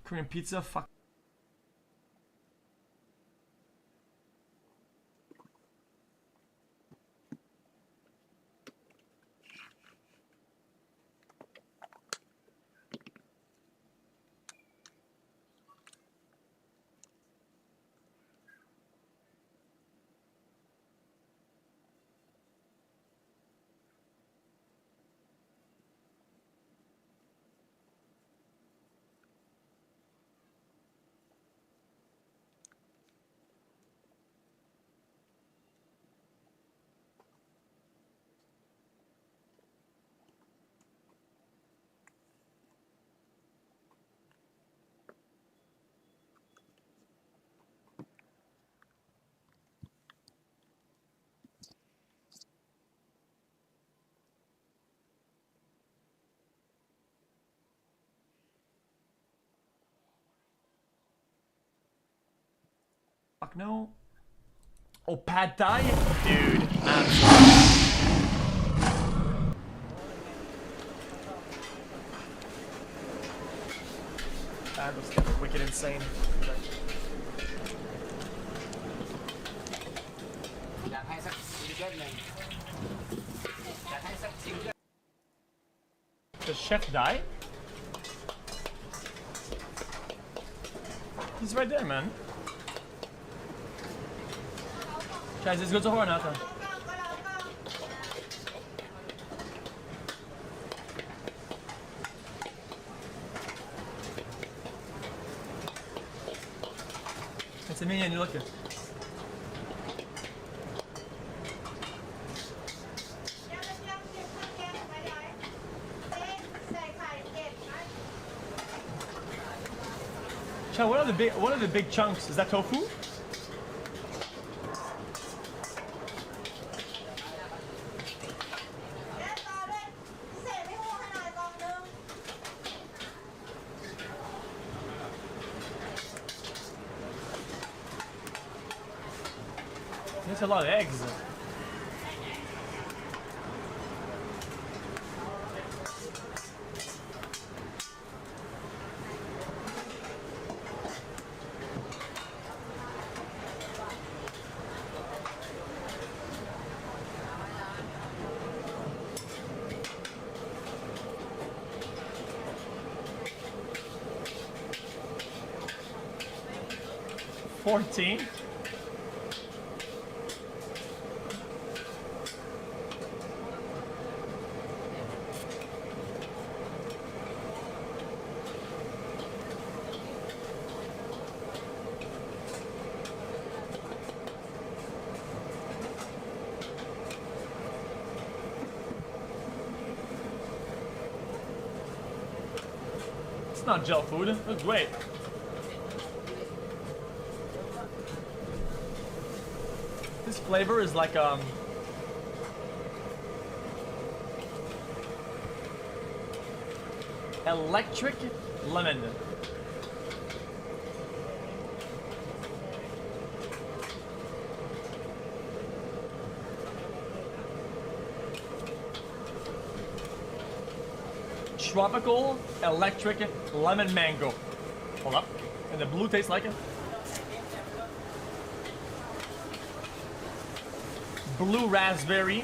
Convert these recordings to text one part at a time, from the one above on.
Korean pizza, fuck. Fuck no. Oh, pad thai? Dude, that was wicked insane. Does Chef die? He's right there, man. Guys, let's go to Hornata. It's a minion, you look at. Chat, what are the big chunks? Is that tofu? That's a lot of eggs. $14. It's not gel food. It's great. This flavor is like electric lemon. Tropical electric lemon mango. Hold up. And the blue tastes like it. Blue raspberry.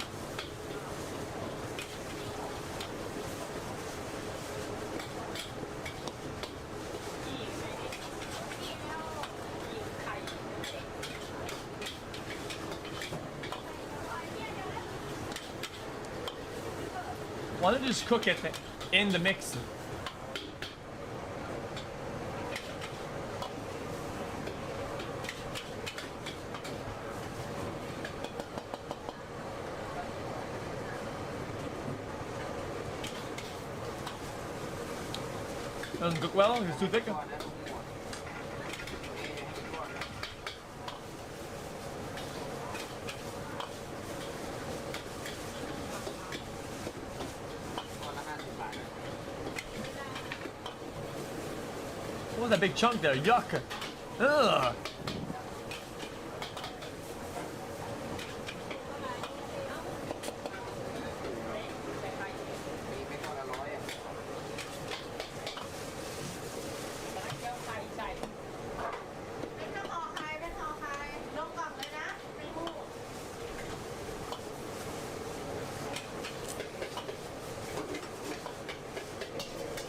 Why don't you just cook it in the mix? Doesn't cook well, it's too thick. What was that big chunk there? Yuck! Ugh!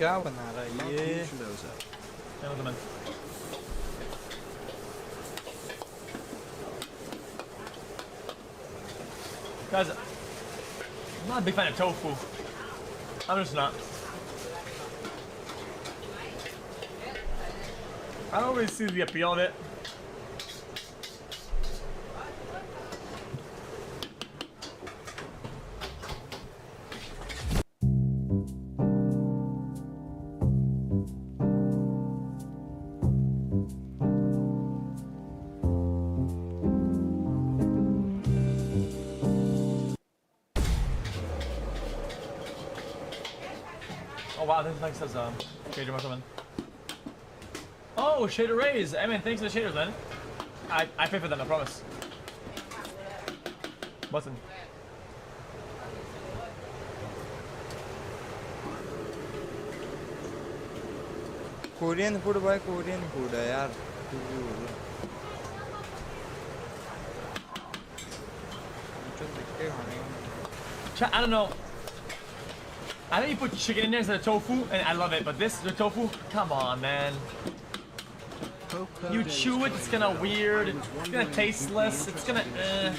क्या बना रहा है ये? Guys, I'm not a big fan of tofu. I'm just not. I don't really see the appeal of it. Oh wow, this thing says Shader Muscle, man. Oh, Shader Rays! I mean, thanks to the shaders, man. I pay for them, I promise. Button. Korean food भाई Korean food है यार. I don't know. I know you put chicken in there instead of tofu, and I love it. But this, the tofu, come on, man. You chew it, it's gonna weird. It's gonna taste less. It's gonna,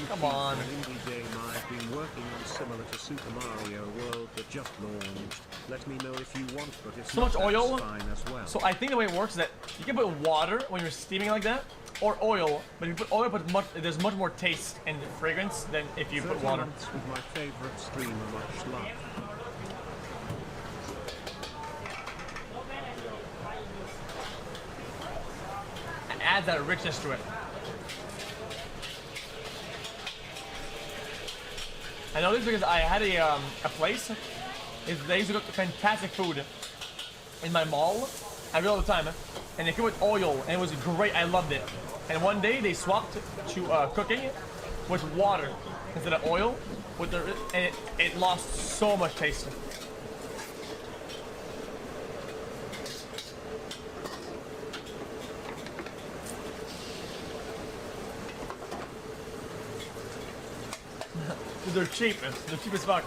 come on. I've been working on similar to Super Mario World that just launched. Let me know if you want, but it's so much oil. Fine as well. So I think the way it works is that you can put water when you're steaming like that, or oil. But if you put oil, there's much more taste and fragrance than if you put water. With my favorite streamer, much love. Adds that richness to it. I know this because I had a place. They used to cook fantastic food in my mall. I do all the time, and they cook with oil, and it was great. I loved it. And one day they swapped to cooking with water instead of oil, and it lost so much taste. They're cheap. They're cheap as fuck.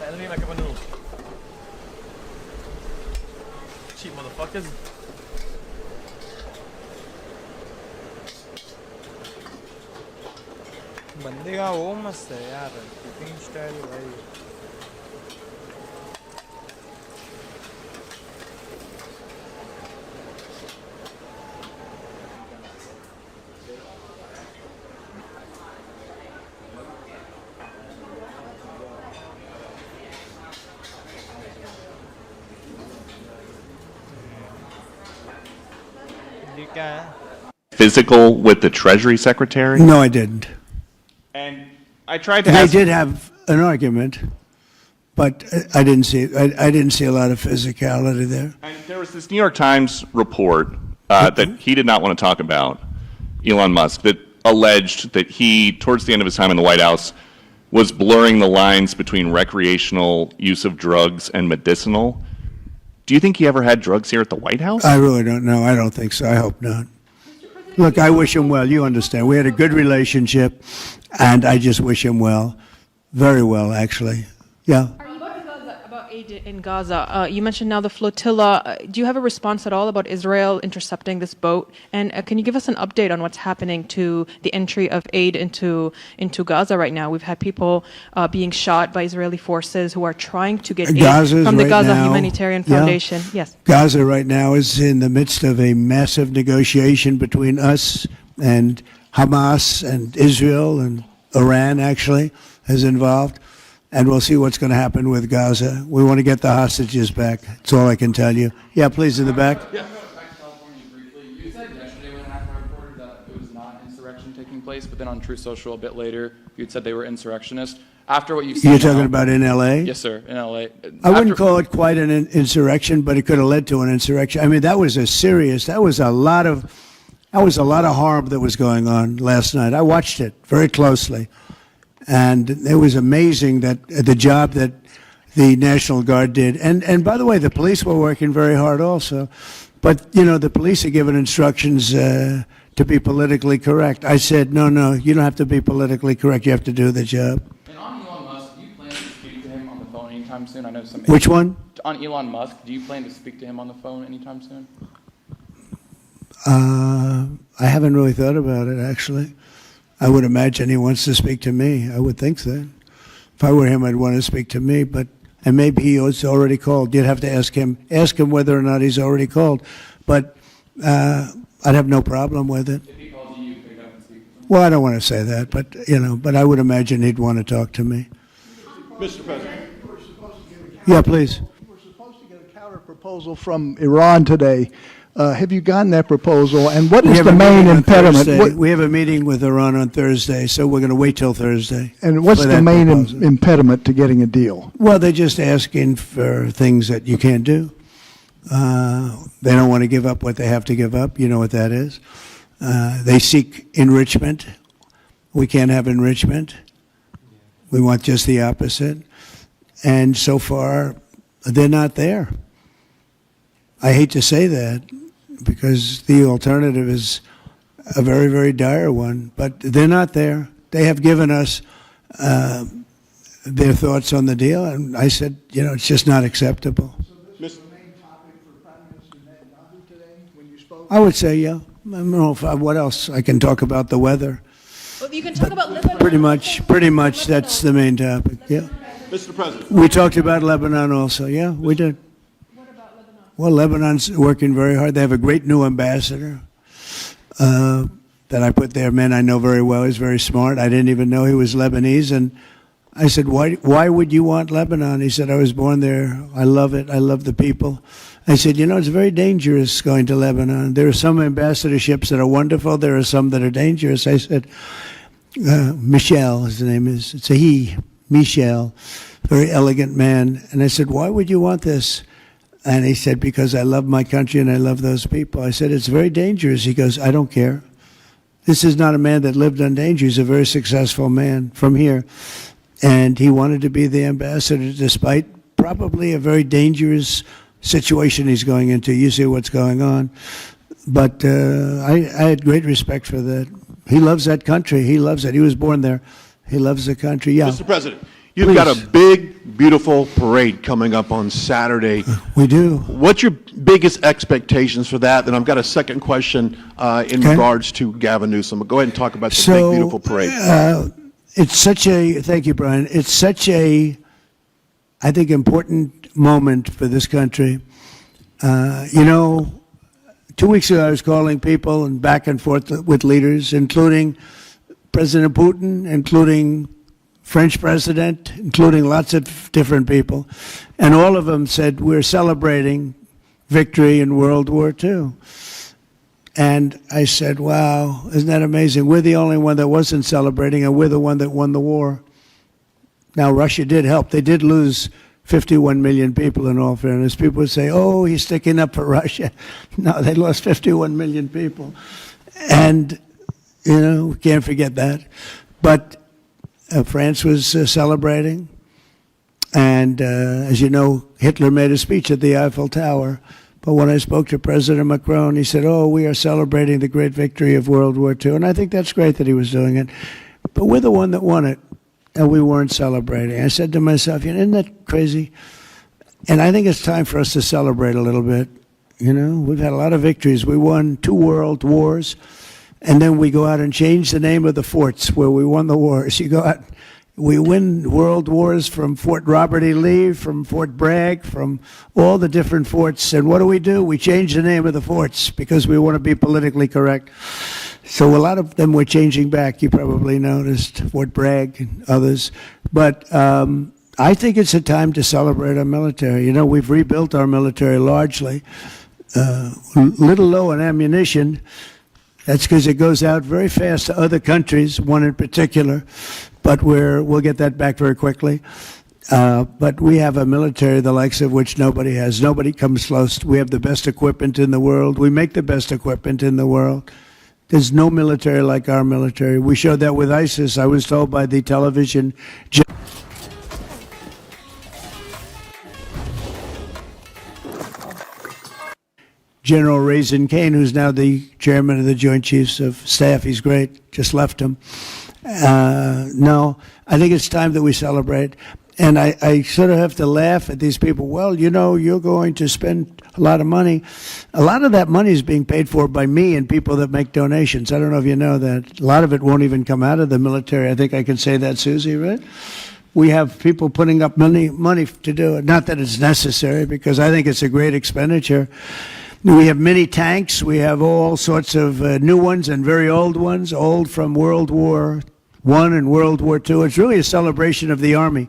Let me make up a noodle. Cheap motherfuckers. बंदे का वो मस्त है यार. Cooking style भाई. Physical with the Treasury Secretary? No, I didn't. And I tried to They ask... did have an argument, but I didn't see I didn't see a lot of physicality there. And there was this New York Times report that he did not want to talk about, Elon Musk, that alleged that he, towards the end of his time in the White House, was blurring the lines between recreational use of drugs and medicinal. Do you think he ever had drugs here at the White House? I really don't know. I don't think so. I hope not. Look, I wish him well. You understand. We had a good relationship, and I just wish him well. Very well, actually. Yeah. About aid in Gaza, you mentioned now the flotilla. Do you have a response at all about Israel intercepting this boat? And can you give us an update on what's happening to the entry of aid into Gaza right now? We've had people being shot by Israeli forces who are trying to get aid from the right Gaza now, Humanitarian Foundation. Yes. Gaza right now is in the midst of a massive negotiation between us and Hamas and Israel and Iran, actually, is involved. And we'll see what's going to happen with Gaza. We want to get the hostages back. That's all I can tell you. Yeah, please, in the back. Yeah. Back to California briefly. You said yesterday when I reported that it was not insurrection taking place, but then on True Social a bit later, you'd said they were insurrectionists. After what you've seen You're talking about in L.A.? Yes, sir, in L.A. I wouldn't call it quite an insurrection, but it could have led to an insurrection. I mean, that was a lot of harm that was going on last night. I watched it very closely. And it was amazing that the job that the National Guard did. And by the way, the police were working very hard also. But, you know, the police are given instructions to be politically correct. I said, no, you don't have to be politically correct. You have to do the job. And on Elon Musk, do you plan to speak to him on the phone anytime soon? I know some. Which one? On Elon Musk, do you plan to speak to him on the phone anytime soon? I haven't really thought about it, actually. I would imagine he wants to speak to me. I would think that. If I were him, I'd want to speak to me, and maybe he was already called. You'd have to ask him whether or not he's already called. But I'd have no problem with it. If he calls you, you pick up and speak to him. Well, I don't want to say that, but I would imagine he'd want to talk to me. Mr. President. Yeah, please. We were supposed to get a counter proposal from Iran today. Have you gotten that proposal? And what is the main impediment? We have a meeting with Iran on Thursday, so we're going to wait till Thursday. And what's for the that main proposal. impediment to getting a deal? Well, they're just asking for things that you can't do. They don't want to give up what they have to give up. You know what that is. They seek enrichment. We can't have enrichment. We want just the opposite. And so far, they're not there. I hate to say that because the alternative is a very, very dire one, but they're not there. They have given us their thoughts on the deal, and I said, it's just not acceptable. So this is the main topic for Prime Minister Netanyahu today when you spoke? I would say, yeah. I don't know what else. I can talk about the weather. Well, you can talk about Lebanon. Pretty much that's the main topic, yeah. Mr. President. We talked about Lebanon also, yeah, we did. What about Lebanon? Well, Lebanon's working very hard. They have a great new ambassador that I put there, man I know very well. He's very smart. I didn't even know he was Lebanese. And I said, why would you want Lebanon? He said, I was born there. I love it. I love the people. I said, it's very dangerous going to Lebanon. There are some ambassadorships that are wonderful. There are some that are dangerous. I said, Michel, his name is. It's a he, Michel, very elegant man. And I said, why would you want this? And he said, because I love my country and I love those people. I said, it's very dangerous. He goes, I don't care. This is not a man that lived on danger. He's a very successful man from here. And he wanted to be the ambassador despite probably a very dangerous situation he's going into. You see what's going on. But I had great respect for that. He loves that country. He loves it. He was born there. He loves the country. Yeah. Mr. President, you've got a big, beautiful parade coming up on Saturday. We do. What's your biggest expectations for that? Then I've got a second question in regards to Gavin Newsom. But go ahead and talk about the big, beautiful parade. It's such a, thank you, Brian. It's such a, I think, important moment for this country. 2 weeks ago, I was calling people and back and forth with leaders, including President Putin, including French president, including lots of different people. And all of them said, we're celebrating victory in World War II. And I said, wow, isn't that amazing? We're the only one that wasn't celebrating, and we're the one that won the war. Now, Russia did help. They did lose 51 million people, in all fairness. People would say, oh, he's sticking up for Russia. No, they lost 51 million people. And, we can't forget that. But France was celebrating. And, as you know, Hitler made a speech at the Eiffel Tower. But when I spoke to President Macron, he said, oh, we are celebrating the great victory of World War II. And I think that's great that he was doing it. But we're the one that won it. And we weren't celebrating. I said to myself, isn't that crazy? And I think it's time for us to celebrate a little bit. We've had a lot of victories. We won 2 world wars, and then we go out and change the name of the forts where we won the wars. You go out, we win world wars from Fort Robert E. Lee, from Fort Bragg, from all the different forts. And what do? We change the name of the forts because we want to be politically correct. So a lot of them were changing back. You probably noticed Fort Bragg and others. But I think it's a time to celebrate our military. We've rebuilt our military largely. Little low on ammunition. That's because it goes out very fast to other countries, one in particular. But we'll get that back very quickly. But we have a military the likes of which nobody has. Nobody comes close. We have the best equipment in the world. We make the best equipment in the world. There's no military like our military. We showed that with ISIS. I was told by the television. General Raisin Kane, who's now the chairman of the Joint Chiefs of Staff. He's great. Just left him. No, I think it's time that we celebrate. And I sort of have to laugh at these people. Well, you know, you're going to spend a lot of money. A lot of that money is being paid for by me and people that make donations. I don't know if you know that. A lot of it won't even come out of the military. I think I can say that, Susie, right? We have people putting up money to do it. Not that it's necessary, because I think it's a great expenditure. We have many tanks. We have all sorts of new ones and very old ones, old from World War I and World War II. It's really a celebration of the Army.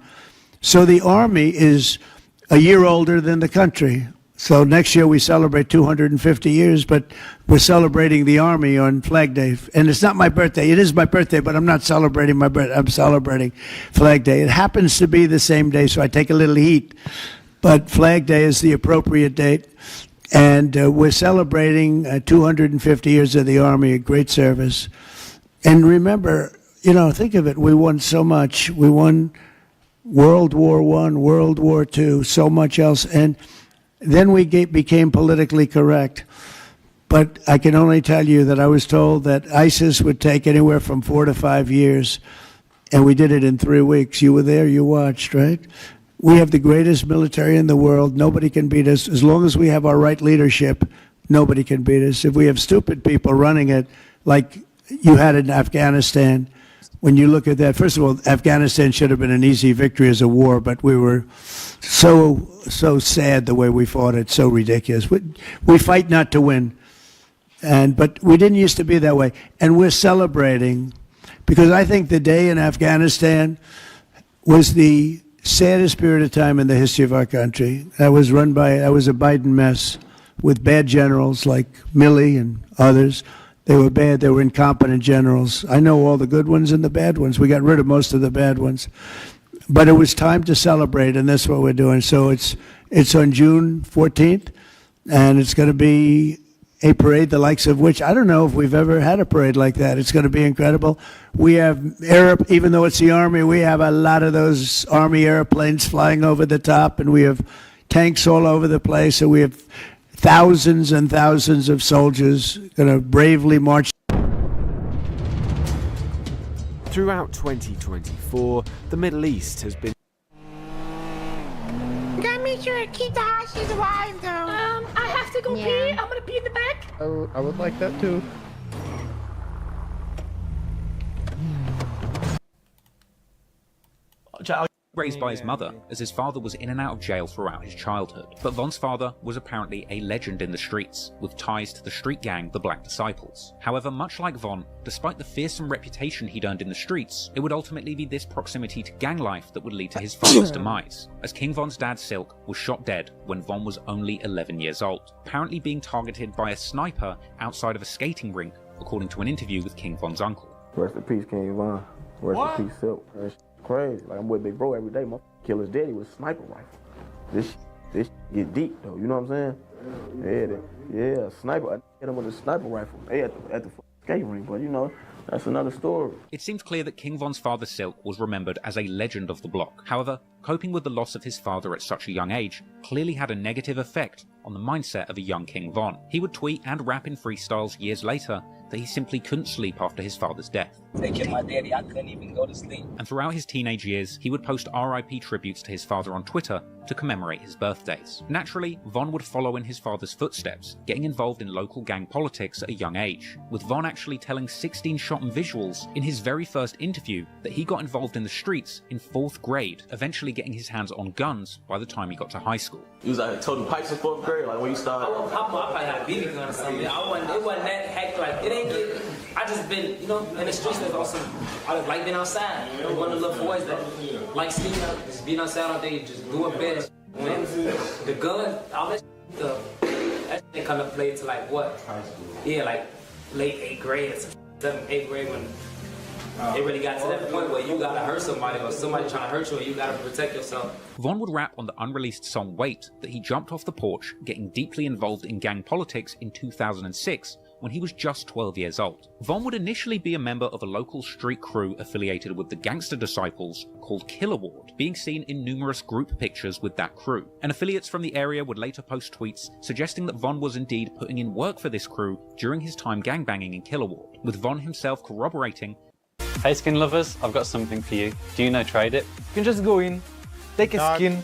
So the Army is a year older than the country. So next year we celebrate 250 years, but we're celebrating the Army on Flag Day. And it's not my birthday. It is my birthday, but I'm not celebrating my birthday. I'm celebrating Flag Day. It happens to be the same day, so I take a little heat. But Flag Day is the appropriate date. And we're celebrating 250 years of the Army, a great service. And remember, you know, think of it. We won so much. We won World War I, World War II, so much else. And then we became politically correct. But I can only tell you that I was told that ISIS would take anywhere from 4 to 5 years, and we did it in 3 weeks. You were there, you watched, right? We have the greatest military in the world. Nobody can beat us. As long as we have our right leadership, nobody can beat us. If we have stupid people running it, like you had in Afghanistan, when you look at that, first of all, Afghanistan should have been an easy victory as a war, but we were so sad the way we fought it, so ridiculous. We fight not to win, but we didn't used to be that way. And we're celebrating, because I think the day in Afghanistan was the saddest period of time in the history of our country. That was a Biden mess with bad generals like Milley and others. They were bad. They were incompetent generals. I know all the good ones and the bad ones. We got rid of most of the bad ones. But it was time to celebrate, and that's what we're doing. So it's on June 14th, and it's going to be a parade the likes of which I don't know if we've ever had a parade like that. It's going to be incredible. We have even though it's the Army, we have a lot of those Army airplanes flying over the top, and we have tanks all over the place, and we have thousands and thousands of soldiers going to bravely march. Throughout 2024, the Middle East has been... You gotta make sure to keep the hostages alive, though. I have to go pee. I'm gonna pee in the back. I would like that too. Raised by his mother, as his father was in and out of jail throughout his childhood. But Von's father was apparently a legend in the streets, with ties to the street gang the Black Disciples. However, much like Von, despite the fearsome reputation he'd earned in the streets, it would ultimately be this proximity to gang life that would lead to his father's demise, as King Von's dad Silk was shot dead when Von was only 11 years old, apparently being targeted by a sniper outside of a skating rink, according to an interview with King Von's uncle. Rest in peace, King Von. Rest in peace, Silk. Crazy. Like, I'm with Big Bro every day. My killer's daddy with a sniper rifle. This get deep though. You know what I'm saying? Yeah, sniper. I hit him with a sniper rifle. Hey, at the skating rink, but you know, that's another story. It seems clear that King Von's father Silk was remembered as a legend of the block. However, coping with the loss of his father at such a young age clearly had a negative effect on the mindset of a young King Von. He would tweet and rap in freestyles years later that he simply couldn't sleep after his father's death. They killed my daddy, I couldn't even go to sleep. And throughout his teenage years, he would post RIP tributes to his father on Twitter to commemorate his birthdays. Naturally, Von would follow in his father's footsteps, getting involved in local gang politics at a young age, with Von actually telling 16-shot and visuals in his very first interview that he got involved in the streets in 4th grade, eventually getting his hands on guns by the time he got to high school. You was like toting pipes in 4th grade, like when you started? I probably had a BB gun or something. It wasn't that hectic, like it ain't get, I just been, you know, in the streets. That's awesome. I just like being outside. You know, one of the little boys that like sleeping out, just being outside all day, just doing bed. When the gun, all that shit come to play to like what? High school. Yeah, like late 8th grade, 7th, 8th grade when it really got to that point where you gotta hurt somebody or somebody trying to hurt you and you gotta protect yourself. Von would rap on the unreleased song Wait that he jumped off the porch, getting deeply involved in gang politics in 2006 when he was just 12 years old. Von would initially be a member of a local street crew affiliated with the Gangster Disciples called Killer Ward, being seen in numerous group pictures with that crew. And affiliates from the area would later post tweets suggesting that Von was indeed putting in work for this crew during his time gangbanging in Killer Ward, with Von himself corroborating, "Hey skin lovers, I've got something for you. Do you know trade it? You can just go in, take a skin."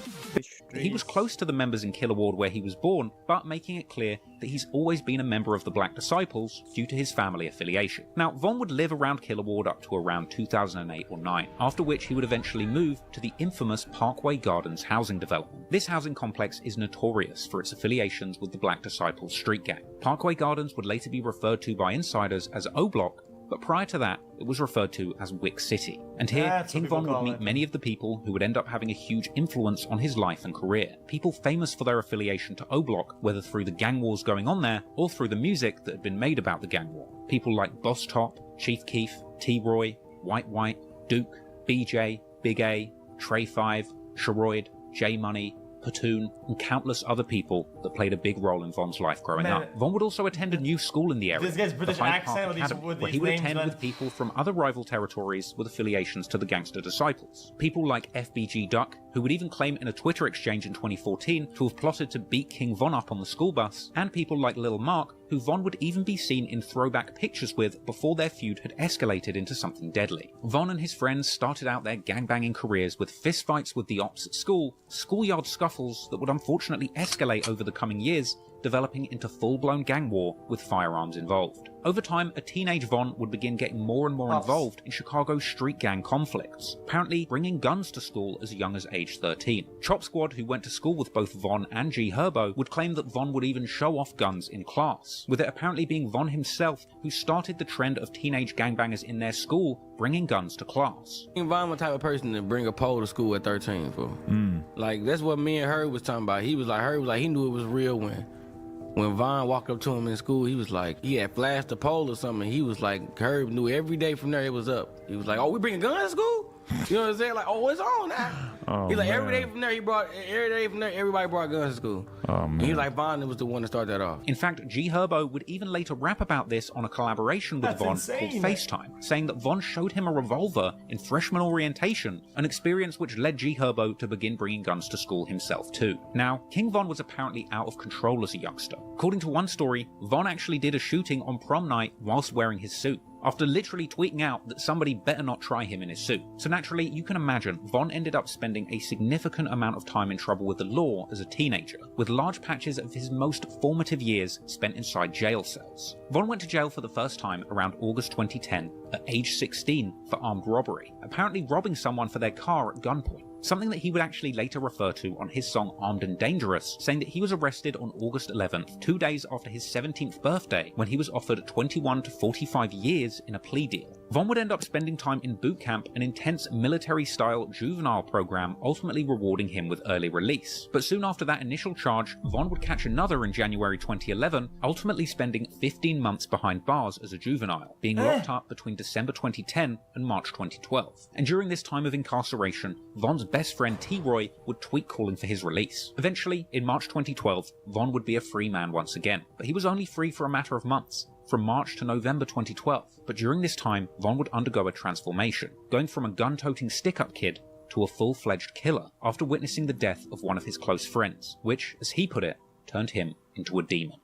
He was close to the members in Killer Ward where he was born, but making it clear that he's always been a member of the Black Disciples due to his family affiliation. Now, Von would live around Killer Ward up to around 2008 or 9, after which he would eventually move to the infamous Parkway Gardens housing development. This housing complex is notorious for its affiliations with the Black Disciples street gang. Parkway Gardens would later be referred to by insiders as O Block, but prior to that, it was referred to as Wick City. And here, King Von would meet many of the people who would end up having a huge influence on his life and career. People famous for their affiliation to O Block, whether through the gang wars going on there, or through the music that had been made about the gang war. People like Boss Top, Chief Keef, T-Roy, White, Duke, BJ, Big A, Trey 5, Sharoid, J Money, Platoon, and countless other people that played a big role in Von's life growing up. Von would also attend a new school in the area, This guy's British the Hyde Park accent with Academy, these where he would names, attend man. with people from other rival territories with affiliations to the Gangster Disciples. People like FBG Duck, who would even claim in a Twitter exchange in 2014 to have plotted to beat King Von up on the school bus, and people like Lil Mark, who Von would even be seen in throwback pictures with before their feud had escalated into something deadly. Von and his friends started out their gangbanging careers with fistfights with the ops at school, schoolyard scuffles that would unfortunately escalate over the coming years, developing into full-blown gang war with firearms involved. Over time, a teenage Von would begin getting more and more involved in Chicago's street gang conflicts, apparently bringing guns to school as young as age 13. Chop Squad, who went to school with both Von and G Herbo, would claim that Von would even show off guns in class, with it apparently being Von himself who started the trend of teenage gangbangers in their school bringing guns to class. Von was the type of person to bring a pole to school at 13 for. Like, that's what me and Herb was talking about. Herb was like, he knew it was real when Von walked up to him in school. He was like, he had flashed a pole or something. He was like, Herb knew every day from there it was up. He was like, oh, we bringing guns to school? You know what I'm saying? Like, oh, it's on now. He's like, every day from there, everybody brought guns to school. And he was like, Von was the one to start that off. In fact, G Herbo would even later rap about this on a collaboration with Von called FaceTime, saying that Von showed him a revolver in freshman orientation, an experience which led G Herbo to begin bringing guns to school himself too. Now, King Von was apparently out of control as a youngster. According to one story, Von actually did a shooting on prom night whilst wearing his suit, after literally tweeting out that somebody better not try him in his suit. So naturally, you can imagine, Von ended up spending a significant amount of time in trouble with the law as a teenager, with large patches of his most formative years spent inside jail cells. Von went to jail for the first time around August 2010 at age 16 for armed robbery, apparently robbing someone for their car at gunpoint. Something that he would actually later refer to on his song Armed and Dangerous, saying that he was arrested on August 11th, 2 days after his 17th birthday, when he was offered 21 to 45 years in a plea deal. Von would end up spending time in boot camp, an intense military-style juvenile program, ultimately rewarding him with early release. But soon after that initial charge, Von would catch another in January 2011, ultimately spending 15 months behind bars as a juvenile, being locked up between December 2010 and March 2012. And during this time of incarceration, Von's best friend T-Roy would tweet calling for his release. Eventually, in March 2012, Von would be a free man once again, but he was only free for a matter of months, from March to November 2012. But during this time, Von would undergo a transformation, going from a gun-toting stick-up kid to a full-fledged killer after witnessing the death of one of his close friends, which, as he put it, turned him into a demon.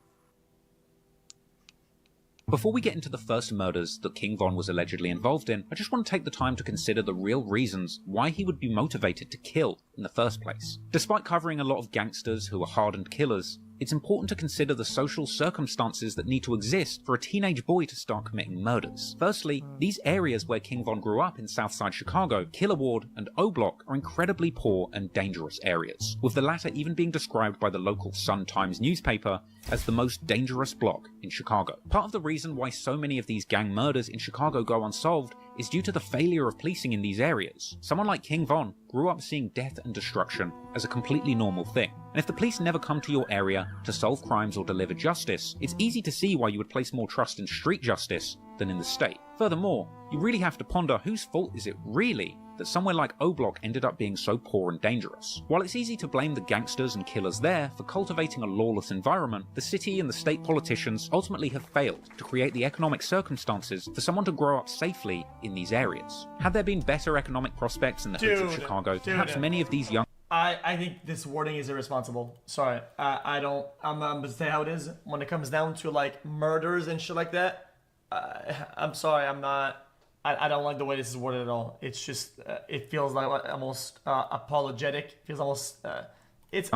Before we get into the first murders that King Von was allegedly involved in, I just want to take the time to consider the real reasons why he would be motivated to kill in the first place. Despite covering a lot of gangsters who are hardened killers, it's important to consider the social circumstances that need to exist for a teenage boy to start committing murders. Firstly, these areas where King Von grew up in Southside Chicago, Killer Ward and O Block, are incredibly poor and dangerous areas, with the latter even being described by the local Sun-Times newspaper as the most dangerous block in Chicago. Part of the reason why so many of these gang murders in Chicago go unsolved is due to the failure of policing in these areas. Someone like King Von grew up seeing death and destruction as a completely normal thing. And if the police never come to your area to solve crimes or deliver justice, it's easy to see why you would place more trust in street justice than in the state. Furthermore, you really have to ponder whose fault is it really that somewhere like O Block ended up being so poor and dangerous. While it's easy to blame the gangsters and killers there for cultivating a lawless environment, the city and the state politicians ultimately have failed to create the economic circumstances for someone to grow up safely in these areas. Had there been better economic prospects in the hoods of Chicago, perhaps many of these young... I think this wording is irresponsible. Sorry, I'm gonna say how it is. When it comes down to like murders and shit like that, I'm sorry, I'm not. I don't like the way this is worded at all. It's just it feels like almost apologetic. It feels almost. I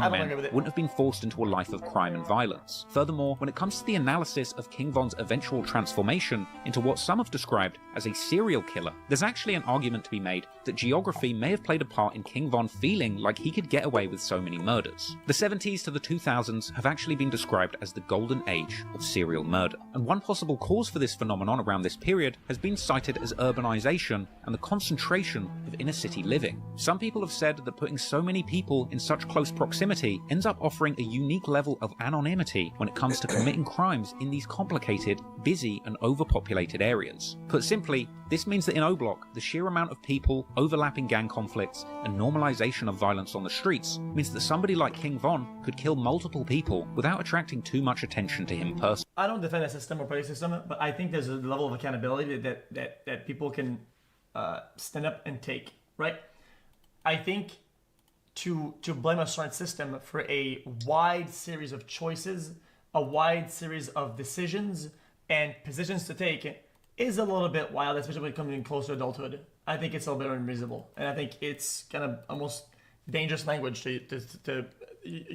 don't agree with it. Wouldn't have been forced into a life of crime and violence. Furthermore, when it comes to the analysis of King Von's eventual transformation into what some have described as a serial killer, there's actually an argument to be made that geography may have played a part in King Von feeling like he could get away with so many murders. The 70s to the 2000s have actually been described as the golden age of serial murder, and one possible cause for this phenomenon around this period has been cited as urbanization and the concentration of inner city living. Some people have said that putting so many people in such close proximity ends up offering a unique level of anonymity when it comes to committing crimes in these complicated, busy and overpopulated areas. Put simply, this means that in O Block, the sheer amount of people, overlapping gang conflicts, and normalization of violence on the streets means that somebody like King Von could kill multiple people without attracting too much attention to him personally. I don't defend a system or police system, but I think there's a level of accountability that people can stand up and take, right? I think to blame a certain system for a wide series of choices, a wide series of decisions and positions to take is a little bit wild, especially when it comes in closer to adulthood. I think it's a little bit unreasonable, and I think it's kind of almost dangerous language to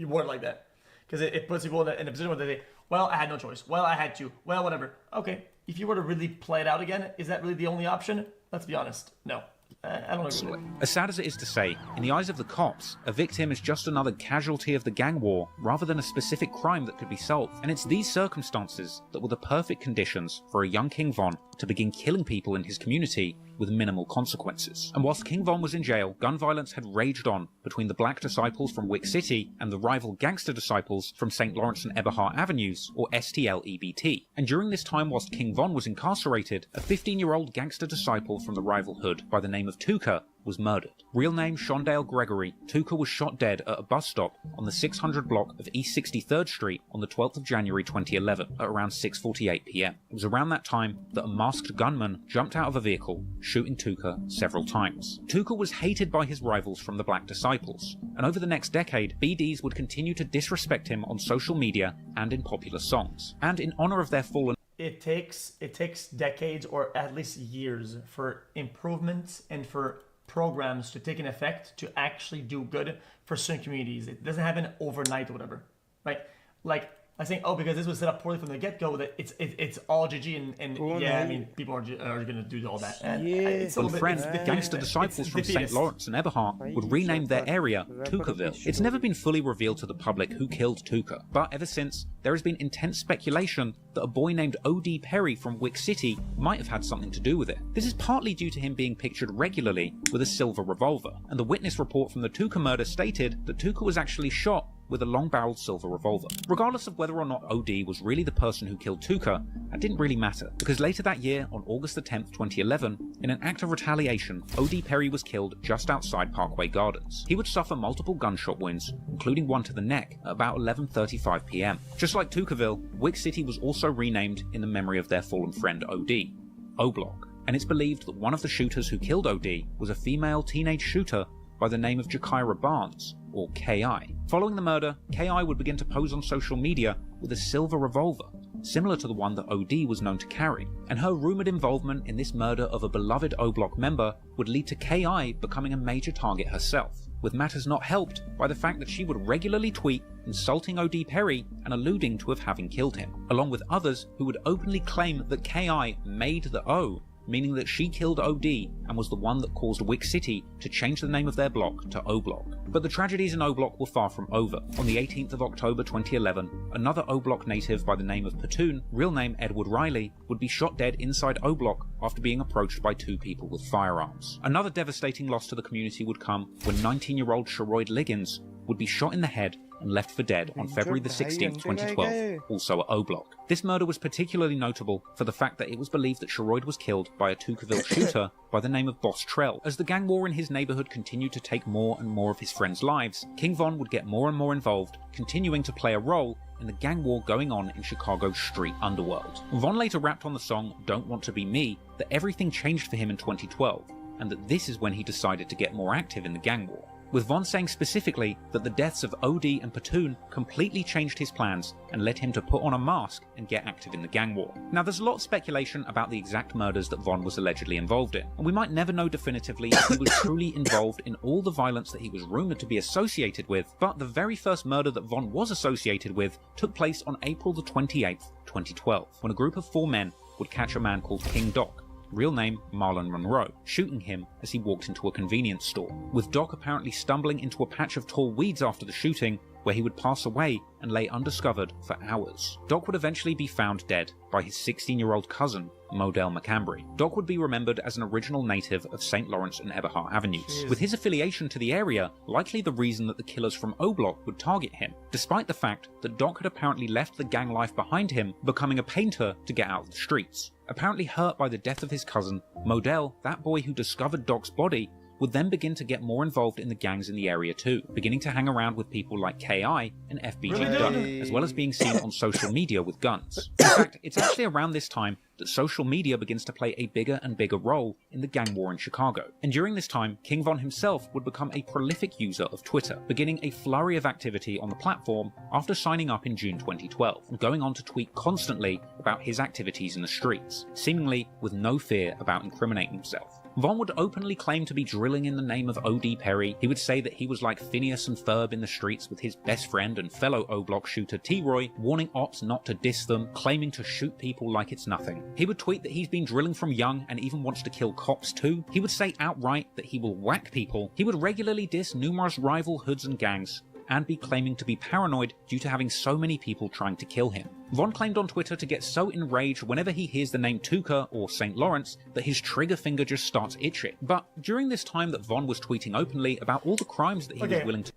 word like that, because it puts people in a position where they say, well, I had no choice, well, I had to, well, whatever. Okay, if you were to really play it out again, is that really the only option? Let's be honest, no. I don't agree with it. As sad as it is to say, in the eyes of the cops, a victim is just another casualty of the gang war rather than a specific crime that could be solved. And it's these circumstances that were the perfect conditions for a young King Von to begin killing people in his community with minimal consequences. And whilst King Von was in jail, gun violence had raged on between the Black Disciples from Wick City and the rival Gangster Disciples from St. Lawrence and Eberhard Avenues, or STL-EBT. And during this time whilst King Von was incarcerated, a 15-year-old gangster disciple from the rival hood by the name of Tuka was murdered. Real name Shondale Gregory, Tuka was shot dead at a bus stop on the 600 block of East 63rd Street on the 12th of January 2011 at around 6:48 PM. It was around that time that a masked gunman jumped out of a vehicle, shooting Tuka several times. Tuka was hated by his rivals from the Black Disciples, and over the next decade, BDs would continue to disrespect him on social media and in popular songs. And in honor of their fallen It takes decades or at least years for improvements and for programs to take an effect to actually do good for certain communities. It doesn't happen overnight or whatever, right? Like I think, oh, because this was set up poorly from the get-go, that it's all GG and yeah, I mean, people are going to do all that. And it's a little friends, bit, the gangster disciples from St. Lawrence and Eberhard would rename their area Tukaville. It's never been fully revealed to the public who killed Tuka, but ever since, there has been intense speculation that a boy named O.D. Perry from Wick City might have had something to do with it. This is partly due to him being pictured regularly with a silver revolver, and the witness report from the Tuka murder stated that Tuka was actually shot with a long-barreled silver revolver. Regardless of whether or not OD was really the person who killed Tuka, that didn't really matter, because later that year, on August the 10th, 2011, in an act of retaliation, OD Perry was killed just outside Parkway Gardens. He would suffer multiple gunshot wounds, including one to the neck, at about 11:35 PM. Just like Tukaville, Wick City was also renamed in the memory of their fallen friend OD, O-Block, and it's believed that one of the shooters who killed OD was a female teenage shooter by the name of Jakira Barnes, or KI. Following the murder, KI would begin to pose on social media with a silver revolver, similar to the one that OD was known to carry, and her rumoured involvement in this murder of a beloved O-Block member would lead to KI becoming a major target herself, with matters not helped by the fact that she would regularly tweet insulting OD Perry and alluding to having killed him, along with others who would openly claim that KI made the O, meaning that she killed OD and was the one that caused Wick City to change the name of their block to O-Block. But the tragedies in O-Block were far from over. On the 18th of October 2011, another O-Block native by the name of Patoon, real name Edward Riley, would be shot dead inside O-Block after being approached by two people with firearms. Another devastating loss to the community would come when 19-year-old Sherroyd Liggins would be shot in the head and left for dead on February the 16th, 2012, also at O Block. This murder was particularly notable for the fact that it was believed that Sherroyd was killed by a Tukaville shooter by the name of Boss Trell. As the gang war in his neighborhood continued to take more and more of his friends' lives, King Von would get more and more involved, continuing to play a role in the gang war going on in Chicago's street underworld. Von later rapped on the song Don't Want to Be Me that everything changed for him in 2012, and that this is when he decided to get more active in the gang war, with Von saying specifically that the deaths of OD and Platoon completely changed his plans and led him to put on a mask and get active in the gang war. Now, there's a lot of speculation about the exact murders that Von was allegedly involved in, and we might never know definitively if he was truly involved in all the violence that he was rumoured to be associated with, but the very first murder that Von was associated with took place on April the 28th, 2012, when a group of 4 men would catch a man called King Doc, real name Marlon Monroe, shooting him as he walked into a convenience store, with Doc apparently stumbling into a patch of tall weeds after the shooting, where he would pass away and lay undiscovered for hours. Doc would eventually be found dead by his 16-year-old cousin, Modell McCambry. Doc would be remembered as an original native of St. Lawrence and Eberhart Avenues, with his affiliation to the area likely the reason that the killers from O Block would target him, despite the fact that Doc had apparently left the gang life behind him, becoming a painter to get out of the streets. Apparently hurt by the death of his cousin, Modell, that boy who discovered Doc's body, would then begin to get more involved in the gangs in the area too, beginning to hang around with people like KI and FBG Duck, as well as being seen on social media with guns. In fact, it's actually around this time that social media begins to play a bigger and bigger role in the gang war in Chicago. And during this time, King Von himself would become a prolific user of Twitter, beginning a flurry of activity on the platform after signing up in June 2012, and going on to tweet constantly about his activities in the streets, seemingly with no fear about incriminating himself. Von would openly claim to be drilling in the name of O.D. Perry. He would say that he was like Phineas and Ferb in the streets with his best friend and fellow O-Block shooter T-Roy, warning ops not to diss them, claiming to shoot people like it's nothing. He would tweet that he's been drilling from young and even wants to kill cops too. He would say outright that he will whack people. He would regularly diss numerous rival hoods and gangs, and be claiming to be paranoid due to having so many people trying to kill him. Von claimed on Twitter to get so enraged whenever he hears the name Tuca or St. Lawrence that his trigger finger just starts itching. But during this time that Von was tweeting openly about all the crimes that he was willing to...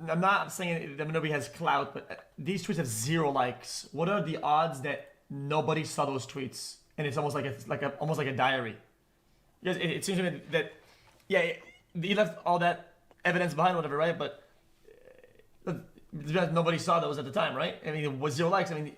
I'm not saying that nobody has clout, but these tweets have 0 likes. What are the odds that nobody saw those tweets and it's almost like almost like a diary? Because it seems to me that, yeah, he left all that evidence behind, whatever, right? But nobody saw those at the time, right? I mean, it was 0 likes. I mean,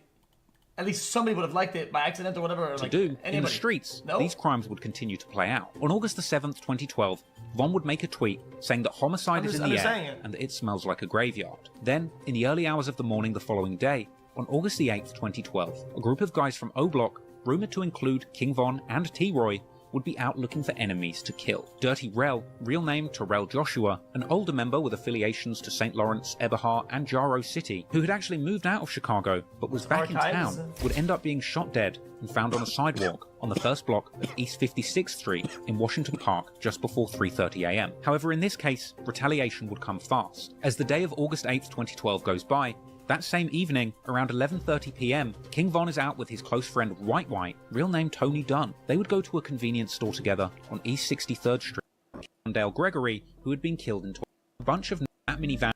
at least somebody would have liked it by accident or whatever. Or in the streets, these crimes would continue to play out. On August the 7th, 2012, Von would make a tweet saying that homicide is in the air and that it smells like a graveyard. Then, in the early hours of the morning the following day, on August the 8th, 2012, a group of guys from O Block, rumoured to include King Von and T-Roy, would be out looking for enemies to kill. Dirty Rel, real name Terrell Joshua, an older member with affiliations to St. Lawrence, Eberhart, and Jaro City, who had actually moved out of Chicago but was back in town, would end up being shot dead and found on a sidewalk on the first block of East 56th Street in Washington Park just before 3:30 a.m. However, in this case, retaliation would come fast. As the day of August 8th, 2012 goes by, that same evening, around 11:30 p.m, King Von is out with his close friend White White, real name Tony Dunn. They would go to a convenience store together on East 63rd Street. Dale Gregory, who had been killed in a bunch of that minivans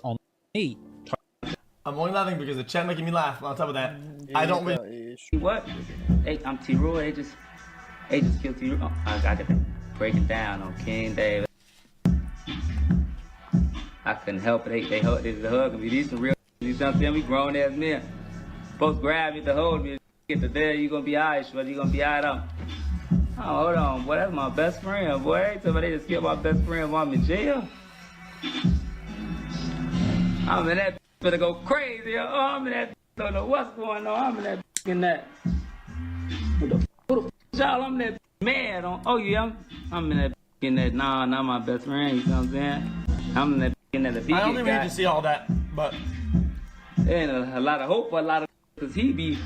on me. I'm only laughing because the chat making me laugh. On top of that, I don't really... What? Hey, I'm T-Roy. They just killed T-Roy. Oh, I got to break it down on King David. I couldn't help it. They hugging me. These some real... You know what I'm saying? We grown ass men. Supposed to grab me to hold me. Get to there, you gonna be alright, but you gonna be alright. Oh, hold on, boy, that's my best friend, boy. Somebody just killed my best friend while I'm in jail. I'm in that gonna go crazy. Oh, I'm in that don't know what's going on. I'm in that in that. Who the y'all? I'm that mad on. Oh yeah, I'm in that in that. Nah, not my best friend. You know what I'm saying? I'm in that in that. I don't even need to see all that, but. Ain't a lot of hope for a lot of cause he be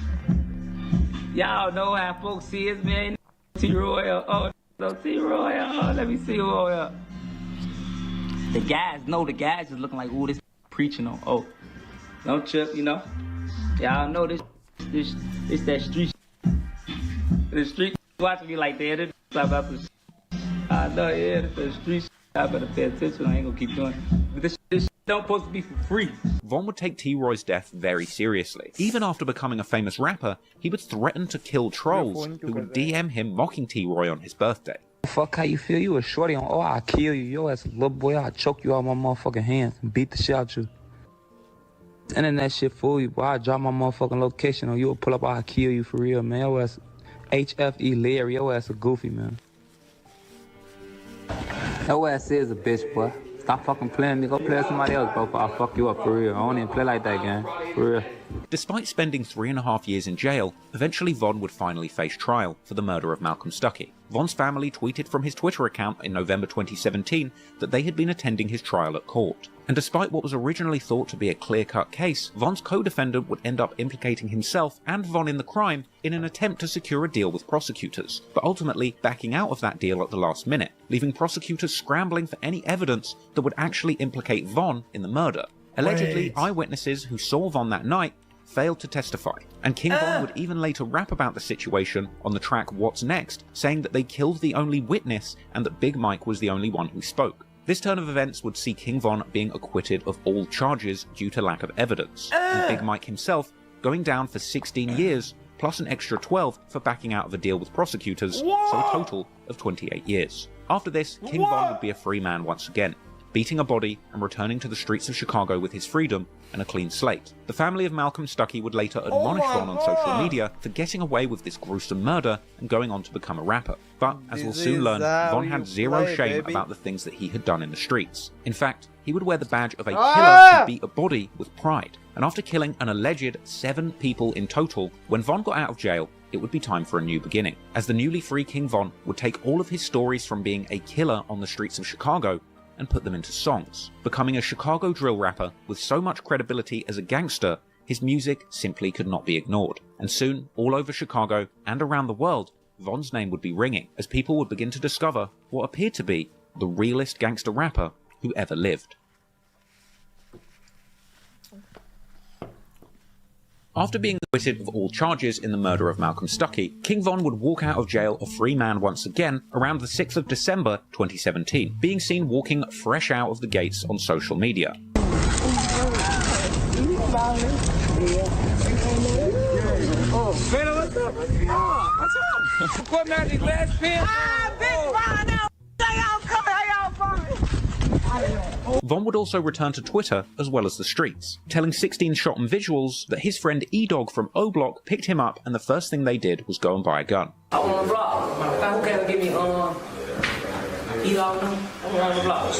y'all know how folks see his man T-Roy. Oh no T-Roy. Oh, let me see who the guys just looking like, ooh, this preaching on. Oh, don't trip, you know. Y'all know this that street. The street watching me like that. I know, yeah, it's the street. I better pay attention. I ain't gonna keep doing it. But this shit don't supposed to be for free. Von would take T-Roy's death very seriously. Even after becoming a famous rapper, he would threaten to kill trolls who would DM him mocking T-Roy on his birthday. Fuck how you feel? You a shorty on, oh, I'll kill you. Yo, as a little boy, I'll choke you out my motherfucking hands and beat the shit out you. Internet shit fool you, boy. I'll drop my motherfucking location on you, will pull up, I'll kill you for real, man. Yo, ass HFE Larry, yo ass a goofy, man. Yo ass is a bitch, boy. Stop fucking playing me. Go play with somebody else, bro. I'll fuck you up for real. I don't even play like that, gang. For real. Despite spending 3.5 years in jail, eventually Von would finally face trial for the murder of Malcolm Stuckey. Von's family tweeted from his Twitter account in November 2017 that they had been attending his trial at court. And despite what was originally thought to be a clear-cut case, Von's co-defendant would end up implicating himself and Von in the crime in an attempt to secure a deal with prosecutors, but ultimately backing out of that deal at the last minute, leaving prosecutors scrambling for any evidence that would actually implicate Von in the murder. Allegedly, eyewitnesses who saw Von that night failed to testify, and King Von would even later rap about the situation on the track What's Next, saying that they killed the only witness and that Big Mike was the only one who spoke. This turn of events would see King Von being acquitted of all charges due to lack of evidence, and Big Mike himself going down for 16 years, plus an extra 12 for backing out of a deal with prosecutors, so a total of 28 years. After this, King Von would be a free man once again, beating a body and returning to the streets of Chicago with his freedom and a clean slate. The family of Malcolm Stuckey would later admonish Von on social media for getting away with this gruesome murder and going on to become a rapper. But, as we'll soon learn, Von had zero shame about the things that he had done in the streets. In fact, he would wear the badge of a killer who beat a body with pride. And after killing an alleged 7 people in total, when Von got out of jail, it would be time for a new beginning, as the newly free King Von would take all of his stories from being a killer on the streets of Chicago and put them into songs. Becoming a Chicago drill rapper with so much credibility as a gangster, his music simply could not be ignored. And soon, all over Chicago and around the world, Von's name would be ringing, as people would begin to discover what appeared to be the realest gangster rapper who ever lived. After being acquitted of all charges in the murder of Malcolm Stuckey, King Von would walk out of jail a free man once again around the 6th of December 2017, being seen walking fresh out of the gates on social media. Von would also return to Twitter as well as the streets, telling 16 Shot and Visuals that his friend E-Dog from O-Block picked him up and the first thing they did was go and buy a gun. I want to block. Who can give me E-Dog? I want to block.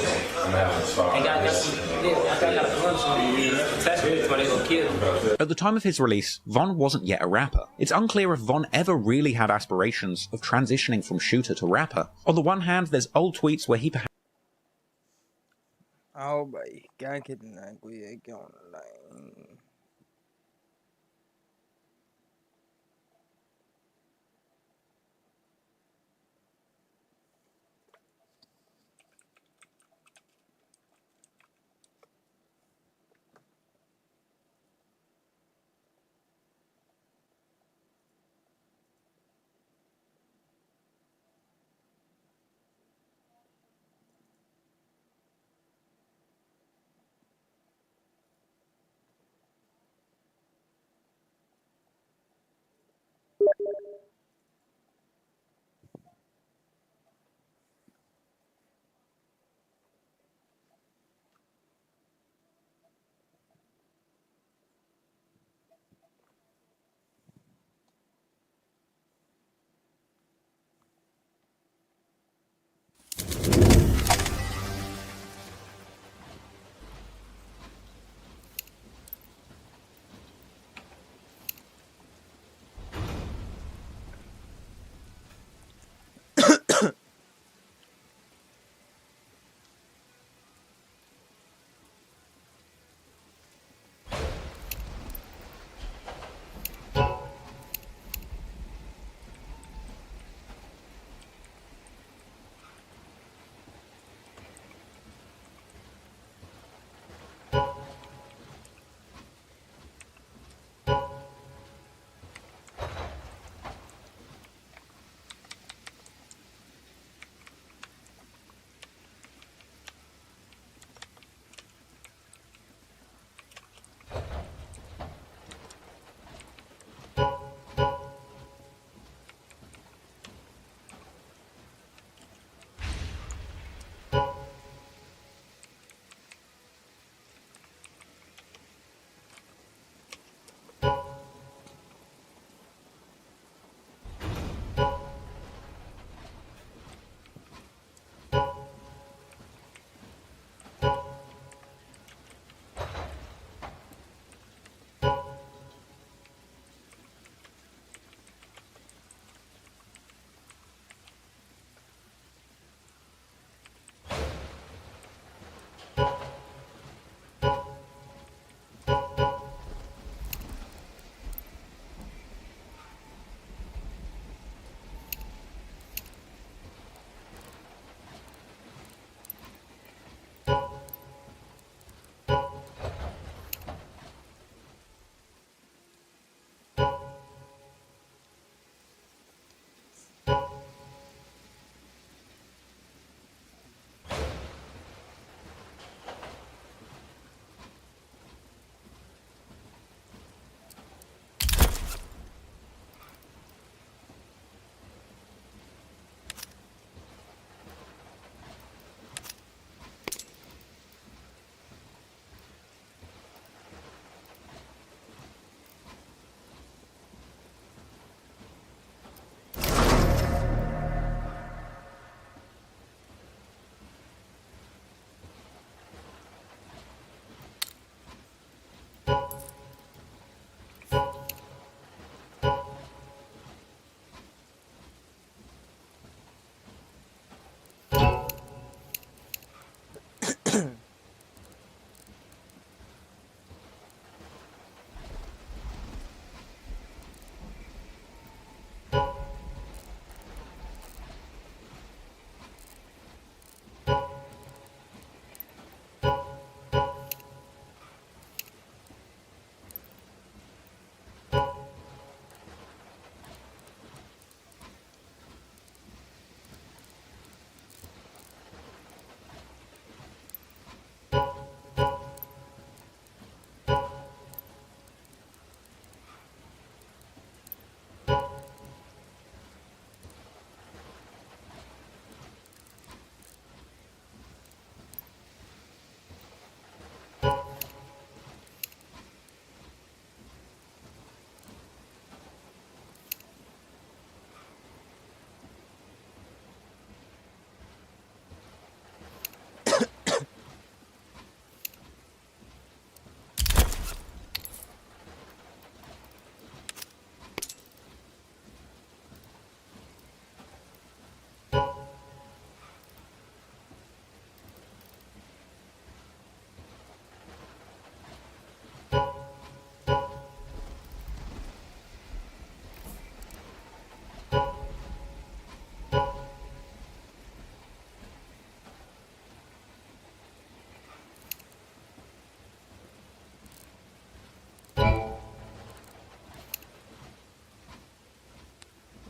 At the time of his release, Von wasn't yet a rapper. It's unclear if Von ever really had aspirations of transitioning from shooter to rapper. On the one hand, there's old tweets where he perhaps आओ भाई क्या कितना है कोई है क्या online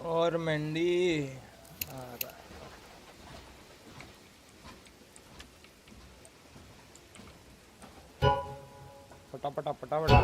और मंडी आ रहा है। फटाफटा फटाफटा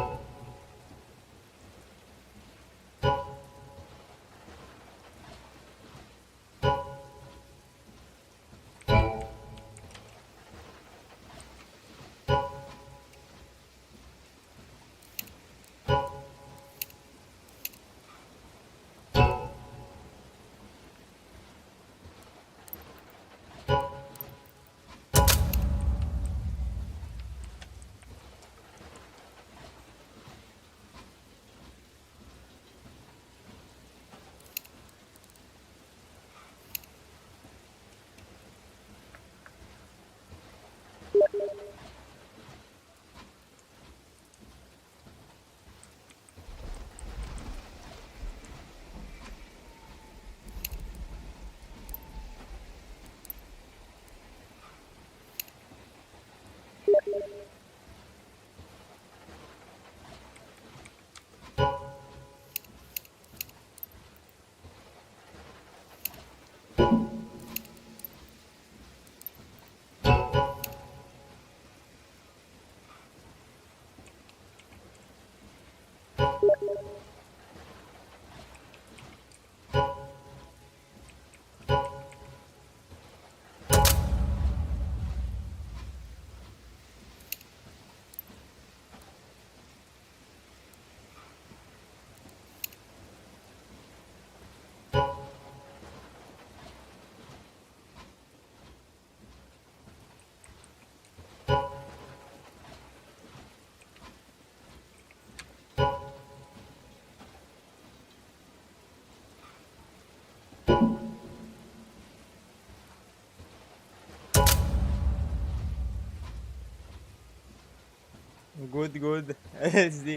गुड गुड ऐसी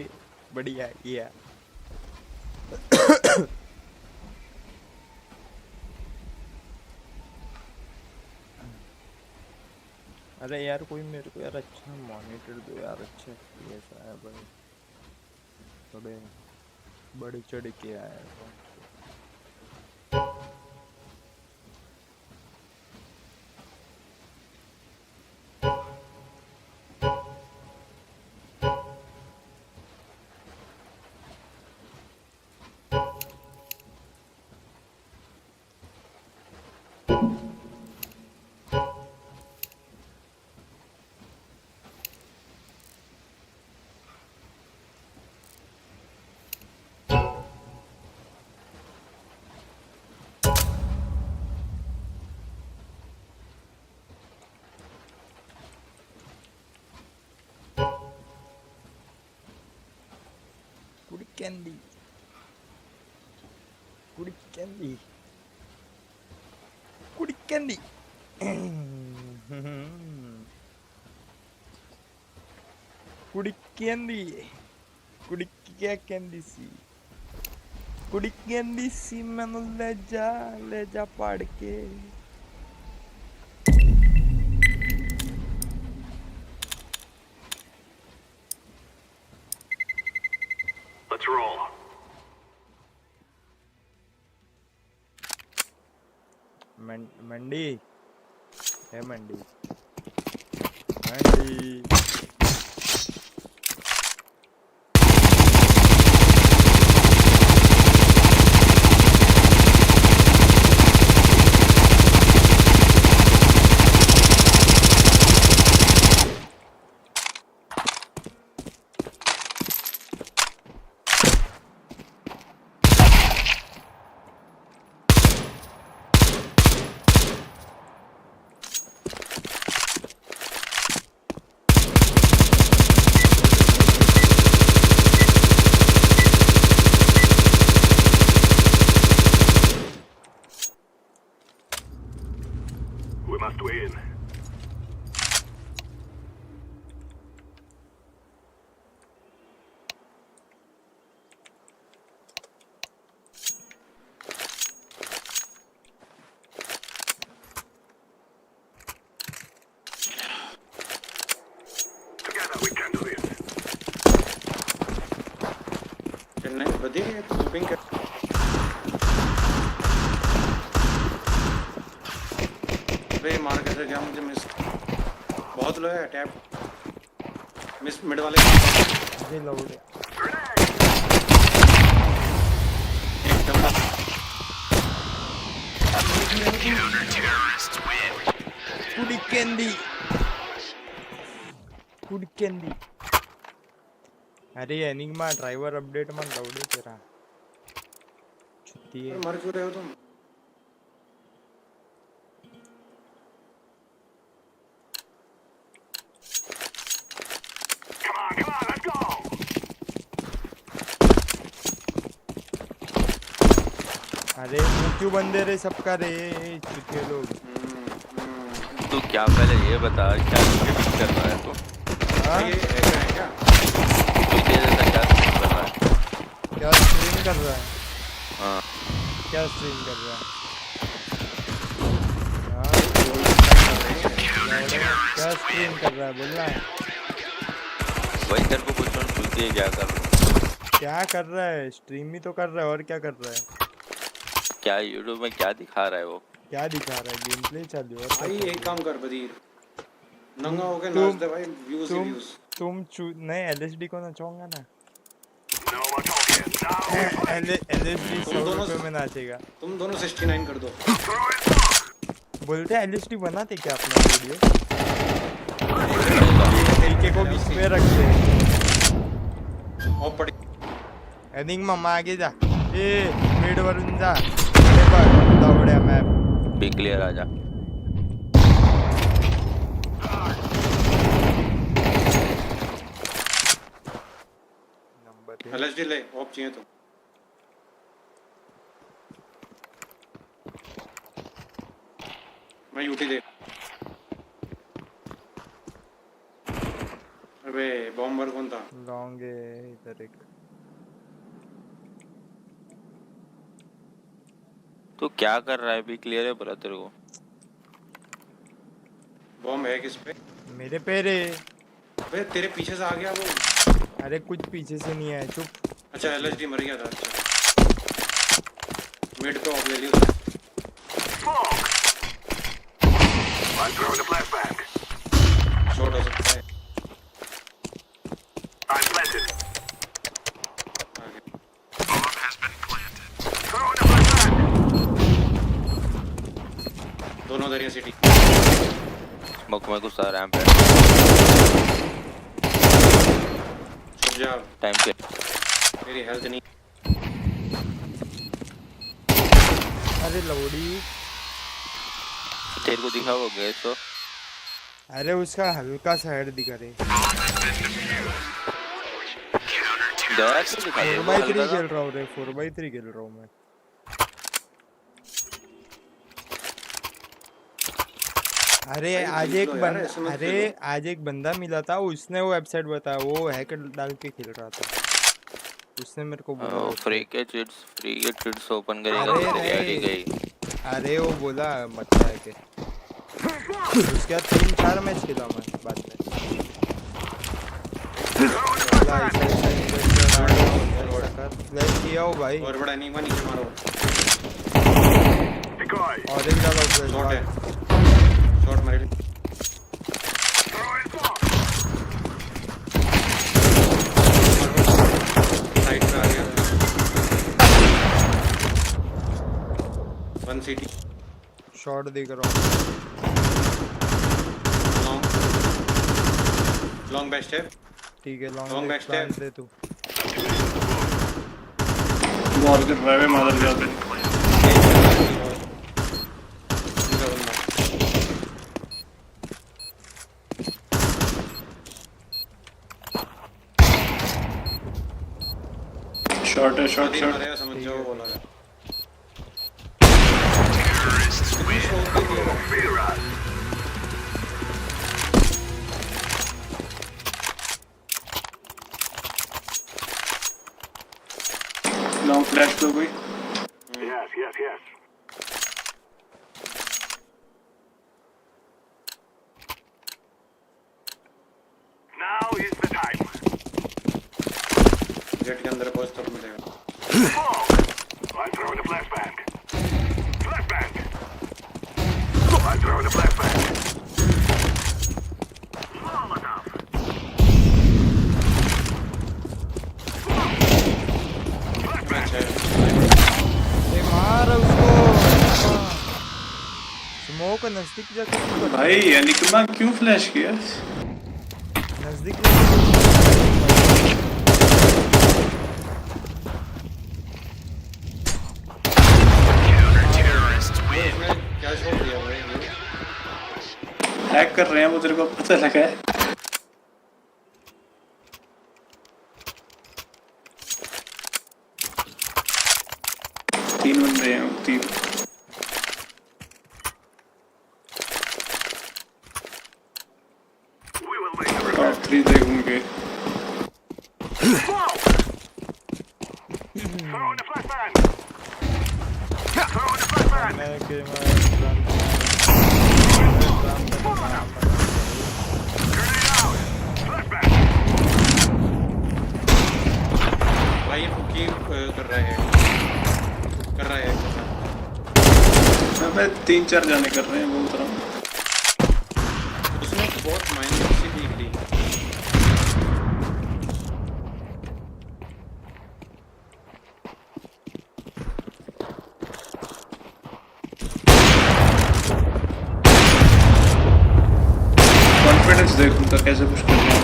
बढ़िया किया। अरे यार कोई मेरे को यार अच्छा मॉनिटर दो यार, अच्छा FPS आया भाई, थोड़े बड़े चढ़ के आया। Candy. Good candy. Good candy. कुड़िक्केंदी सी मैनू ले जा पढ़ के Let's roll. मंडी है मंडी We must win. Together we can do this. चलने बधीर शूटिंग कर वे मार कैसे गया मुझे मिस बहुत लो है टैप मिस मिड वाले ये लोड कुड़िक्केंदी अरे एनिग्मा ड्राइवर अपडेट मन लोडे तेरा छुट्टी है मर क्यों रहे हो तुम अरे क्यों बंदे रे सबका रे चुके लोग तू क्या पहले ये बता क्या स्ट्रीमिंग कर रहा है तू ये ऐसा है क्या तुझे जैसा क्या स्ट्रीम कर रहा है क्या स्ट्रीम कर रहा है हाँ क्या स्ट्रीम कर रहा है क्या स्ट्रीम कर रहा है बोलना है वही तेरे को पूछ रहा हूँ तुझे क्या कर रहा है क्या कर रहा है स्ट्रीम ही तो कर रहा है और क्या कर रहा है क्या यूट्यूब में क्या दिखा रहा है वो क्या दिखा रहा है गेम प्ले चालू है भाई एक काम कर बधीर नंगा हो के नाच दे भाई व्यूज ही व्यूज तुम नहीं एलएसडी को नचाऊंगा ना एलएसडी 100 रुपए में नाचेगा तुम दोनों 69 कर दो बोलते हैं एलएसडी बनाते क्या अपना वीडियो एलके को बीच में रखते और पड़ी एनिग्मा आगे जा ए मिड वरून जा दौड़े मैं बी क्लियर आ जा एलएसडी ले ऑफ चाहिए तो मैं यूटी दे अबे बॉम्बर कौन था लॉन्ग है इधर एक तू क्या कर रहा है भी क्लियर है बोला तेरे को बॉम्ब है किस पे मेरे पे रे अबे तेरे पीछे से आ गया वो अरे कुछ पीछे से नहीं आया चुप अच्छा एलएसडी मर गया था अच्छा मिड पे ऑफ ले लिया I'm throwing a flashbang. Shot हो सकता है I'm planted. Bomb has been planted. Throwing a flashbang. दोनों दरिया सिटी स्मोक में घुसा रैंप है छुप जा टाइम पे मेरी हेल्थ नहीं अरे लौड़ी तेरे को दिखा वो गए तो अरे उसका हल्का सा हेड दिखा रे 4x3 खेल रहा हूँ रे 4x3 खेल रहा हूँ मैं अरे आज एक बंदा मिला था, उसने वो वेबसाइट बताया, वो हैकर डाल के खेल रहा था, उसने मेरे को बोला फ्री के चिट्स ओपन करेगा तो तेरी आईडी गई। अरे वो बोला बताया के उसके बाद 3-4 मैच खेला मैं बाद में। फ्लैश किया हो भाई और बड़ा नहीं नीचे मारो और एक डाला फ्लैश शॉट मारे साइड पे आ गया 1 सिटी शॉट देख रहा हूँ लॉन्ग बैक स्टेप ठीक है लॉन्ग बैक स्टेप दे तू बॉल कर रहा है मादर जाते शॉट है शॉट समझ जाओ बोला है लॉन्ग फ्लैश तो कोई Yes. Now is the time. Jet के अंदर पहुंच तब मिलेगा I'm throwing a flashbang. I'm throwing a flashbang. Molotov. मार उसको स्मोक नजदीक जाके भाई एनिग्मा क्यों फ्लैश किया नजदीक क्या छोड़ दिया भाई हैक कर रहे हैं वो तेरे को पता लगा है तीन बंदे हैं तीन top 3 देखूंगे Throwing a flashbang. Throwing a flashbang. भाई ये फुकी कर रहा है मैं 3-4 जाने कर रहे हैं बोल रहा हूँ उसने बहुत माइनस से ली कॉन्फिडेंस देख उनका कैसे पुश कर रहे हैं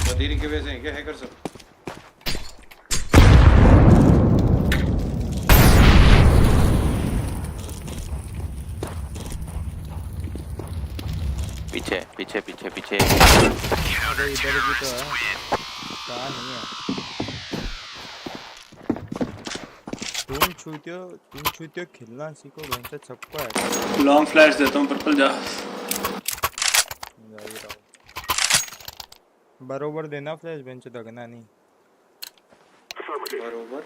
बदीर के वजह से क्या हैकर सब पीछे इधर भी तो है कहाँ नहीं है तुम छूतियो खेलना सीखो वैसे सबको है लॉन्ग फ्लैश देता हूँ पर्पल जा बरोबर देना फ्लैश बेंच दगना नहीं बरोबर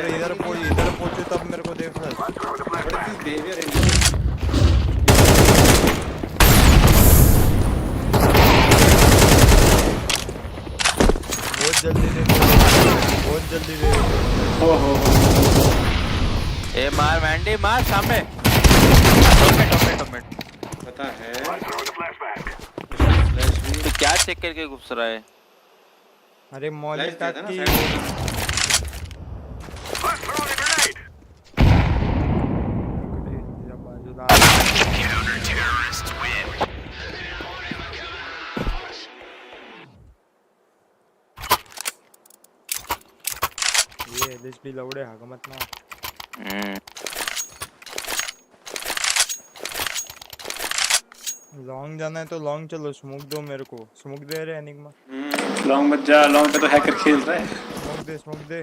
इधर पहुंचे तब मेरे को दे फ्लैश बहुत जल्दी दे हो ए मार मैंडी मार सामने टोमेट पता है तो क्या चेक करके घुस रहा है अरे मॉल का की ये एलएसपी लौड़े हकमत ना लॉन्ग जाना है तो लॉन्ग चलो स्मोक दो मेरे को स्मोक दे रहे एनिग्मा लॉन्ग मत जा लॉन्ग पे तो हैकर खेल रहा है स्मोक दे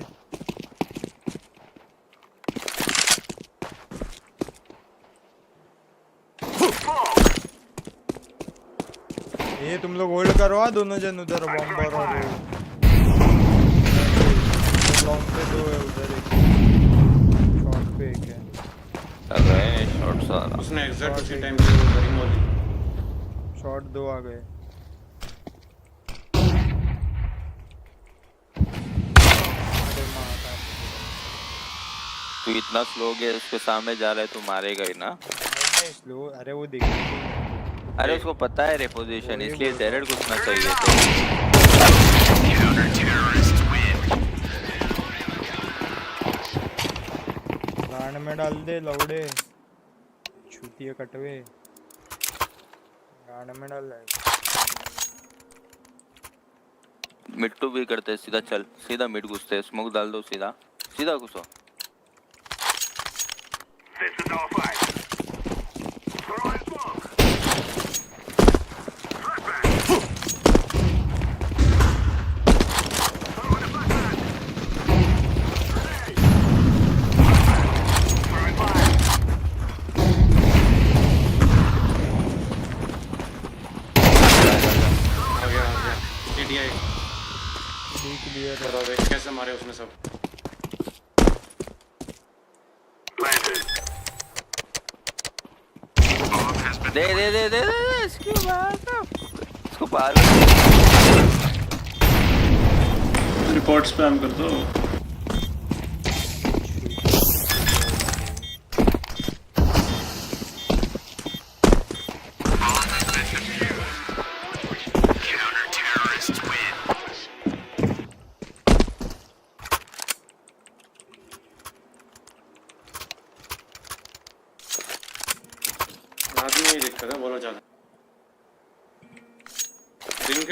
ये तुम लोग होल्ड करो दोनों जन उधर बॉम्बर और लॉन्ग पे दो है उधर एक शॉर्ट पे एक है अरे शॉर्ट सारा उसने एग्जैक्ट उसी टाइम पे उधर ही मोली शॉर्ट 2 आ गए तू इतना स्लो गया उसके सामने जा रहा है तू मारेगा ही ना स्लो अरे वो देख अरे उसको पता है रे पोजीशन इसलिए जेरेड घुसना चाहिए गांड में डाल दे लौड़े छूतिए कटवे गांड में डाल मिट्टू भी करते सीधा चल सीधा मिड घुसते स्मोक डाल दो सीधा सीधा घुसो This is all fight. Throwing smoke. Flashback. Throwing a flashback. Throwing fire. आ गया TDI क्लियर है देख कैसे मारे उसने सब दे इसको बाहर रिपोर्ट स्पैम कर दो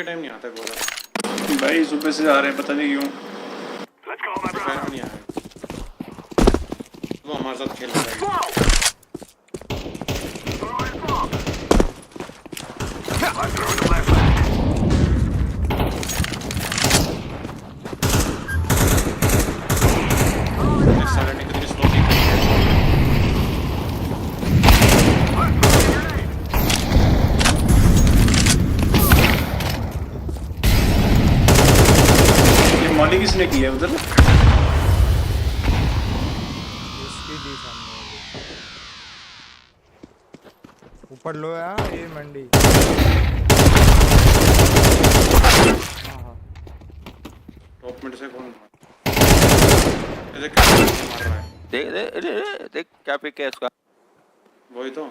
टाइम नहीं आता बोला भाई सुबह से आ रहे हैं पता नहीं क्यों दोपहर में नहीं आ रहे वो हमारे साथ खेल रहे हैं मॉली किसने की है उधर इसकी दी सामने ऊपर लो यार ये मंडी टॉप मिड से कौन देख मार रहा है देख क्या पिक है इसका वही तो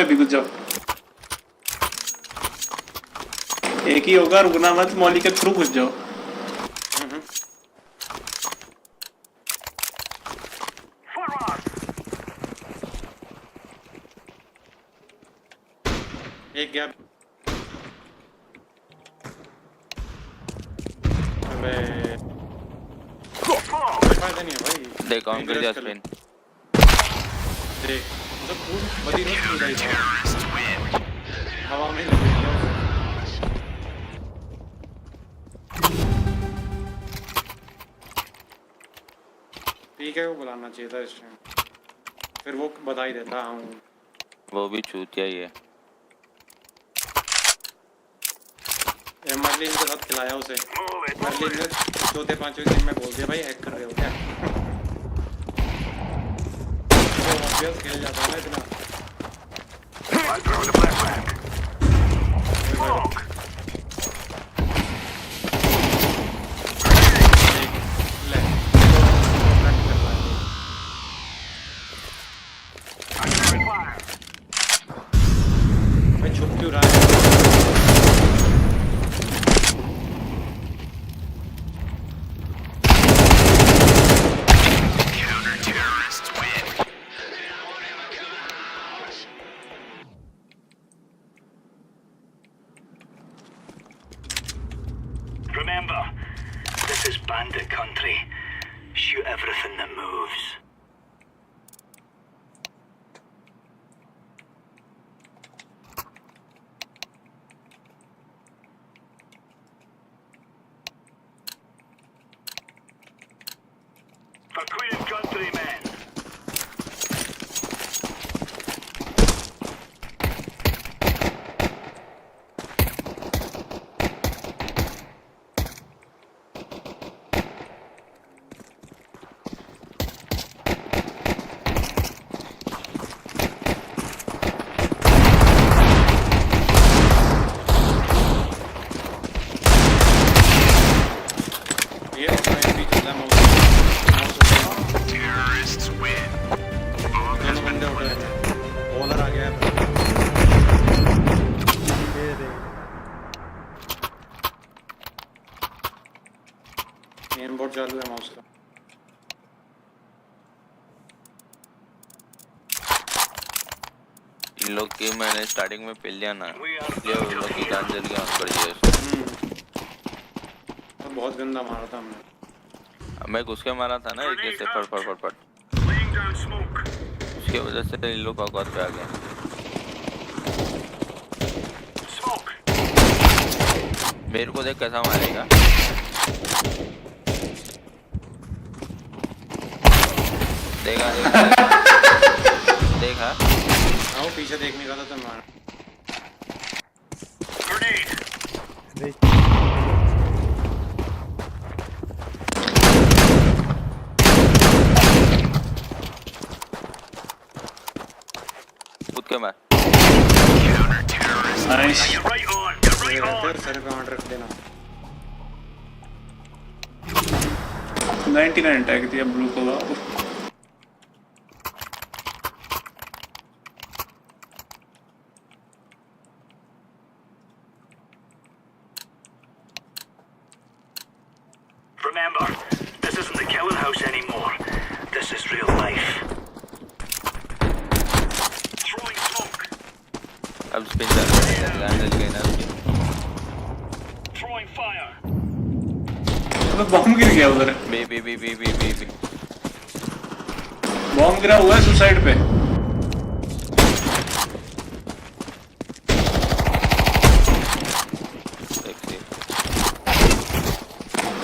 भी घुस जाओ एक ही होगा रुकना मत मौली के थ्रू घुस जाओ एक गया अबे फायदा नहीं है भाई देख ऑन कर जस्मिन देख मतलब पूर्ण बदीर में कूदा ही था हवा में लग गया ठीक है वो बुलाना चाहिए था इस टाइम फिर वो बधाई देता हूँ वो भी चूतिया ही है मरलिन के साथ खिलाया उसे मरलिन ने चौथे पांचवें दिन में बोल दिया भाई हैक कर रहे हो क्या ऑब्वियस खेल जाता है ना इतना मैं छुप क्यों रहा है Terrorists win. दोनों बंदे उठे हैं बॉलर आ गया है मेन बोर्ड चालू है माउस का इन लोग की मैंने स्टार्टिंग में पहल लिया ना इसलिए वो लोग की जान जल्दी ऑन कर दिया तो बहुत गंदा मारा था हमने मैं घुस के मारा था ना एक ऐसे फट फट फट फट उसकी वजह से इन लोग औकात पे आ गए मेरे को देख कैसा मारेगा देखा देखा आओ पीछे देखने का था तो मारा खुद के मार नाइस सर पे ऑन रख देना 99 टैग दिया ब्लू को Remember, this isn't the killing house anymore. This is real life. Throwing smoke. अब स्पिन चल रहा है गान चल गई ना Throwing fire. अबे बॉम्ब गिर गया उधर बी बॉम्ब गिरा हुआ है सुसाइड पे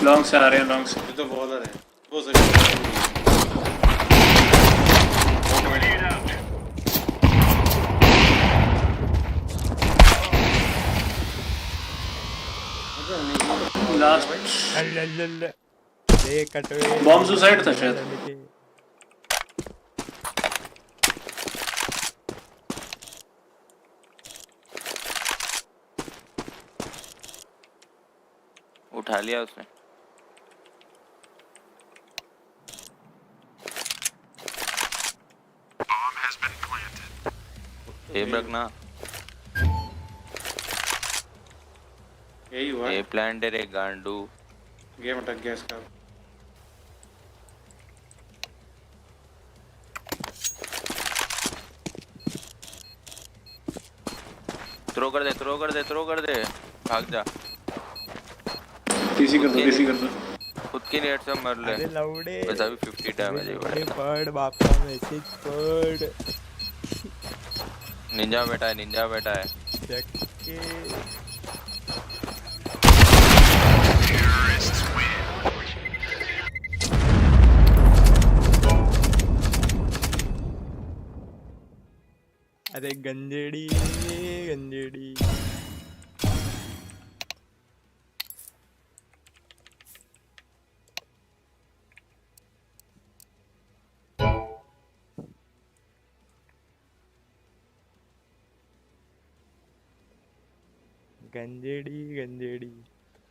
लॉन्ग से आ रहे हैं लॉन्ग से ये तो बॉलर है वो सही लास्ट बॉम्ब सुसाइड था शायद उठा लिया उसने एम रखना यही हुआ ए प्लांट है रे गांडू गेम अटक गया इसका थ्रो कर दे भाग जा किसी कर दो खुद की नेट से मर ले अरे लौड़े वैसा भी 50 डैमेज है पढ़ बाप का मैसेज पढ़ निंजा बेटा है चेक के Terrorists win. अरे गंजेड़ी गंजेड़ी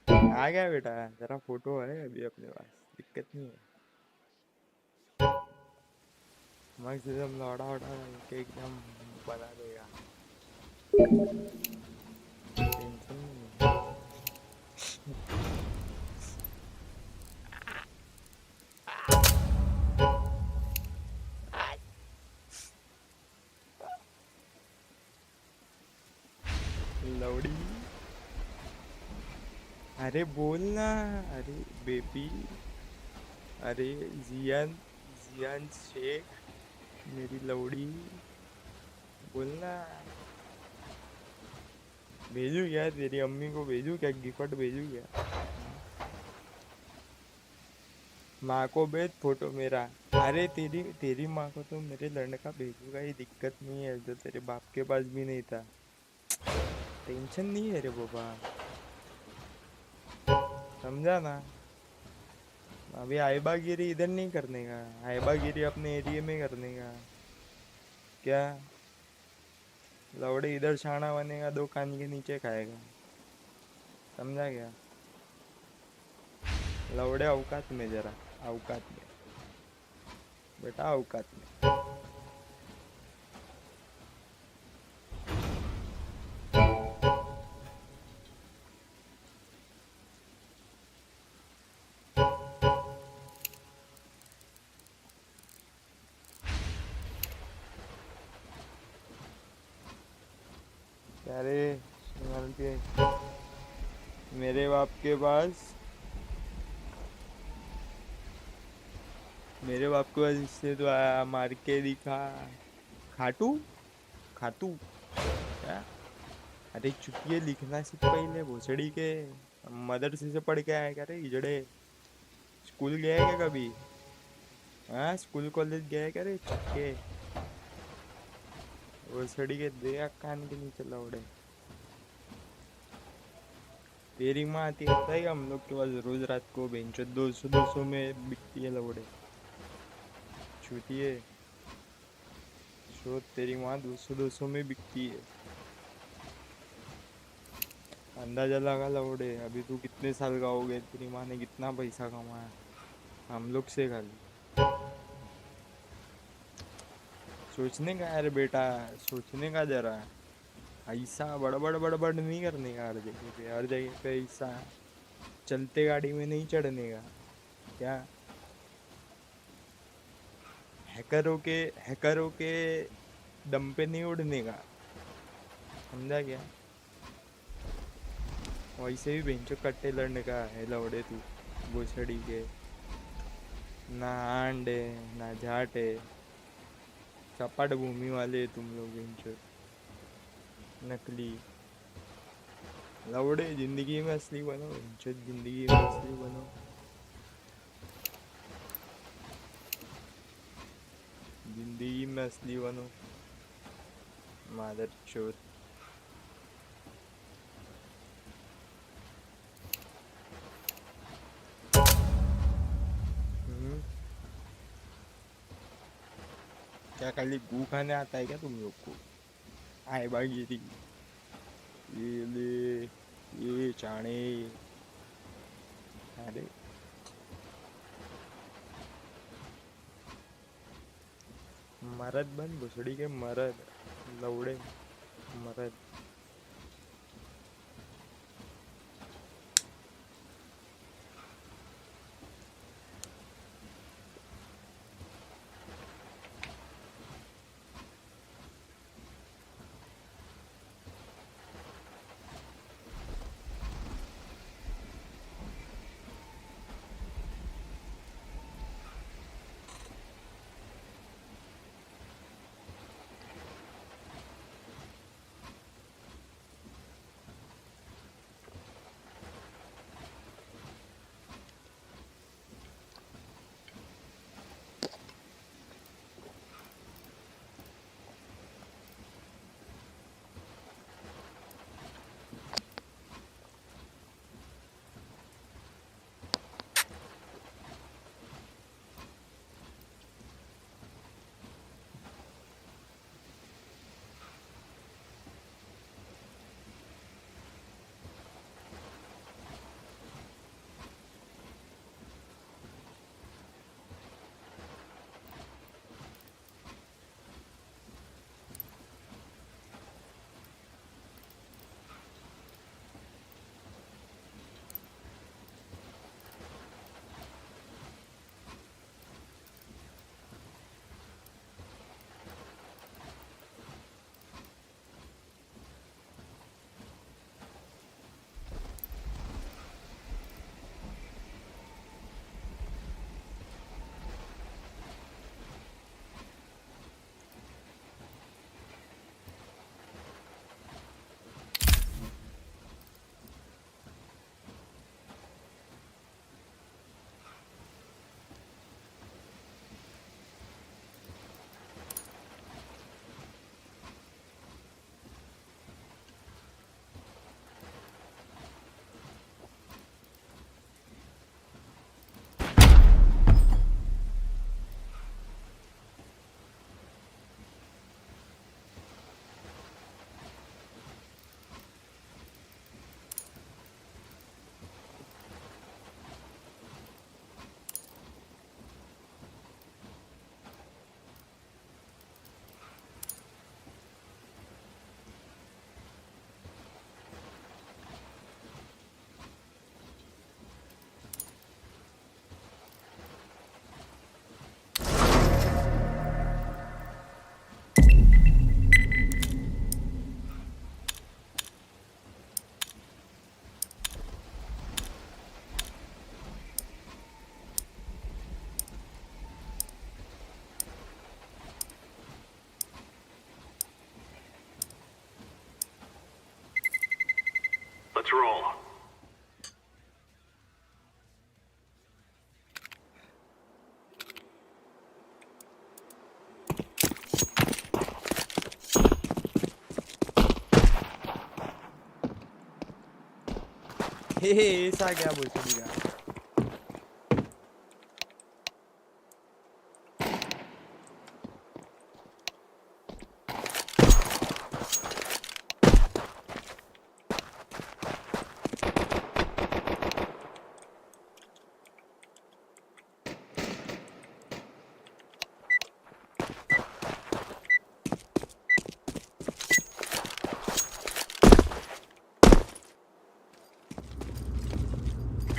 आ गया बेटा जरा फोटो है अभी अपने पास दिक्कत नहीं है मस्त एकदम लौड़ा के एकदम बना देगा टेंशन नहीं लौड़ी अरे बोल ना अरे बेबी अरे जियान शेख मेरी लौड़ी बोलना भेजू क्या तेरी अम्मी को भेजू क्या गिफ्ट भेजू क्या माँ को भेज फोटो मेरा। अरे तेरी माँ को तो मेरे लड़का भेजूंगा ही, दिक्कत नहीं है, जो तेरे बाप के पास भी नहीं था। टेंशन नहीं है रे बाबा, समझा ना। अभी आइबागिरी इधर नहीं करने का, आइबागिरी अपने एरिया में करने का। क्या लौड़े इधर शाना बनेगा, दो कान के नीचे खाएगा, समझा क्या। लौड़े औकात में, जरा औकात में बेटा, औकात में। क्या रे शिमल के, मेरे बाप के पास, मेरे बाप के पास इससे तो आया, मार के दिखा। खाटू खातू क्या। अरे चुतिए, लिखना सीख पहले भोसड़ी के। मदरसे से पढ़ के आया क्या रे इजड़े। स्कूल गया है क्या कभी। हाँ, स्कूल कॉलेज गया है क्या रे चक्के। भोसड़ी के दे कान के नीचे लौड़े। तेरी माँ आती है पता है क्या, हम लोग के पास रोज रात को बेंचो 200 में बिकती है लौड़े। छूतिए शो, तेरी माँ 200 में बिकती है। अंदाजा लगा लौड़े, अभी तू कितने साल का हो गए, तेरी माँ ने कितना पैसा कमाया हम लोग से खाली। सोचने का यार बेटा, सोचने का जरा। ऐसा बड़बड़ बड़बड़ नहीं करने का हर जगह पे, हर जगह पे ऐसा चलते गाड़ी में नहीं चढ़ने का। क्या हैकरों के दम पे नहीं उड़ने का, समझा क्या। वैसे भी बेंचो कट्टे लड़ने का है लौड़े तू भोसड़ी के। ना आंड है ना झाट है, सपाट भूमि वाले तुम लोग बेंचो नकली लौड़े। जिंदगी में असली बनो बेंचो, जिंदगी में असली बनो। जिंदगी में असली बनो मादर चोत। क्या खाली गू खाने आता है क्या तुम लोग को। आए बागिरी, ये ले, ये चाणे। अरे मरद बन भुसड़ी के, मरद लौड़े मरद। Let's roll. ऐसा क्या बोलते हैं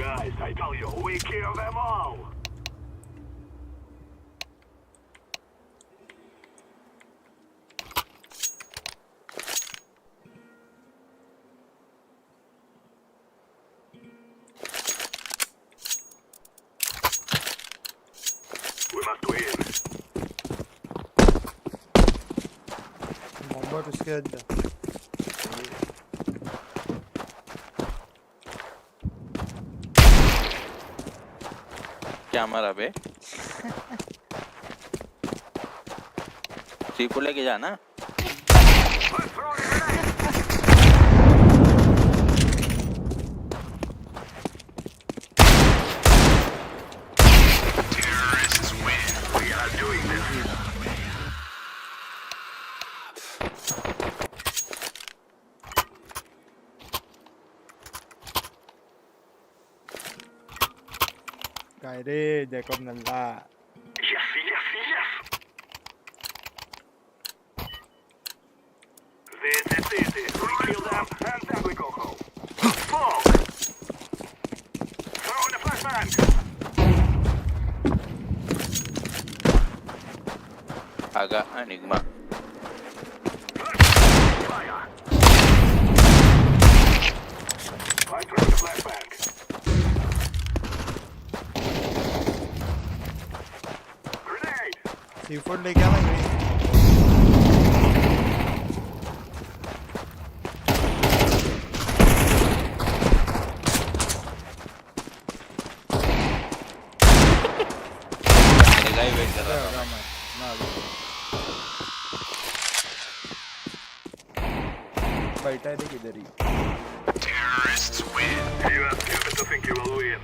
Guys, I tell you, we kill them all. We must win. Bomba उसके अंदर क्या मारा बे? सीपू लेके जाना। Terrorists win. We are doing this. काय रे Jacob Nalla Yes, yes, yes. This is easy. We kill them and then we go home. Smoke. Throw in a flashbang. आगा enigma. Fire. I throw in a flashbang. C4 लेके आना green मेरे wait कर रहा था बैठा है देख इधर ही Terrorists win. You are stupid to think you will win.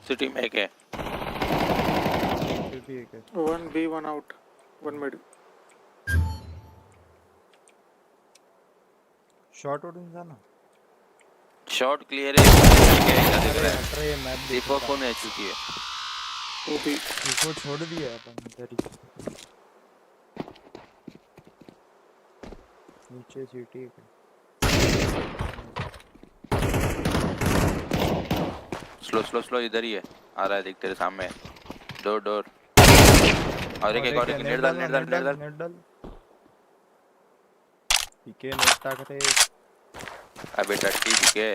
City में क्या? One B, one out, one mid. Shot out जाना शॉट क्लियर है दीपक को नहीं चुकी है इसको छोड़ दिया अपन इधर ही नीचे सीटी स्लो स्लो स्लो इधर ही है आ रहा है देख तेरे सामने डोर डोर और एक नेट डाल पीके नेट ताकत है अबे टट्टी पीके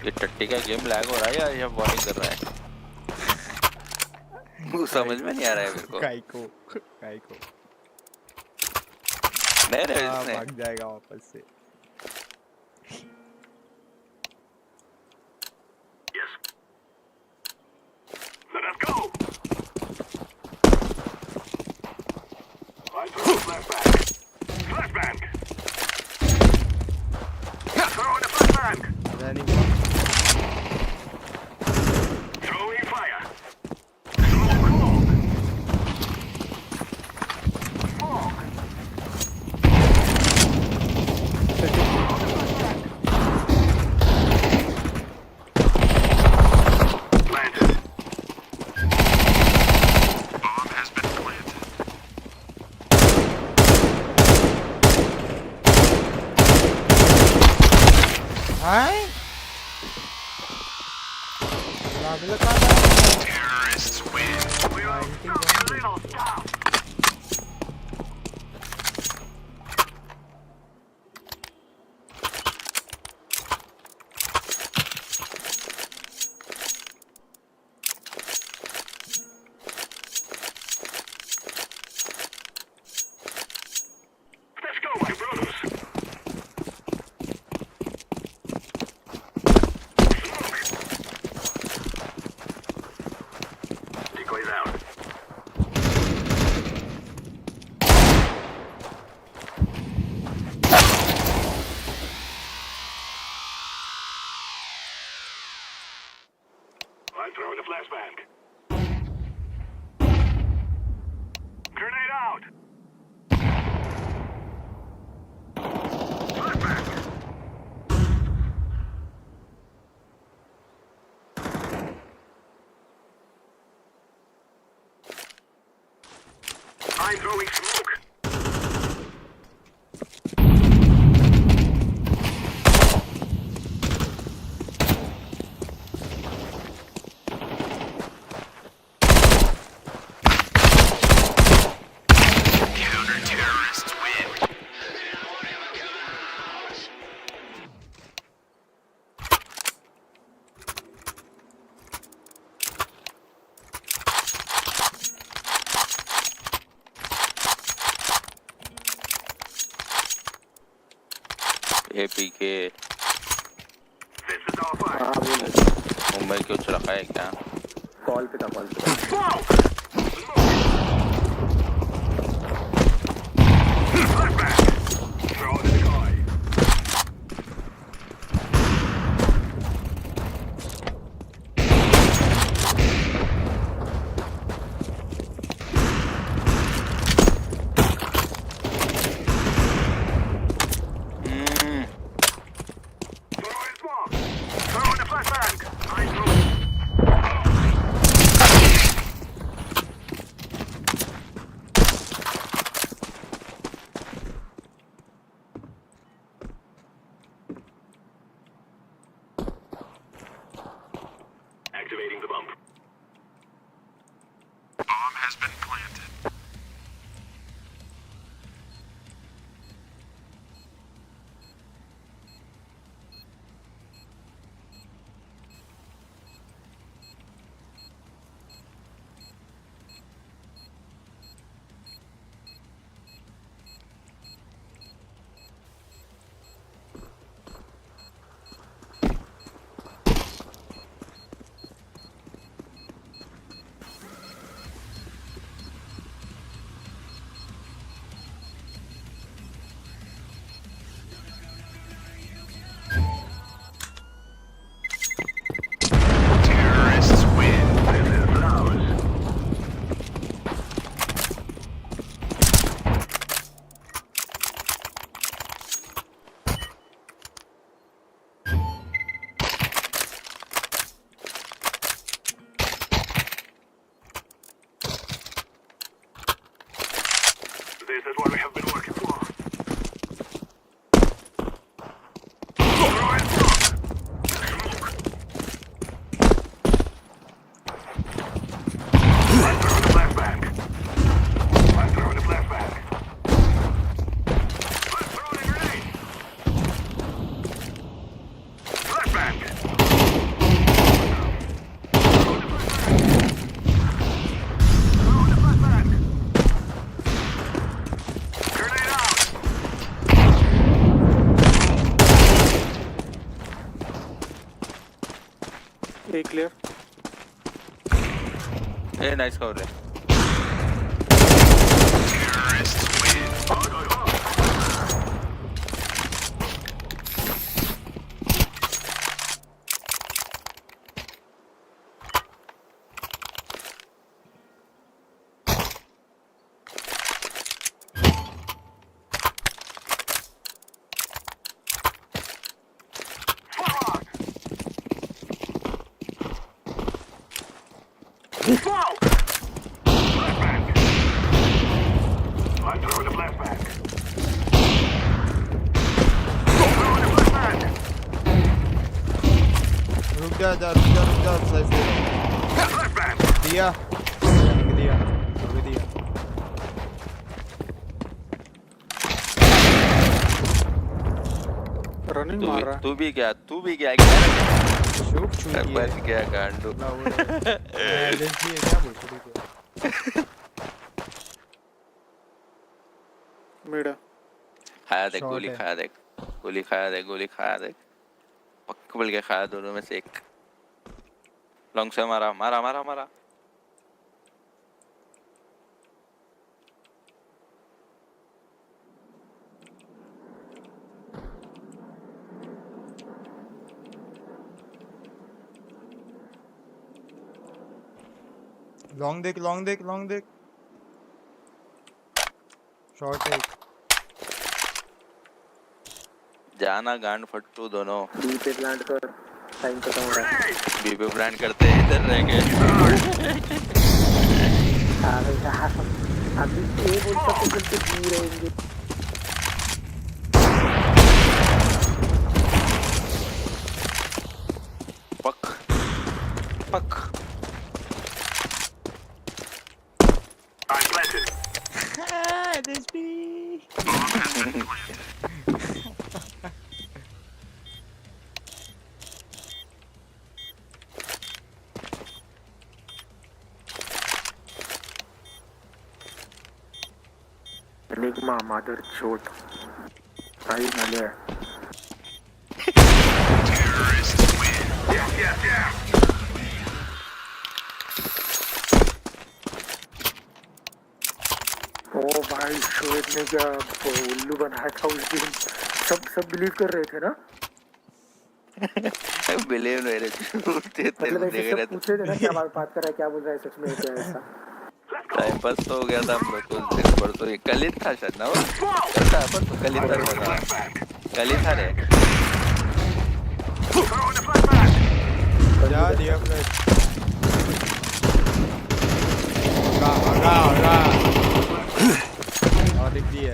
ये टट्टी का गेम लैग हो रहा है या ये बॉलिंग कर रहा है वो समझ में नहीं आ रहा है मेरे को काय को नहीं रे इसने भाग जाएगा वापस से Yes. Let us go. Throwing fire. Hai? Terrorists win. Let's go, my brothers. Decoys out. I'm throwing a flashbang. Grenade out. Flashbang. I'm throwing smoke. Counter-terrorists win. APK This is all fire. Mumbai क्यों चला है क्या? Call पे था Smoke. Flashbang. Throw the decoy. Throwing smoke. Throwing the flashbang. I'm throwing. Activating the bump. Bomb has been planted. Terrorists win. This is ours. This is what we have been working for. Throwing smoke. Smoke. I'm throwing a flashbang. I'm throwing a flashbang. I'm throwing a grenade. Flashbang. Throwing a flashbang. Throwing a flashbang. Grenade out. A clear. A nice cover है. Terrorists win. I'm throwing a flashback. रुक जा सही दिया दिया running मार रहा है। तू भी क्या बच गया गांडू। मेरा खाया देख गोली खाया देख पक्का बोल के खाया दोनों में से एक। लॉन्ग से मारा लॉन्ग देख शॉर्ट है जाना गांड फट्टू दोनों। बी पे प्लांट कर, टाइम खत्म हो रहा है। बी पे प्लांट करते हैं, इधर रह गए। अभी ए बोलता तो बिल्कुल बी रहेंगे। पक Enigma, mother chode. आई नाले है। ओ भाई शोएब ने क्या उल्लू बनाया था उस दिन। सब बिलीव कर रहे थे ना। बिलीव नहीं रहे थे, मतलब ऐसे सब पूछे थे ना क्या बात कर रहा है, क्या बोल रहा है, सच में क्या ऐसा। टाइम पास तो हो गया था हम लोग को उस दिन पर। तो ये कलित था शायद ना, वो कलित था रे। जा दिया होगा और दिख दिया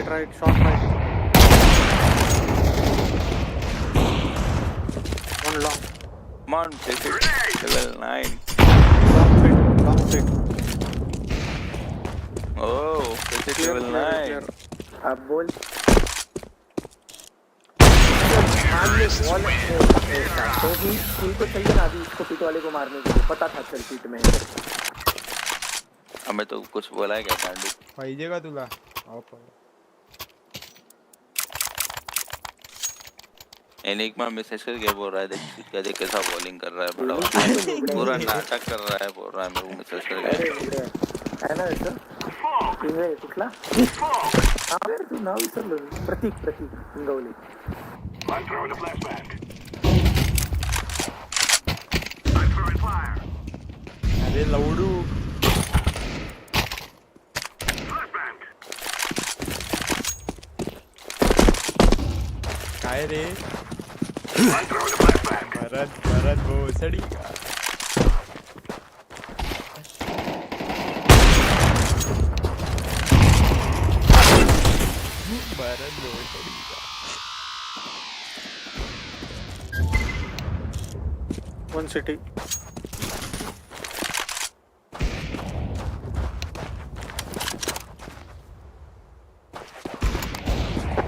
right shot right one long mount level 9 long fit oh level 9 अब बोल तो भी स्कूल को चाहिए ना अभी इसको पीट वाले को मारने के लिए। पता था चल पीट में हमें तो कुछ बोला है क्या गांडू पाहिजेगा तुला एनिग्मा मैसेज करके बोल रहा है देख कैसा बॉलिंग कर रहा है बड़ा पूरा नाटक कर रहा है बोल रहा है मेरे को मैसेज करके है ना ऐसा इंगे कुठला हां यार तू नाव विसरलो प्रतीक इंगवली I'm throwing a flashback. I'm throwing fire. अरे लवडू Flashback. काय रे I'm throwing a flashback. Bharat वो सड़ी का भरत वो सड़ी का one city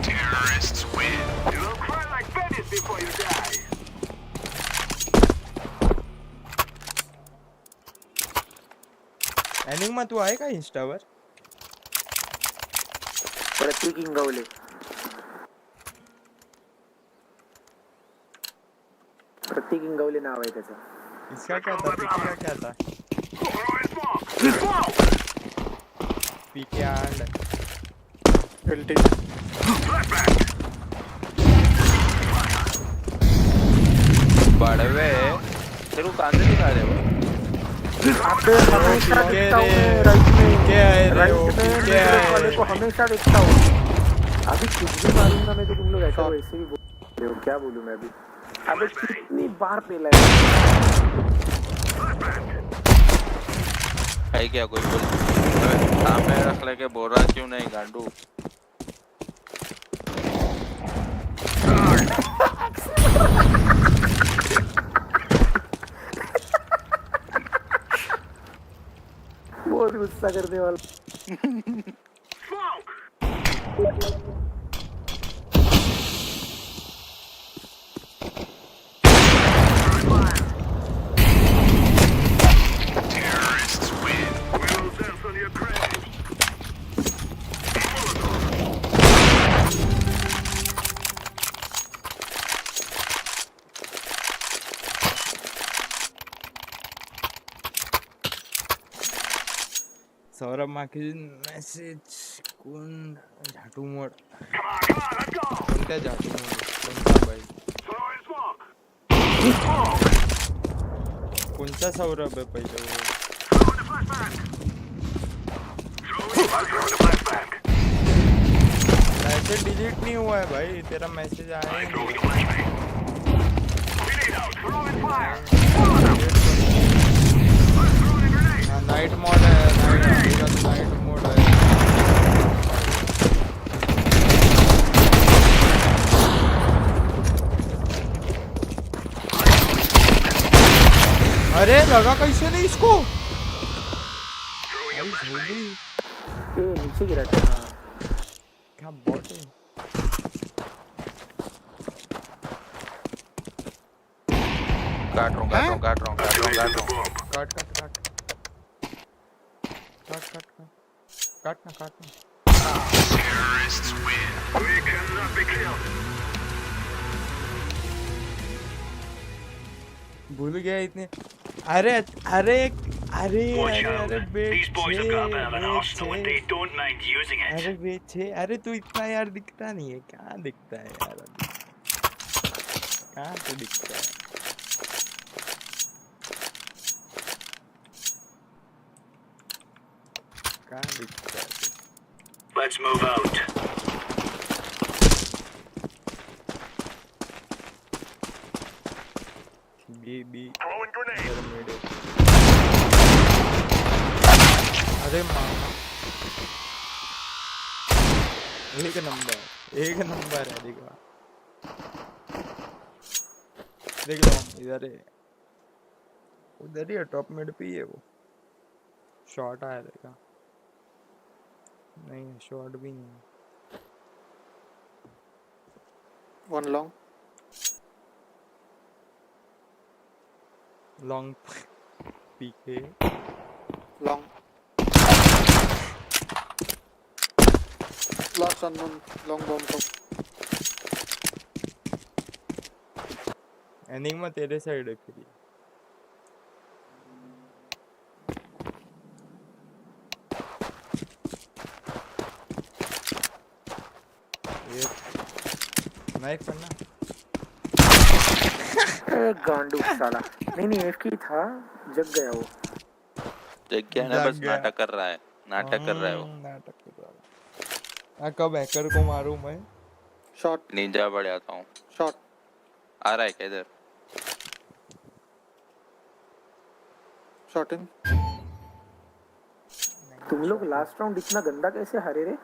Terrorists win. You'll cry like babies before you die. Enigma तू आहे का इंस्टावर प्रतीक इंगवले नाव आहे त्याचं इसका क्या था पीके एंड एलटी बड़वे तेरे को कहां से दिखा रहे हो आपे हमेशा देखता हूं राइट में को हमेशा देखता हूं अभी कुछ भी मारूंगा मैं तो तुम लोग ऐसा वैसे भी बोल रहे हो, क्या बोलूं मैं अभी। अबे कितनी बार पेला है क्या कोई बोल सामने रख लेके बोल रहा क्यों नहीं गांडू। बहुत गुस्सा करने वाला। सौरभ माखी मेसेज कोण झाटू मोड कोणत्या झाटू मोड कोणता बाई कोणता सौरभ है पहले वो मैसेज डिलीट नहीं हुआ है भाई तेरा मैसेज आया ही नहीं नाइट मोड है नाइट मोड है अरे लगा कैसे नहीं इसको नीचे गिरा था क्या बॉट है काट रहा हूँ काट भूल गया इतने अरे अरे अरे अरे बेचे अरे तू इतना यार दिखता नहीं है क्या दिखता है यार कहाँ तो दिखता है कहाँ दिखता है Let's move out. बी अरे मामा एक नंबर है देखो देख लो इधर है उधर ही टॉप मिड पे ही है वो शॉट आया देखा नहीं शॉट भी नहीं one long PK long last unknown long bomb को एनिग्मा तेरे साइड है फिर ये नाइफ करना गांडू साला नहीं एफ की था जग गया वो जग गया ना बस नाटक कर रहा है वो नाटक कर रहा है कब हैकर को मारूं मैं शॉट निंजा बढ़ जाता हूँ शॉट आ रहा है क्या इधर शॉट इन तुम लोग लास्ट राउंड इतना गंदा कैसे हारे रे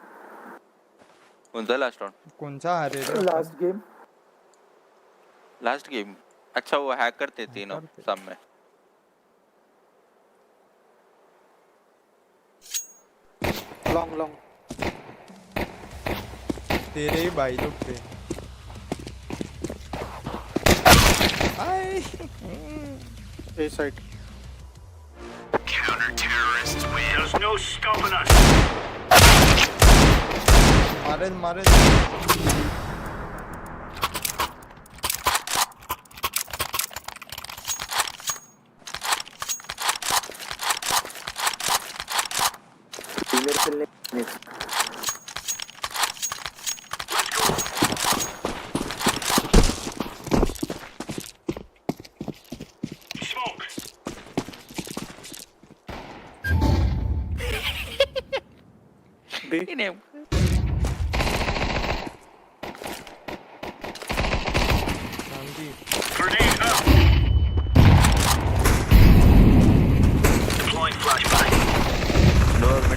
कौन सा लास्ट राउंड कौन सा हारे रे लास्ट गेम अच्छा वो हैक करते तीनों सब में लॉन्ग तेरे ही भाई लोग थे A side Counter terrorists win. There's no stopping us. मारे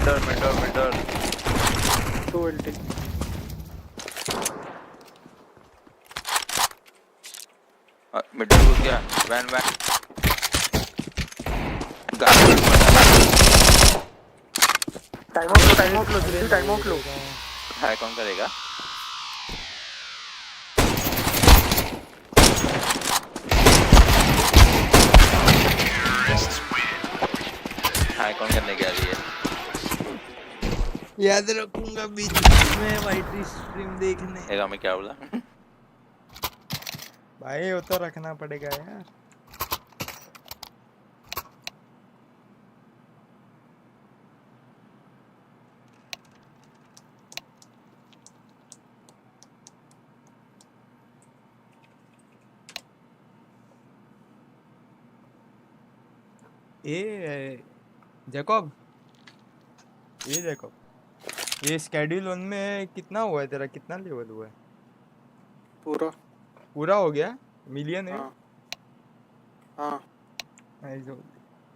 mid door 2 LT mid door घुस गया वैन टाइम आउट लो जल्दी टाइम आउट लो। हाय कौन करेगा हाय कौन करने गया ये याद रखूंगा बीच में वाइट स्ट्रीम देखने। एगा मैं क्या बोला भाई वो तो रखना पड़ेगा यार। जैकब ये स्केड्यूल 1 में कितना हुआ है तेरा, कितना लेवल हुआ है? पूरा हो गया मिलियन है। हाँ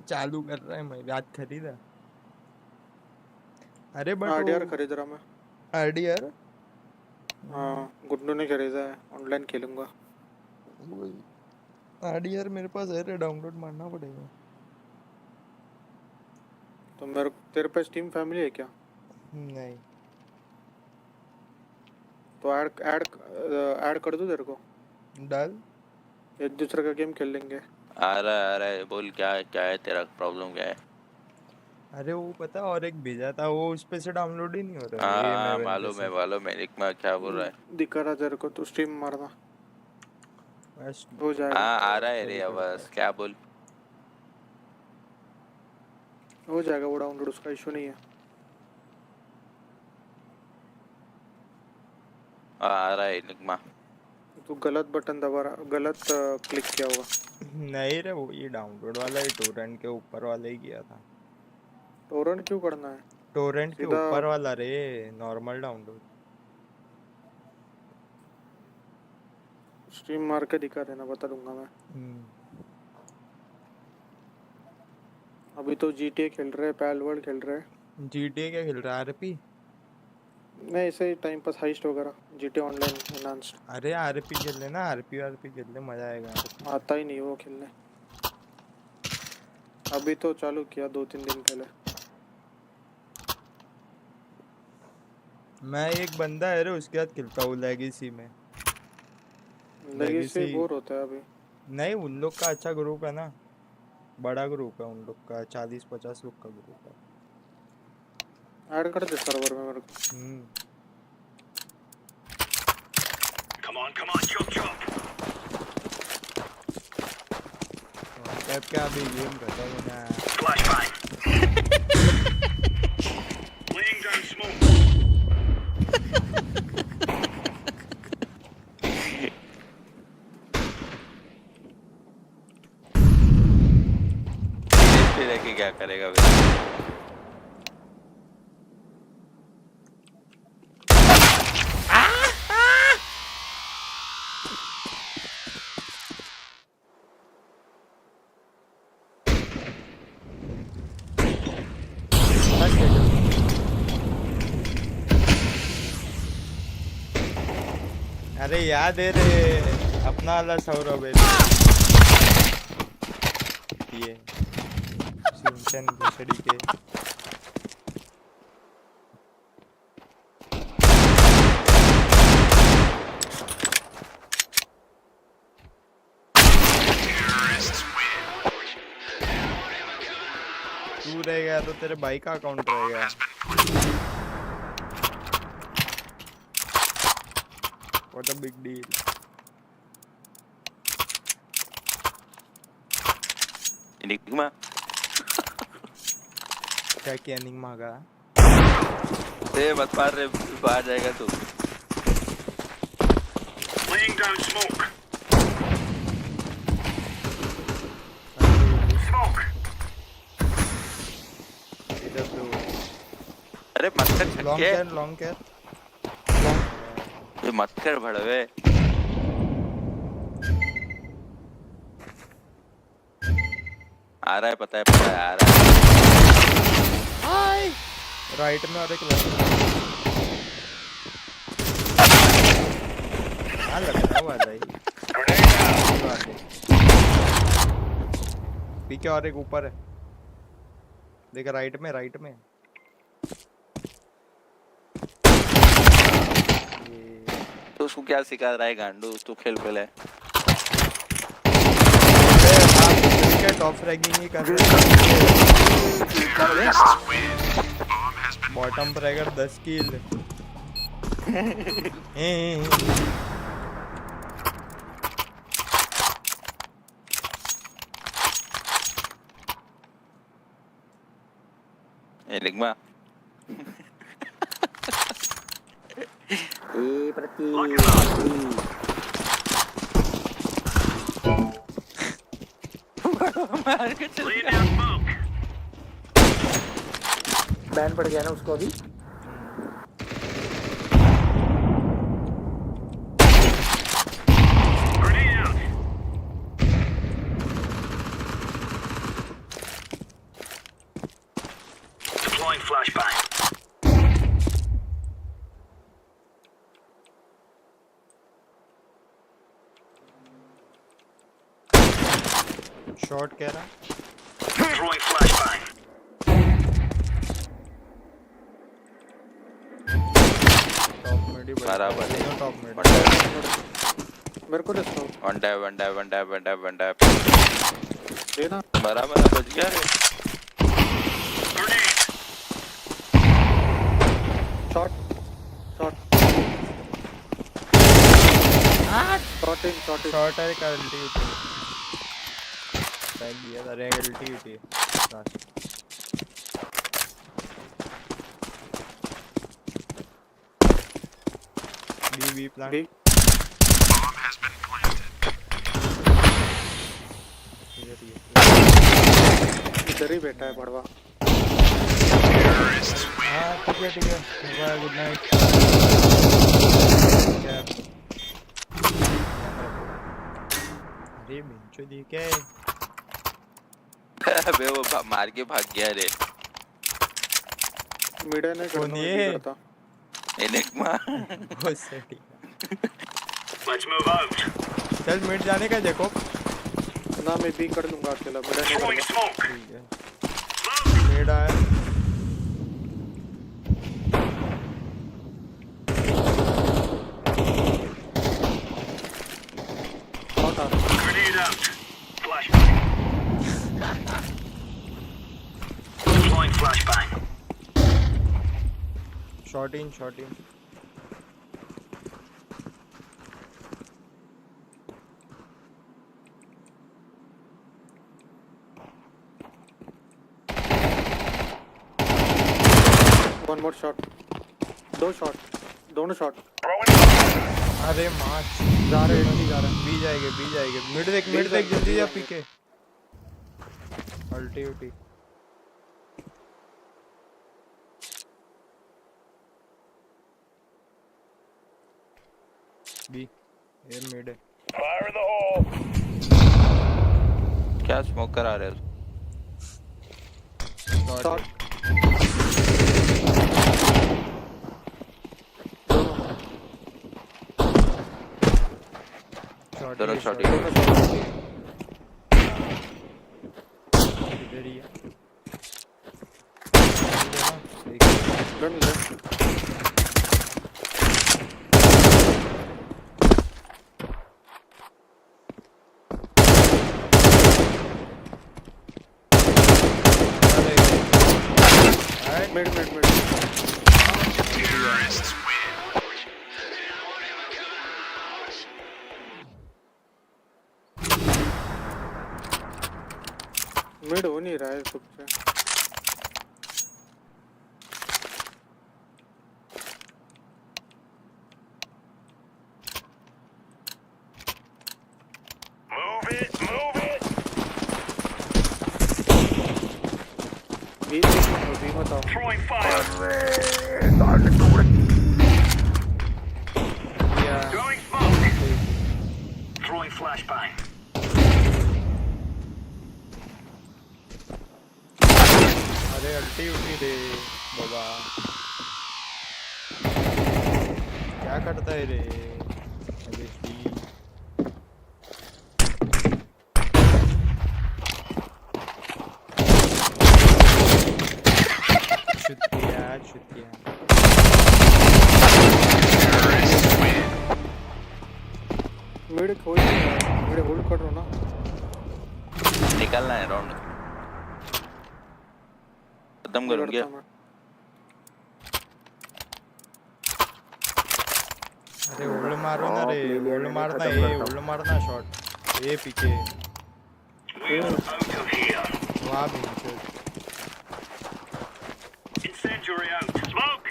चालू कर रहा है मैं आज खरीदा। अरे बट आरडीआर खरीद रहा मैं। आरडीआर हाँ गुड्डू ने खरीदा है, ऑनलाइन खेलूंगा। आरडीआर मेरे पास है रे, डाउनलोड मारना पड़ेगा। तो मेरे तेरे पे स्टीम फैमिली है क्या? नहीं तो ऐड कर दूं तेरे को? डाल, एक दूसरे का गेम खेल लेंगे। आ रहा है बोल क्या है तेरा प्रॉब्लम क्या है? अरे वो पता और एक भेजा था वो उस पे से डाउनलोड ही नहीं हो रहा है। हाँ मालूम है निकमा क्या बोल रहा है। दिखा रहा तेरे को, तो स्ट्रीम मारना हो जाएगा। हाँ आ रहा है रे आवाज, क्या बोल हो जाएगा वो डाउनलोड, उसका इशू नहीं है। आ रहा है निकमा। तू गलत बटन दबा रहा, गलत क्लिक किया होगा। नहीं रे वो ये डाउनलोड वाला ही टोरेंट के ऊपर वाला ही किया था। टोरेंट क्यों करना है? टोरेंट के ऊपर वाला रे, नॉर्मल डाउनलोड। स्ट्रीम मार के दिखा देना, बता दूंगा मैं। अभी तो GTA खेल रहे, पैल वर्ल्ड खेल रहे। GTA क्या खेल रहा है? आरपी नहीं ऐसे ही टाइम पास, हाइस्ट वगैरह। GTA online enhanced. अरे आरपी खेल लेना, आरपी खेल ले, मजा आएगा। आता ही नहीं वो खेलने, अभी तो चालू किया 2-3 दिन पहले। मैं एक बंदा है रे उसके साथ खेलता हूँ लेगेसी में। लेगेसी बोर होता है अभी। नहीं उन लोग का अच्छा ग्रुप है ना, बड़ा ग्रुप है उन लोग का, 40-50 लोग का ग्रुप है। ऐड कर दे सर्वर में मेरे को। Come on, chop. कैप क्या अभी गेम खत्म होना है। Flashbang. Laying down smoke. रह के क्या करेगा फिर? अरे याद है रे अपना वाला सौरभ है ये सिंचन घुसड़ी के। तू रह गया तो तेरे भाई का अकाउंट रहेगा। What a big deal. Enigma क्या किया एनिग्मा का? मत मार रे, बाहर जाएगा तू। Laying down smoke. इधर तो अरे मत कर छक्के। लॉन्ग कैर ये मत कर भड़वे। आ रहा है पता है आ रहा है। राइट में और एक लेफ्ट में। क्या लग रहा है वाला ही? पीके और एक ऊपर है। देख राइट में तो उसको क्या सिखा रहा है गांडू? तू खेल पहले। टॉप फ्रैगिंग ही कर रहे हैं। बॉटम फ्रैगर 10 किल। लिग्मा बैन पड़ गया ना उसको अभी। Deploying flashbang. शॉट कह रहा। Throwing flashbang. बराबर है। मेरे को देखो। वन टैप देना। बराबर है, बच गया रे। शॉट शॉट है का अल्टी होती है। टैग दिया था रे अल्टी होती है। B plant. इधर ही बैठा है बड़वा। हाँ ठीक है गुड नाइट। अरे मिंचो दी क्या है? अबे वो मार के भाग गया रे। मिडे ने करता। एनिग्मा। बहुत सही। Let's move out. चल मिड जाने का देखो। ना मैं भी कर लूंगा अकेला। मिडे ने Throwing smoke. मिड आया। Grenade out. Flashbang. Deploying flashbang. Shot in one more shot. 2 shot दोनों शॉट। अरे मार्च जा रहे बी जाएंगे मिड देख जल्दी जा पीके अल्टी बी ये मिड है। Fire in the hole. क्या स्मोक करा रहे हो? शॉट दोनों शॉट इधर ही है। गन ले। मिड मिड हो नहीं रहा है सबसे। Move it. बी बताओ। Throwing fire. Throwing smoke. Throwing flashbang. अरे अल्टी उठी रे बाबा, क्या करता है रे LSD? छुट्टिया मिड खोल, मिड होल्ड कर रहा ना, निकलना है राउंड खत्म करो क्या? अरे होल्ड मारो ना रे, होल्ड मारना ये, होल्ड मारना शॉट ये पीछे वहाँ भी Incendiary out. Smoke.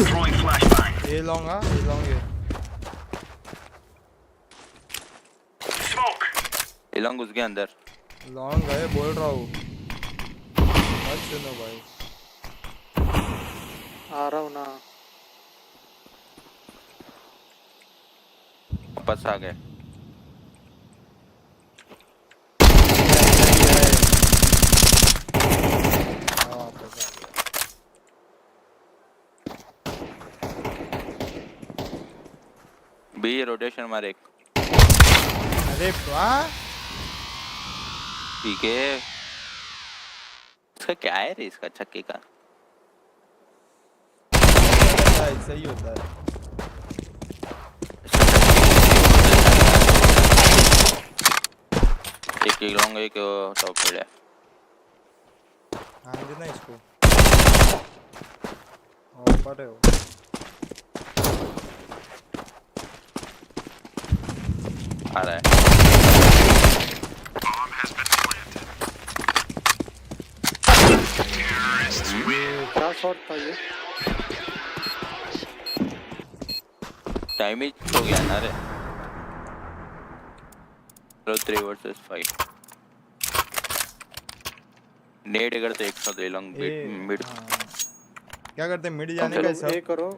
Throwing flashbang. ये लॉन्ग ये Smoke. ये लॉन्ग घुस गया अंदर, लॉन्ग है बोल रहा हूँ, मत सुनो भाई, आ रहा हूँ ना, वापस आ गए। बी रोटेशन मारे एक, अरे वाह ठीक है। इसका क्या है रे, इसका छक्के का सही होता है। एक लॉन्ग एक टॉप मिड है, हाँ देना इसको, ऊपर है वो, आ रहा है। क्या शॉट था ये? टाइम ही हो गया ना रे। 3 वर्सेस 5 नेट करते 100 लॉन्ग मिड। क्या करते मिड जाने का सब? ए करो,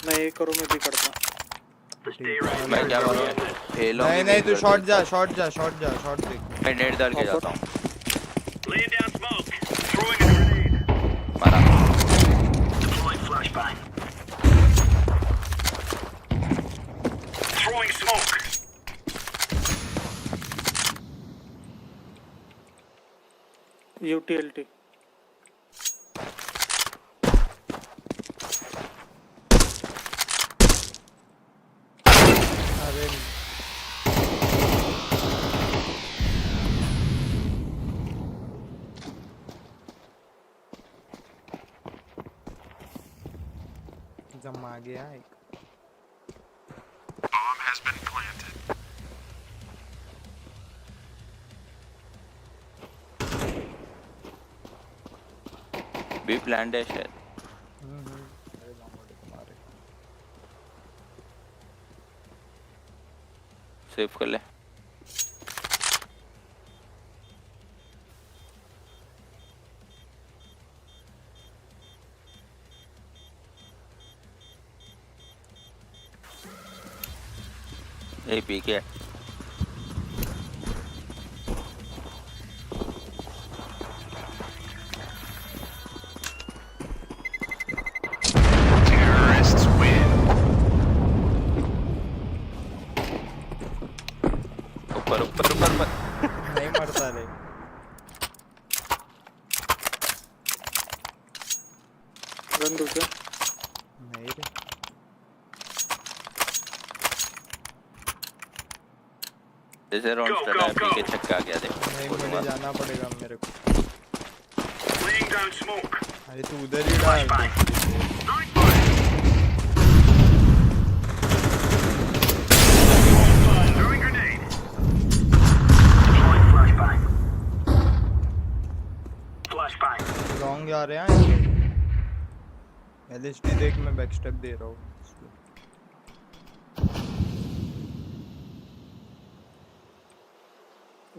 मैं ए करो, मैं भी करता। मैं क्या करूँ? नहीं तू शॉट देख, मैं नेट डाल के जाता हूँ। Laying down smoke. Throwing a grenade. मारा। Deploying flashbang. Throwing smoke. UTLT. अरे जम आ गया एक, Bomb has been planted. B planned है शायद। सेव कर ले। ए पी के Terrorists win. ऊपर नहीं मरता रे, गन दो क्या? नहीं रे, जैसे राउंड स्टार्ट है पी के छक्का आ गया देख। नहीं मुझे जाना पड़ेगा मेरे को। Laying down smoke. अरे तू उधर ही डाल, Throwing grenade. Deploying flashbang. Flashbang. Long जा रहे हैं। LSD देख, मैं बैक स्टेप दे रहा हूँ।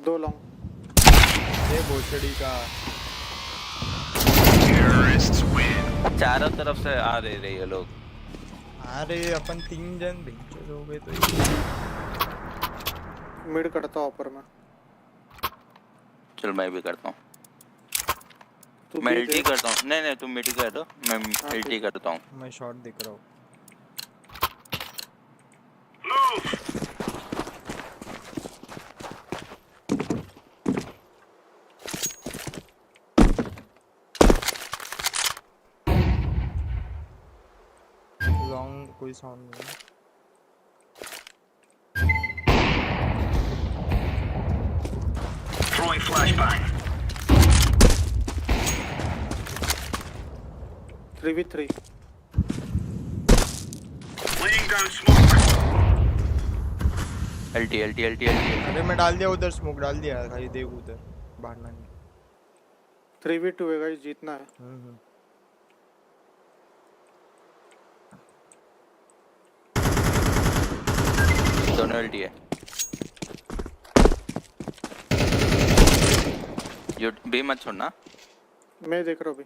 दो लॉन्ग, ये भोसड़ी का Terrorists win. चारों तरफ से आ रहे ये लोग। अरे अपन 3 जन बेंचेस हो गए तो मिड करता ऑपर में। चल मैं भी करता हूँ। मैं एल्टी करता हूँ नहीं नहीं तुम मिड कर दो मैं एल्टी करता हूँ मैं शॉट दिख रहा हूँ लॉन्ग कोई साउंड नहीं है Throwing flashbang. 3v3 Laying down smoke. एल्टी एल्टी एल्टी एल्टी अरे मैं डाल दिया उधर स्मोक डाल दिया खाली देख उधर भागना नहीं 3v2 है गाइस जीतना है दोनों एल्टी है यो बी मत छोड़ना मैं देख रहा हूँ अभी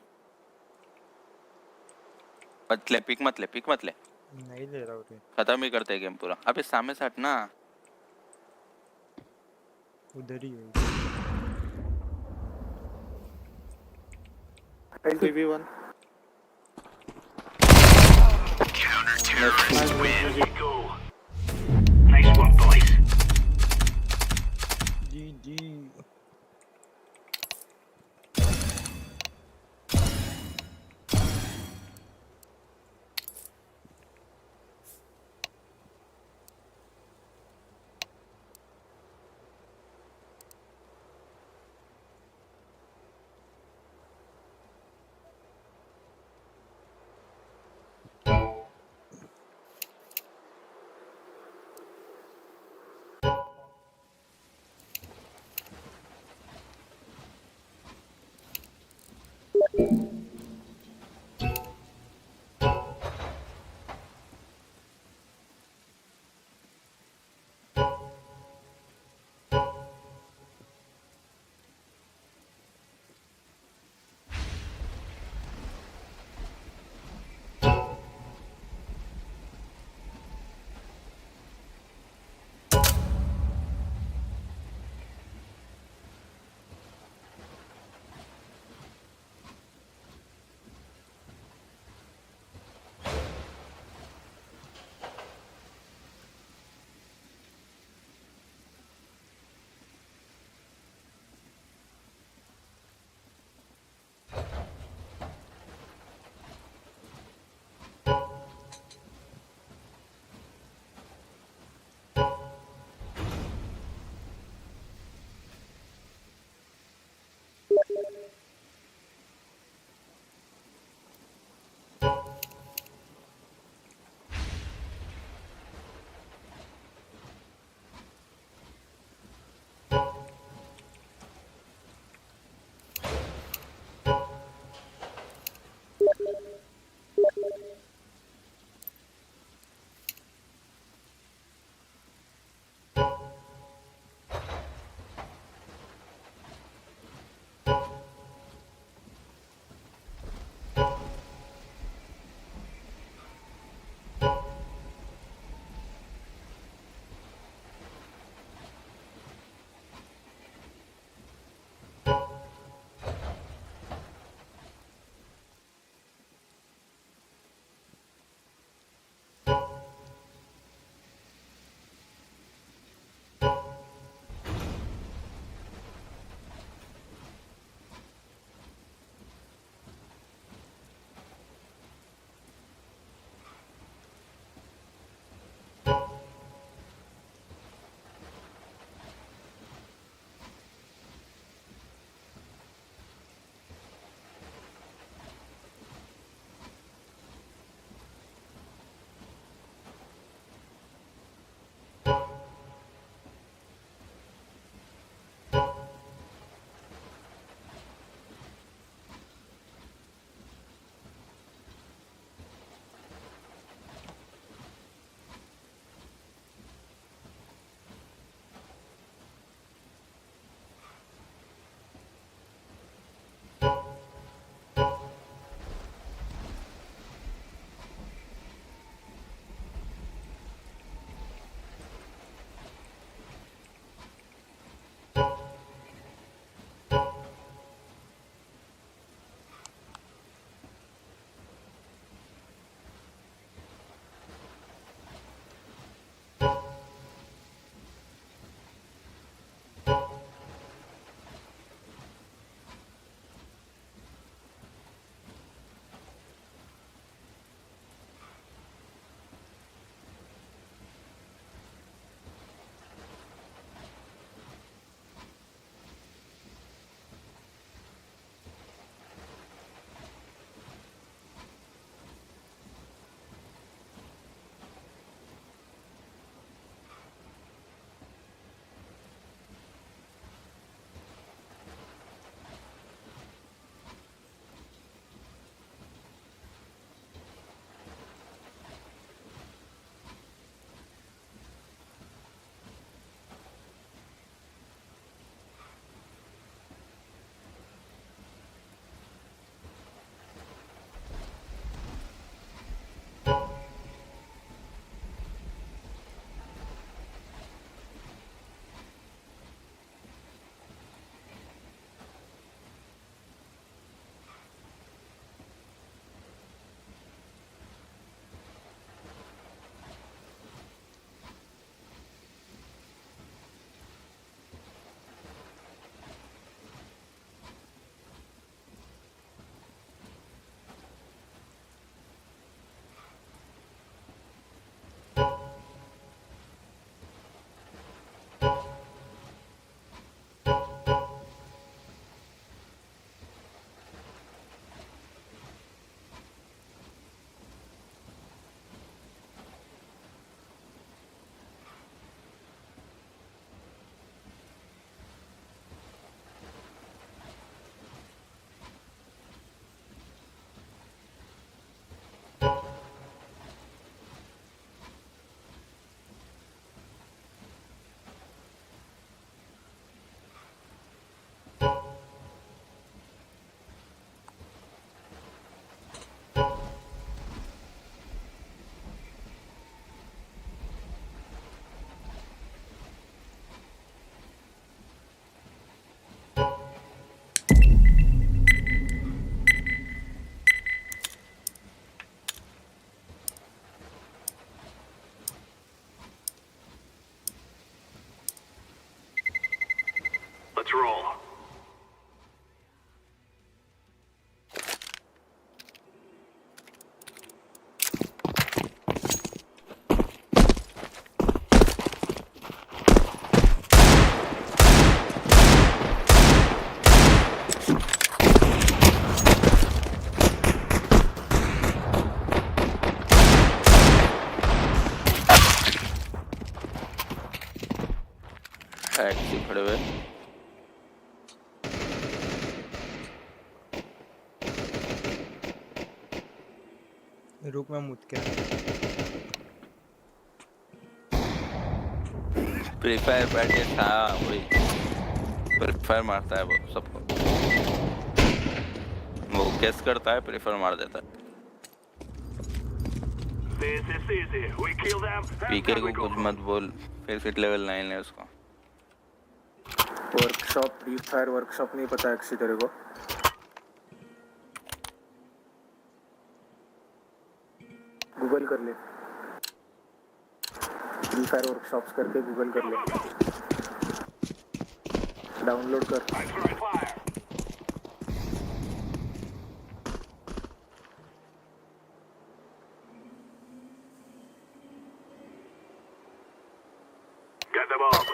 मत ले पिक मत ले नहीं ले रहा हूँ खत्म ही करते हैं गेम पूरा अबे सामने से हटना उधर ही है 3v1 Counter terrorists win. We go. Nice one, boys. GG Let's roll. Taxi खड़े हुए रुक मैं मुझ के फ्री फायर बैठे था वही फ्री फायर मारता है वो सबको वो गेस करता है फ्री फायर मार देता है पीके को कुछ मत बोल फिर लेवल 9 है उसको वर्कशॉप फ्री फायर वर्कशॉप नहीं पता है किसी तेरे को गूगल कर ले फ्री फायर वर्कशॉप्स करके गूगल कर ले डाउनलोड कर Get them up.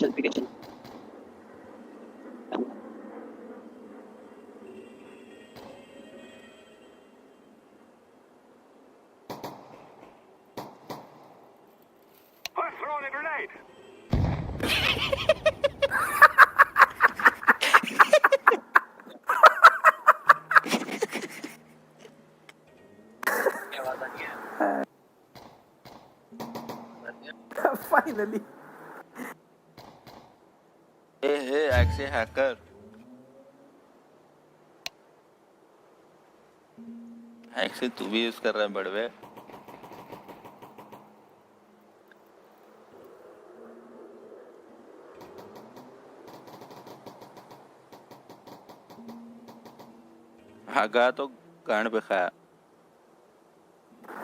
चल पीके चल I'm throwing a grenade. Finally. Hey, actually hacker. Actually तू भी यूज कर रहा है बड़वे हागा तो गांड पे खाया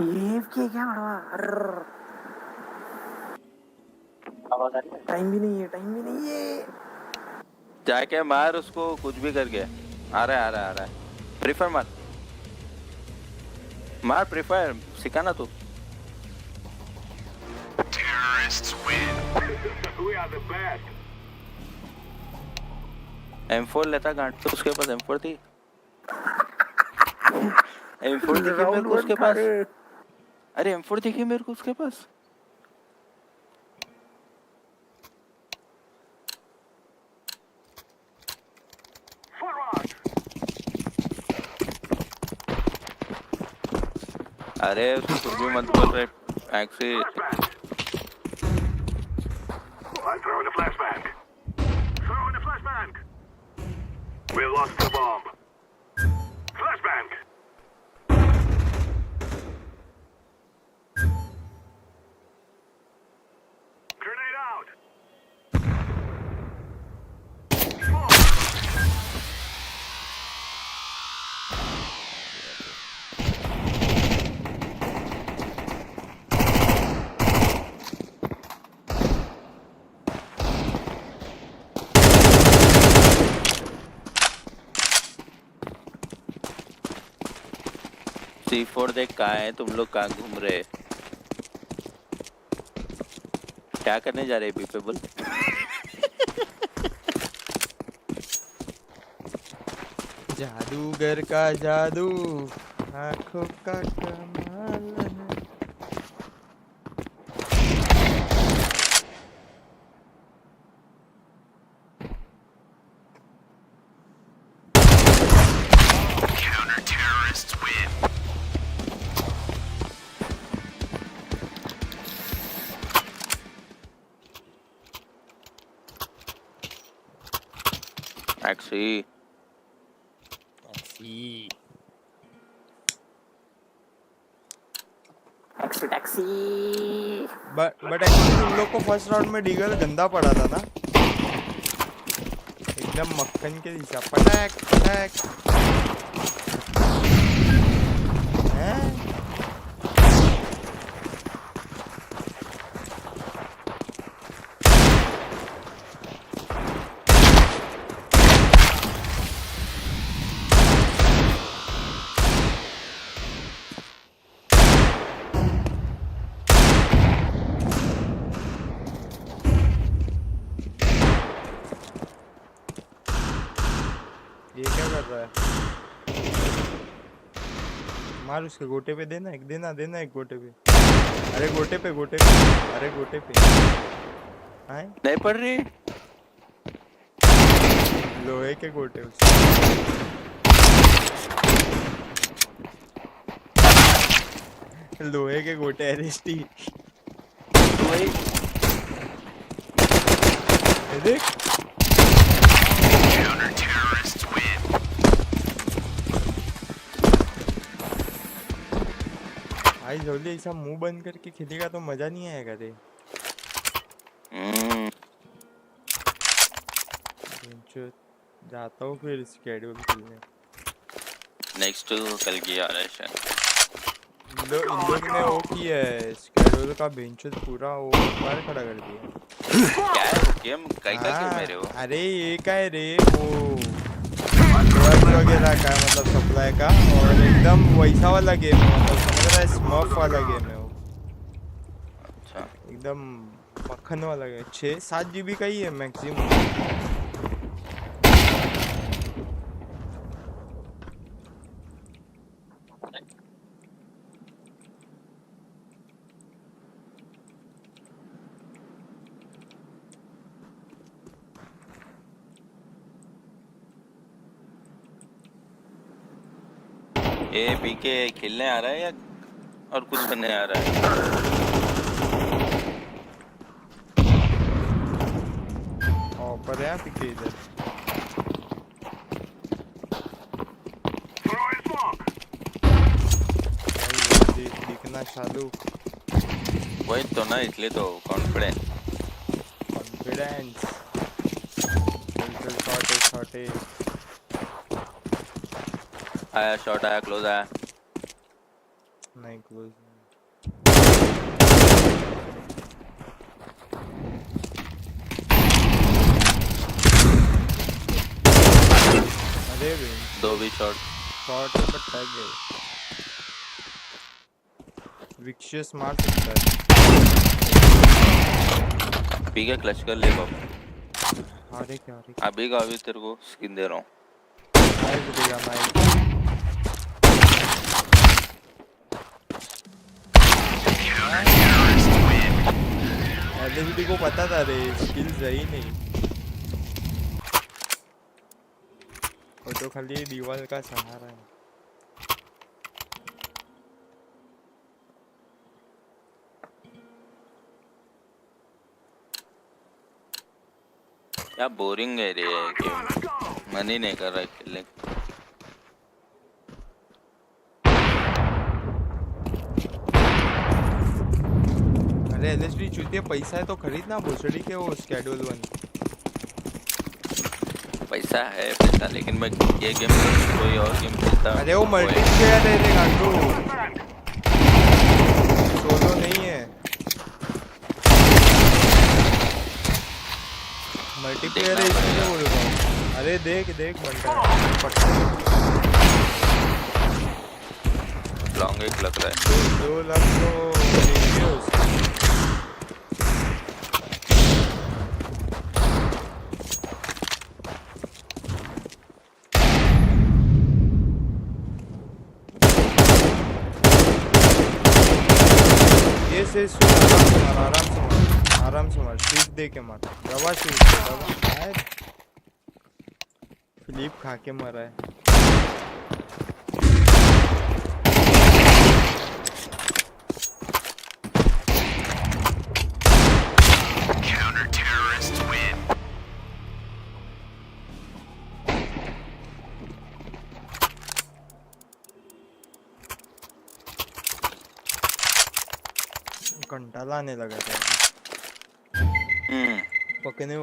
ये क्या बड़वा टाइम भी नहीं है जाके मार उसको कुछ भी करके आ रहा है प्रीफर मार प्रीफर सिखाना तू Terrorists win. We are the best. M4 लेता गांड तो उसके पास M4 थी M4 दिखी मेरे को उसके पास अरे M4 दिखी मेरे को उसके पास अरे उसको कुछ भी मत बोल रहे actually I'm throwing a flashbang. Throwing a flashbang. We lost the bomb. Flashbang. Grenade out. C4 देख कहाँ है तुम लोग कहाँ घूम रहे क्या करने जा रहे पीपल जादूगर का जादू आंखों का कमाल है Counter-terrorists win. Actually taxi but actually तुम लोग को फर्स्ट राउंड में डीगल गंदा पड़ा था ना, एकदम मक्खन के जैसा पटैक पटैक हैं। ये क्या कर रहा है? मार उसके गोटे पे, देना एक, देना एक गोटे पे। अरे गोटे पे, अरे गोटे पे आए नहीं पड़ रही, लोहे के गोटे उसके। लोहे के गोटे एरिस्टी देख। भाई जल्दी ऐसा मुंह बंद करके खेलेगा तो मजा नहीं आएगा रे। जाता हूँ फिर स्केड्यूल खेलने। नेक्स्ट कल की आ रहा है शायद। इन लोग ने वो किया है स्केड्यूल का बेंचेस पूरा वो बाहर खड़ा कर दिया। क्या है गेम कैसा गेम है रे वो? अरे ये का है रे वो ड्रग वगैरह का, मतलब सप्लाई का, और एकदम वैसा वाला गेम है, मतलब समझ रहा है, स्मर्फ वाला गेम है वो। अच्छा एकदम मक्खन वाला गेम, 6-7 GB का ही है मैक्सिमम। ये पीके खेलने आ रहा है या और कुछ करने आ रहा है? पर है पीके इधर। दिखना चालू वही तो ना, इसलिए तो कॉन्फिडेंस शॉट आया, शॉट आया, क्लोज आया, नहीं क्लोज। अरे दो भी शॉट पर टैग गए। विक्शियस मार सकता है। पीके क्लच कर ले बाबू। अरे क्या अभी का अभी तेरे को स्किन दे रहा हूँ। एलएसडी को पता था रे, स्किल्स है ही नहीं, वो तो खाली दीवार का सहारा है। क्या बोरिंग है रे गेम, मन ही नहीं कर रहा खेलने। अरे एलएसडी चूतिया, पैसा है तो खरीदना भोसड़ी के वो स्केड्यूल 1। पैसा है पैसा, लेकिन मैं ये गेम कोई और गेम खेलता। अरे वो मल्टीप्लेयर है रे गांडू, सोलो नहीं है, मल्टीप्लेयर है इसलिए बोल रहा हूँ। अरे देख बंदा लॉन्ग एक लग रहा है। 2 लाख तो रिव्यूज। ये से आराम से मार, सीख दे के मार, दवा सीख दे, दवा फ्लिप खा के मरा है। घंटा लाने लगा था पकने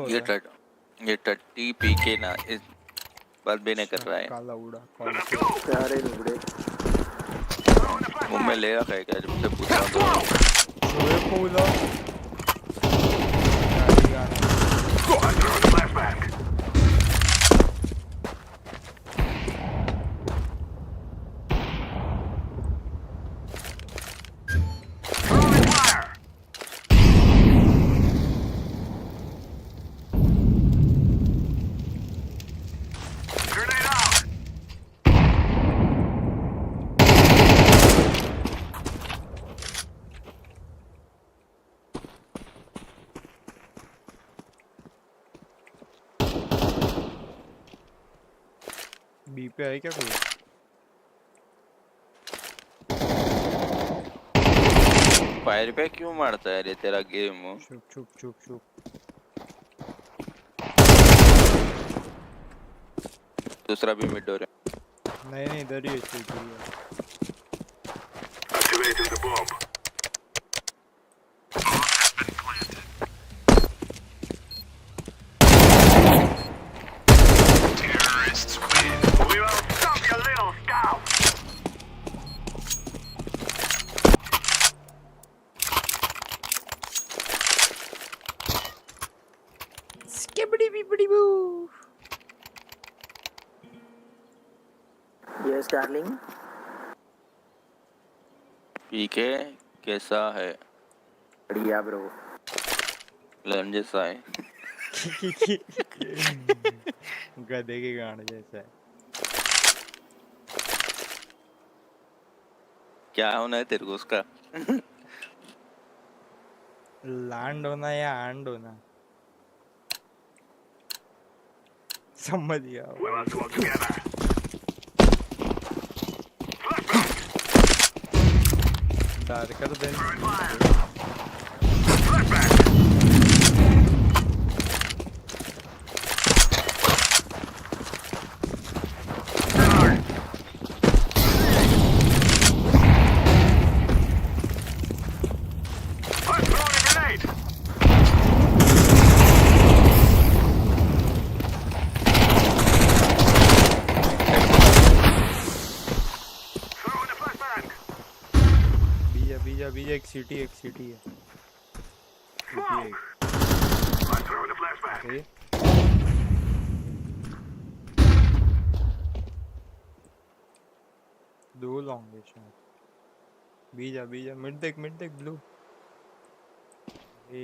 ये टट्टी पी के ना इस बात भी नहीं कर रहा है। काला उड़ा प्यारे नुबड़े मुंह में ले रखा है क्या जब से पूछ रहा हूँ बी पे है क्या कोई? फायर पे क्यों मारता है रे तेरा गेम? चुप चुप चुप चुप। दूसरा भी मिड डोर है। नहीं इधर ही है चुप ही है। Activating the bomb. Terrorists win. We will stop your little scout. Skibbity bibbity boo. Yes, darling. पीके कैसा है? बढ़िया ब्रो। लन जैसा है। गधे के गाने जैसा है। क्या होना है तेरे को उसका? लैंड होना या आंड होना? समझ गया। डार्कर देन बीजा एक सिटी है सिटी है। दो लॉन्ग है शायद। बीजा मिड देख ब्लू।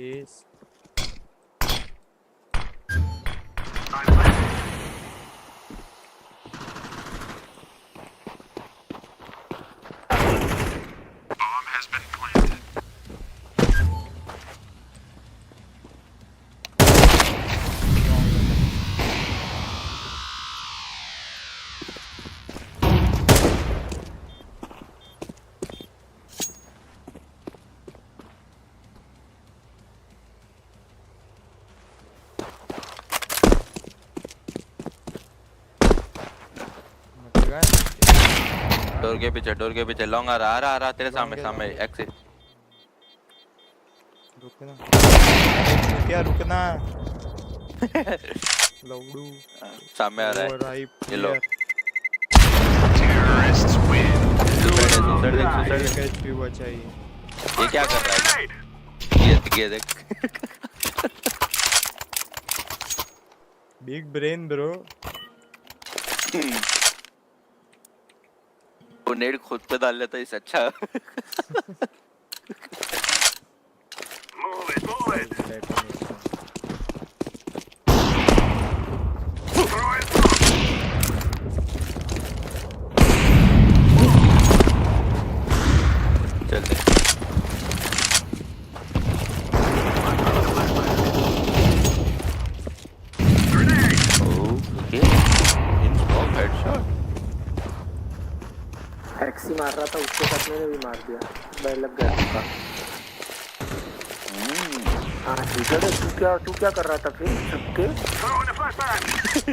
एस डोर के पीछे लॉन्ग आ रहा तेरे सामने एक्सिट। रुकना क्या रुकना? लौड़ू सामने आ रहा है ये लो। Terrorists win. सुसाइड बचाइए। ये क्या कर रहा है? ये देख। Big brain bro. वो नेट खुद पे डाल लेता इससे अच्छा। Move it. चल दे। Okay in smoke headshot. एक्सी मार रहा था उसके साथ मैंने भी मार दिया। बैल लग गया उसका। हाँ ठीक है। तू क्या कर रहा था फिर सबके?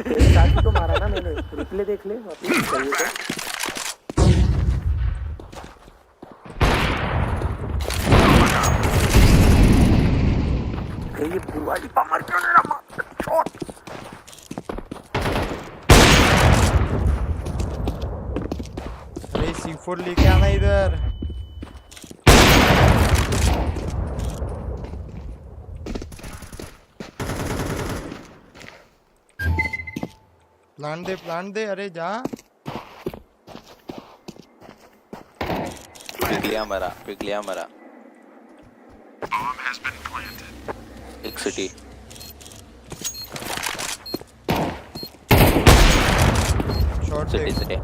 तेरे साथ तो मारा ना मैंने। रिप्ले देख ले वापस चाहिए तो। ये बुआ जी मर क्यों नहीं रहा शॉट अरे C4 लेके आना इधर प्लांट दे अरे जा पिघलिया मरा एक सिटी शॉट सिटी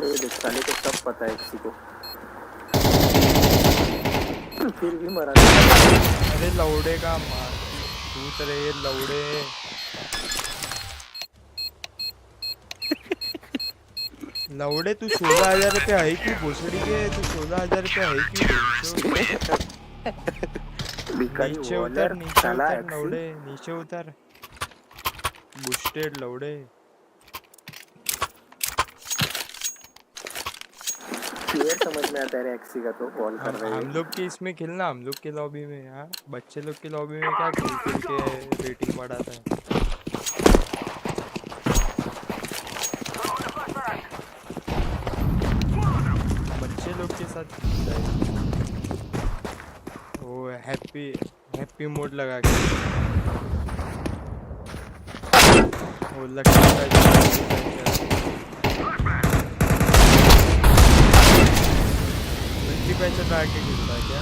ये साले को सब पता है किसी को फिर भी मरा अरे लौड़े का मार पूछ रहे लौड़े लौड़े तू 16,000 रुपये है क्यों भोसड़ी के तू 16,000 रुपये है क्यों नीचे उतर लौड़े नीचे उतर बुस्टेड लौड़े क्लियर समझ में आता है एक्सी का तो कॉल कर रहे हैं हम लोग के इसमें खेलना हम लोग के लॉबी में यार बच्चे लोग के लॉबी में क्या खेल के रेटिंग बढ़ाता है बच्चे लोग के साथ वो हैप्पी मोड लगा के वो लगता है पैसे लगा के खेलता है क्या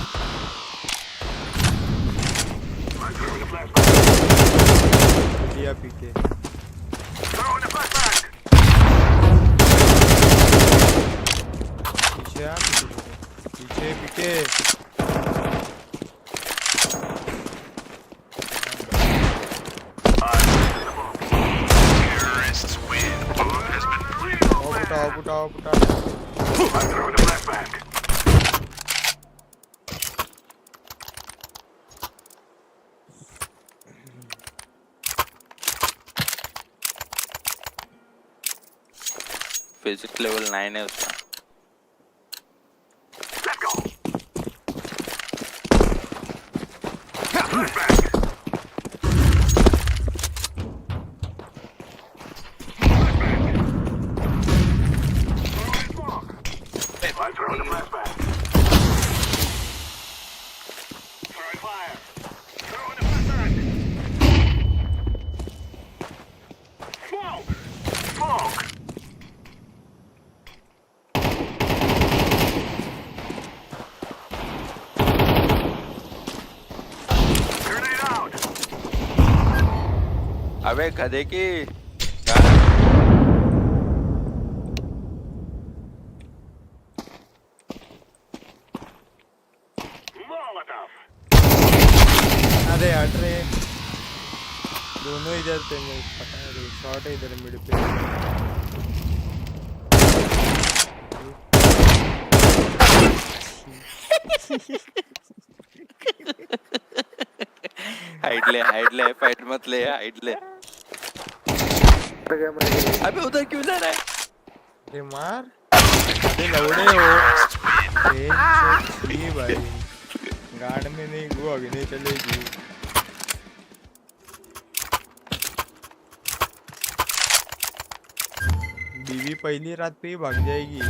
लिया पीके पीछे आ पीछे पीके पुटा फिजिक्स लेवल 9 है उसका अबे गधे की अरे हट रे दोनों इधर थे मुझे पता है शॉट है इधर मिड पे हाइड ले फाइट मत ले हाइड ले अबे उधर क्यों जा रहा है अरे मार अरे लौड़े हो ये भाई गार्ड में नहीं वो आगे नहीं चलेगी बीवी पहली रात पे ही भाग जाएगी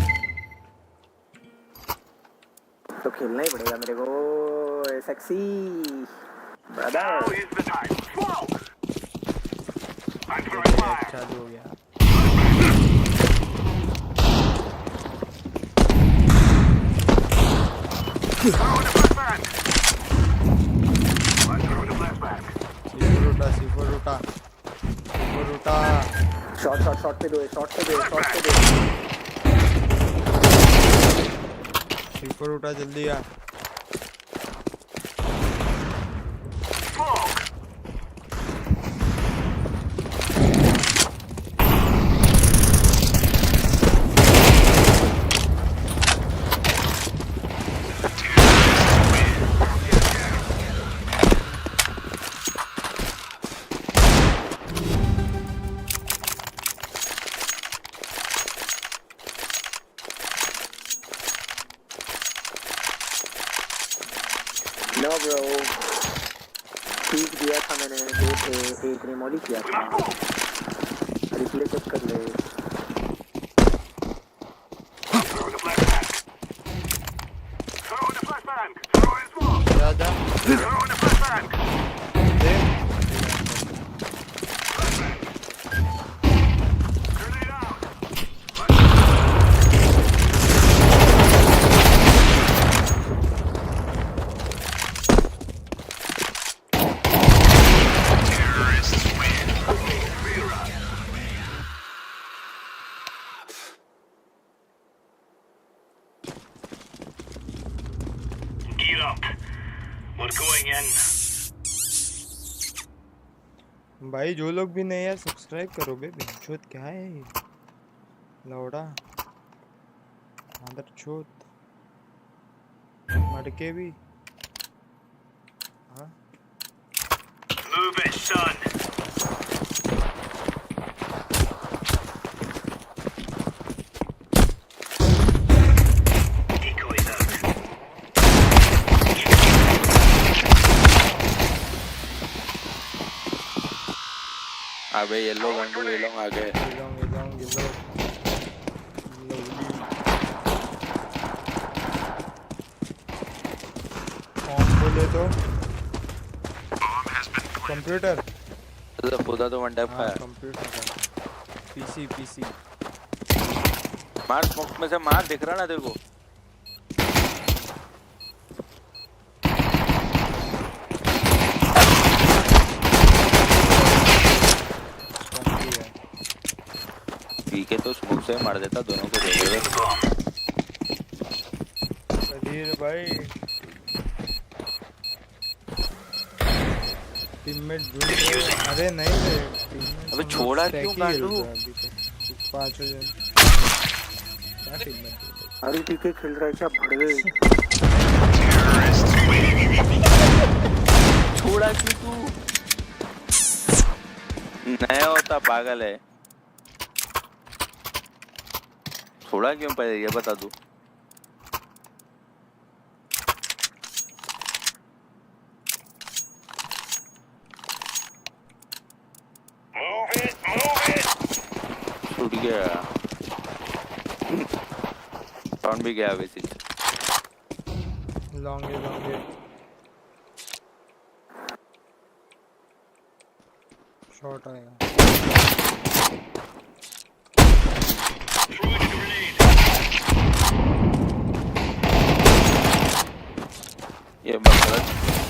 तो खेलना ही पड़ेगा मेरे को सेक्सी ब्रदर चालू हो गया C4 उठा शॉट पे दो C4 उठा जल्दी आ वो पीक दिया था मैंने, दो थे, एक रिमोली किया था, रिप्ले चेक कर ले। Gear up. We're going in. भाई जो लोग भी नहीं यार सब्सक्राइब करो बे, बिनचोद क्या है ये लौड़ा अंदर चोत मटके भी। हाँ Move it, son. Decoys out. अबे येलो गंडू ये लोग आ गए। बोले तो कंप्यूटर तो खुदा तो वन टैप है। कंप्यूटर पीसी मार स्मोक में से मार, दिख रहा ना तेरे को? पीके तो स्मोक से मार देता दोनों को। देख रहे बधीर भाई टीममेट ढूंढ रहे। अरे नहीं रे अबे छोड़ा क्यों काटू? 5 जन क्या टीममेट? अरे पीके खेल रहा है क्या भड़वे? छोड़ा क्यों तू? नया होता पागल है। छोड़ा क्यों पहले ये बता दू। छूट गया। टाउन भी गया वैसे। लॉन्ग है शॉट आएगा। ये बकरा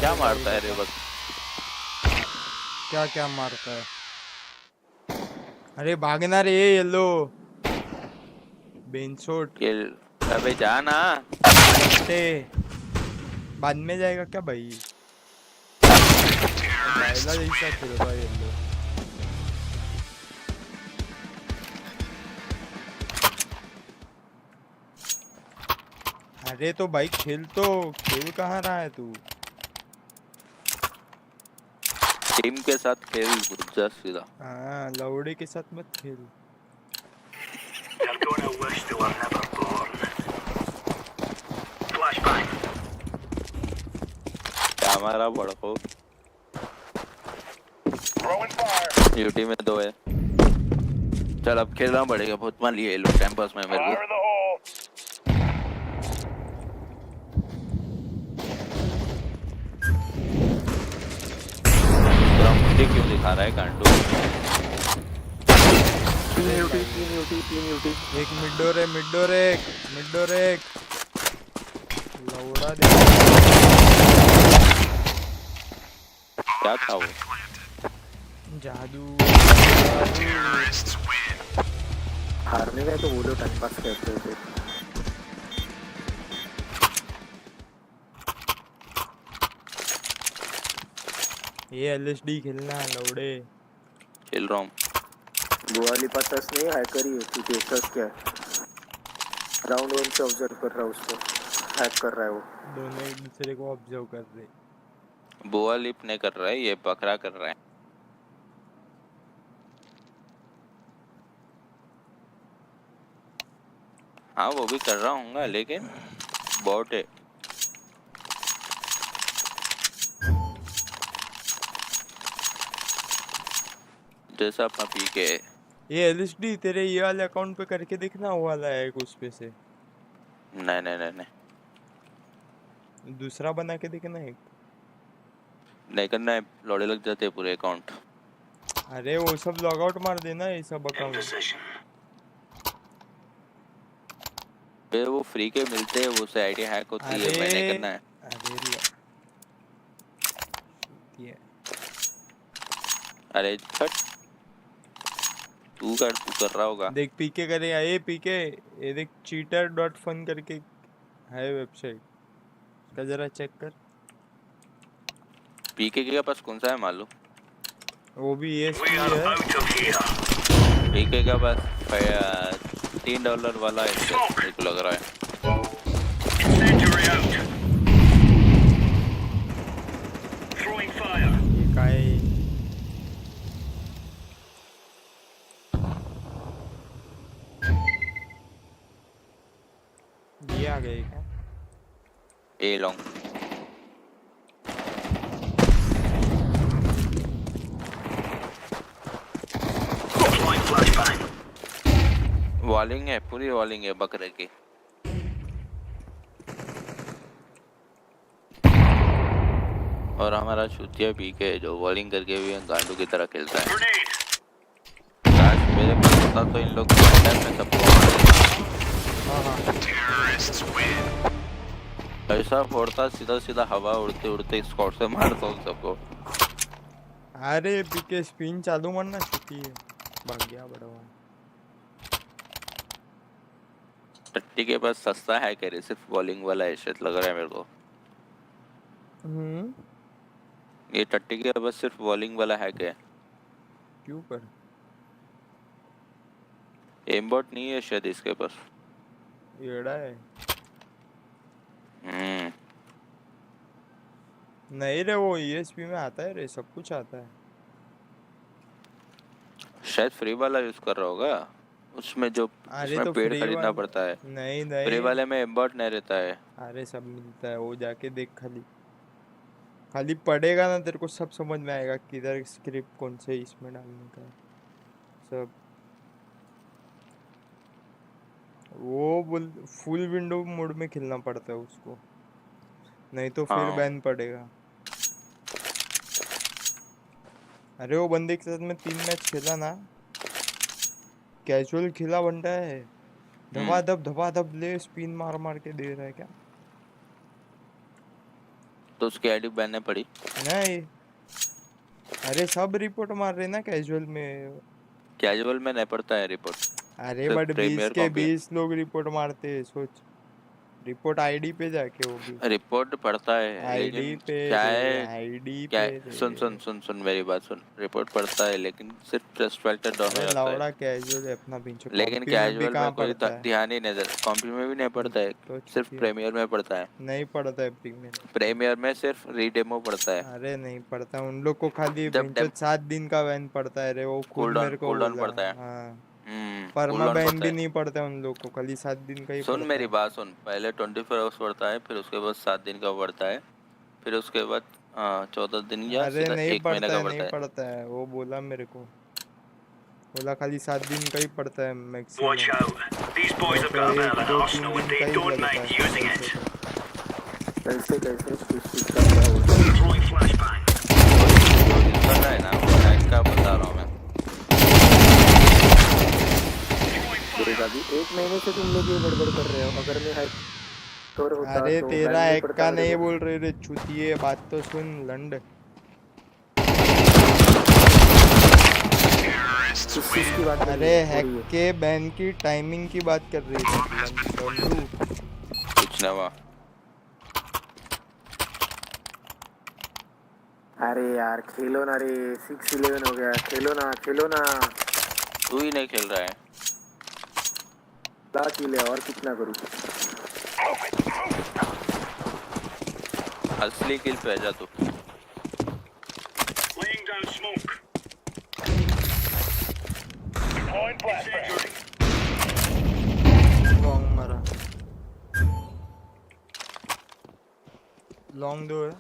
क्या मारता है रे? बस क्या मारता है? अरे भागना रे येलो बेंचोट। अबे जाना बाद में जाएगा क्या भाई? पहला जैसा खेल रहा है येलो। अरे तो भाई खेल कहाँ रहा है तू? टीम के साथ खेल जा सीधा। हाँ लौड़े के साथ मत खेल। They're gonna wish they were never born. Flashbang. क्या हमारा बड़को? यूटी में 2 है। चल अब खेलना पड़ेगा। बहुत मान लिया ये लोग टाइम पास में मेरे को। क्यों दिखा रहा है कांटू? 3 यूटी। एक मिडडोर एक लौड़ा दे। क्या था वो? जादू। हारने गए तो वो लोग टाइम पास करते थे। ये एलएसडी खेलना लौड़े। खेल रहा हूँ। वो वाली पचास नहीं हैकर ही होती थी। क्या राउंड 1 से ऑब्जर्व कर रहा है उसको, हैक कर रहा है वो। दोनों एक दूसरे को ऑब्जर्व कर रहे। बोआ लिप नहीं कर रहा है, ये बकरा कर रहा है। हाँ वो भी कर रहा हूँगा लेकिन बॉट है। जैसा अपना पी के ये एलएसडी तेरे ये वाले अकाउंट पे करके देखना, वो वाला है उस पे से। नहीं नहीं नहीं नहीं दूसरा बना के देखना एक। नहीं करना है, लौड़े लग जाते हैं पूरे अकाउंट। अरे वो सब लॉग आउट मार देना ये सब अकाउंट। फिर वो फ्री के मिलते हैं, वो से आईडी हैक होती है, मैंने करना है। अरे छट, तू कर रहा होगा। देख पीके करेगा ये पीके, ये देख cheater.fun करके है वेबसाइट, उसका जरा चेक कर। पीके के पास कौन सा है मालूम? वो भी ESP है। पीके का पास $3 वाला है, मेरे को लग रहा है। ये का है? ये आ गए क्या? ए लॉन्ग वॉलिंग है, पूरी वॉलिंग है बकरे की। और हमारा चूतिया पी के जो वॉलिंग करके भी गांडू की तरह खेलता है। काश मेरे पास होता तो इन लोग में सबको ऐसा फोड़ता, सीधा सीधा हवा उड़ते उड़ते स्कॉट से मारता हूँ सबको। अरे पीके स्पिन चालू मारना छुट्टी है, भाग गया बड़ा। टट्टी के पास सस्ता है कह रहे, सिर्फ बॉलिंग वाला एशेट लग रहा है मेरे को। ये टट्टी के पास सिर्फ बॉलिंग वाला है क्या? क्यों पर एमबॉट नहीं है शायद इसके पास। येड़ा है। नहीं रे, वो ESP में आता है रे, सब कुछ आता है। शायद फ्री वाला यूज कर रहा होगा, उसमें जो उसमें पेड़ खरीदना पड़ता है। नहीं फ्री वाले में एम्बॉट नहीं रहता है। अरे सब मिलता है, वो जाके देख, खाली पढ़ेगा ना तेरे को सब समझ में आएगा, किधर स्क्रिप्ट कौन से इसमें डालने का है सब। वो फुल विंडो मोड में खेलना पड़ता है उसको, नहीं तो फिर बैन पड़ेगा। अरे वो बंदे के साथ में 3 मैच खेला ना, कैजुअल खेला बंदा है, धबाधब ले स्पिन मार मार के दे रहा है क्या। तो उसकी आईडी बैन नहीं पड़ी? नहीं, अरे सब रिपोर्ट मार रहे ना कैजुअल में। कैजुअल में नहीं पड़ता है रिपोर्ट। अरे बट 20 के 20 लोग रिपोर्ट मारते हैं, सोच। रिपोर्ट आईडी पे जाके, वो भी रिपोर्ट पड़ता है आईडी पे, क्या है आईडी क्या पे। सुन मेरी बात सुन। रिपोर्ट पड़ता है लेकिन सिर्फ ट्रस्ट फाइटर डाउन हो जाता है। लौड़ा कैजुअल है अपना पिंचो, लेकिन कैजुअल में कोई ध्यान ही नहीं देता। कॉम्पी में भी नहीं पड़ता है, सिर्फ प्रीमियर में पड़ता है। नहीं पड़ता है प्रीमियर में सिर्फ रीडेमो पड़ता है। अरे नहीं पड़ता, उन लोग को खाली 7 दिन का बैन पड़ता है रे, वो खुद मेरे को कूल डाउन पड़ता है। परमा बैन भी नहीं पड़ता है उन लोग को, खाली 7 दिन का ही। सुन मेरी बात सुन, पहले 24 आवर्स पड़ता है, फिर उसके बाद 7 दिन का पड़ता है, फिर उसके बाद 14 दिन या सीधा 1 महीने का पड़ता है। नहीं पड़ता है, वो बोला मेरे को, बोला खाली 7 दिन का ही पड़ता है मैक्सिमम। का बता रहा हूँ मैं। एक महीने से तुम लोग ये गड़बड़ कर रहे हो। अगर मैं अरे तेरा हैक का नहीं बोल रहे रे छुतिए, बात तो सुन लंड। अरे हैक के बैन की टाइमिंग की बात कर रही है। कुछ ना हुआ। अरे यार खेलो ना रे, 6-11 हो गया, खेलो ना। तू ही नहीं खेल रहा है। किल है और कितना करूँ? असली किल पे जा तू। लॉन्ग मारा, लॉन्ग दो है।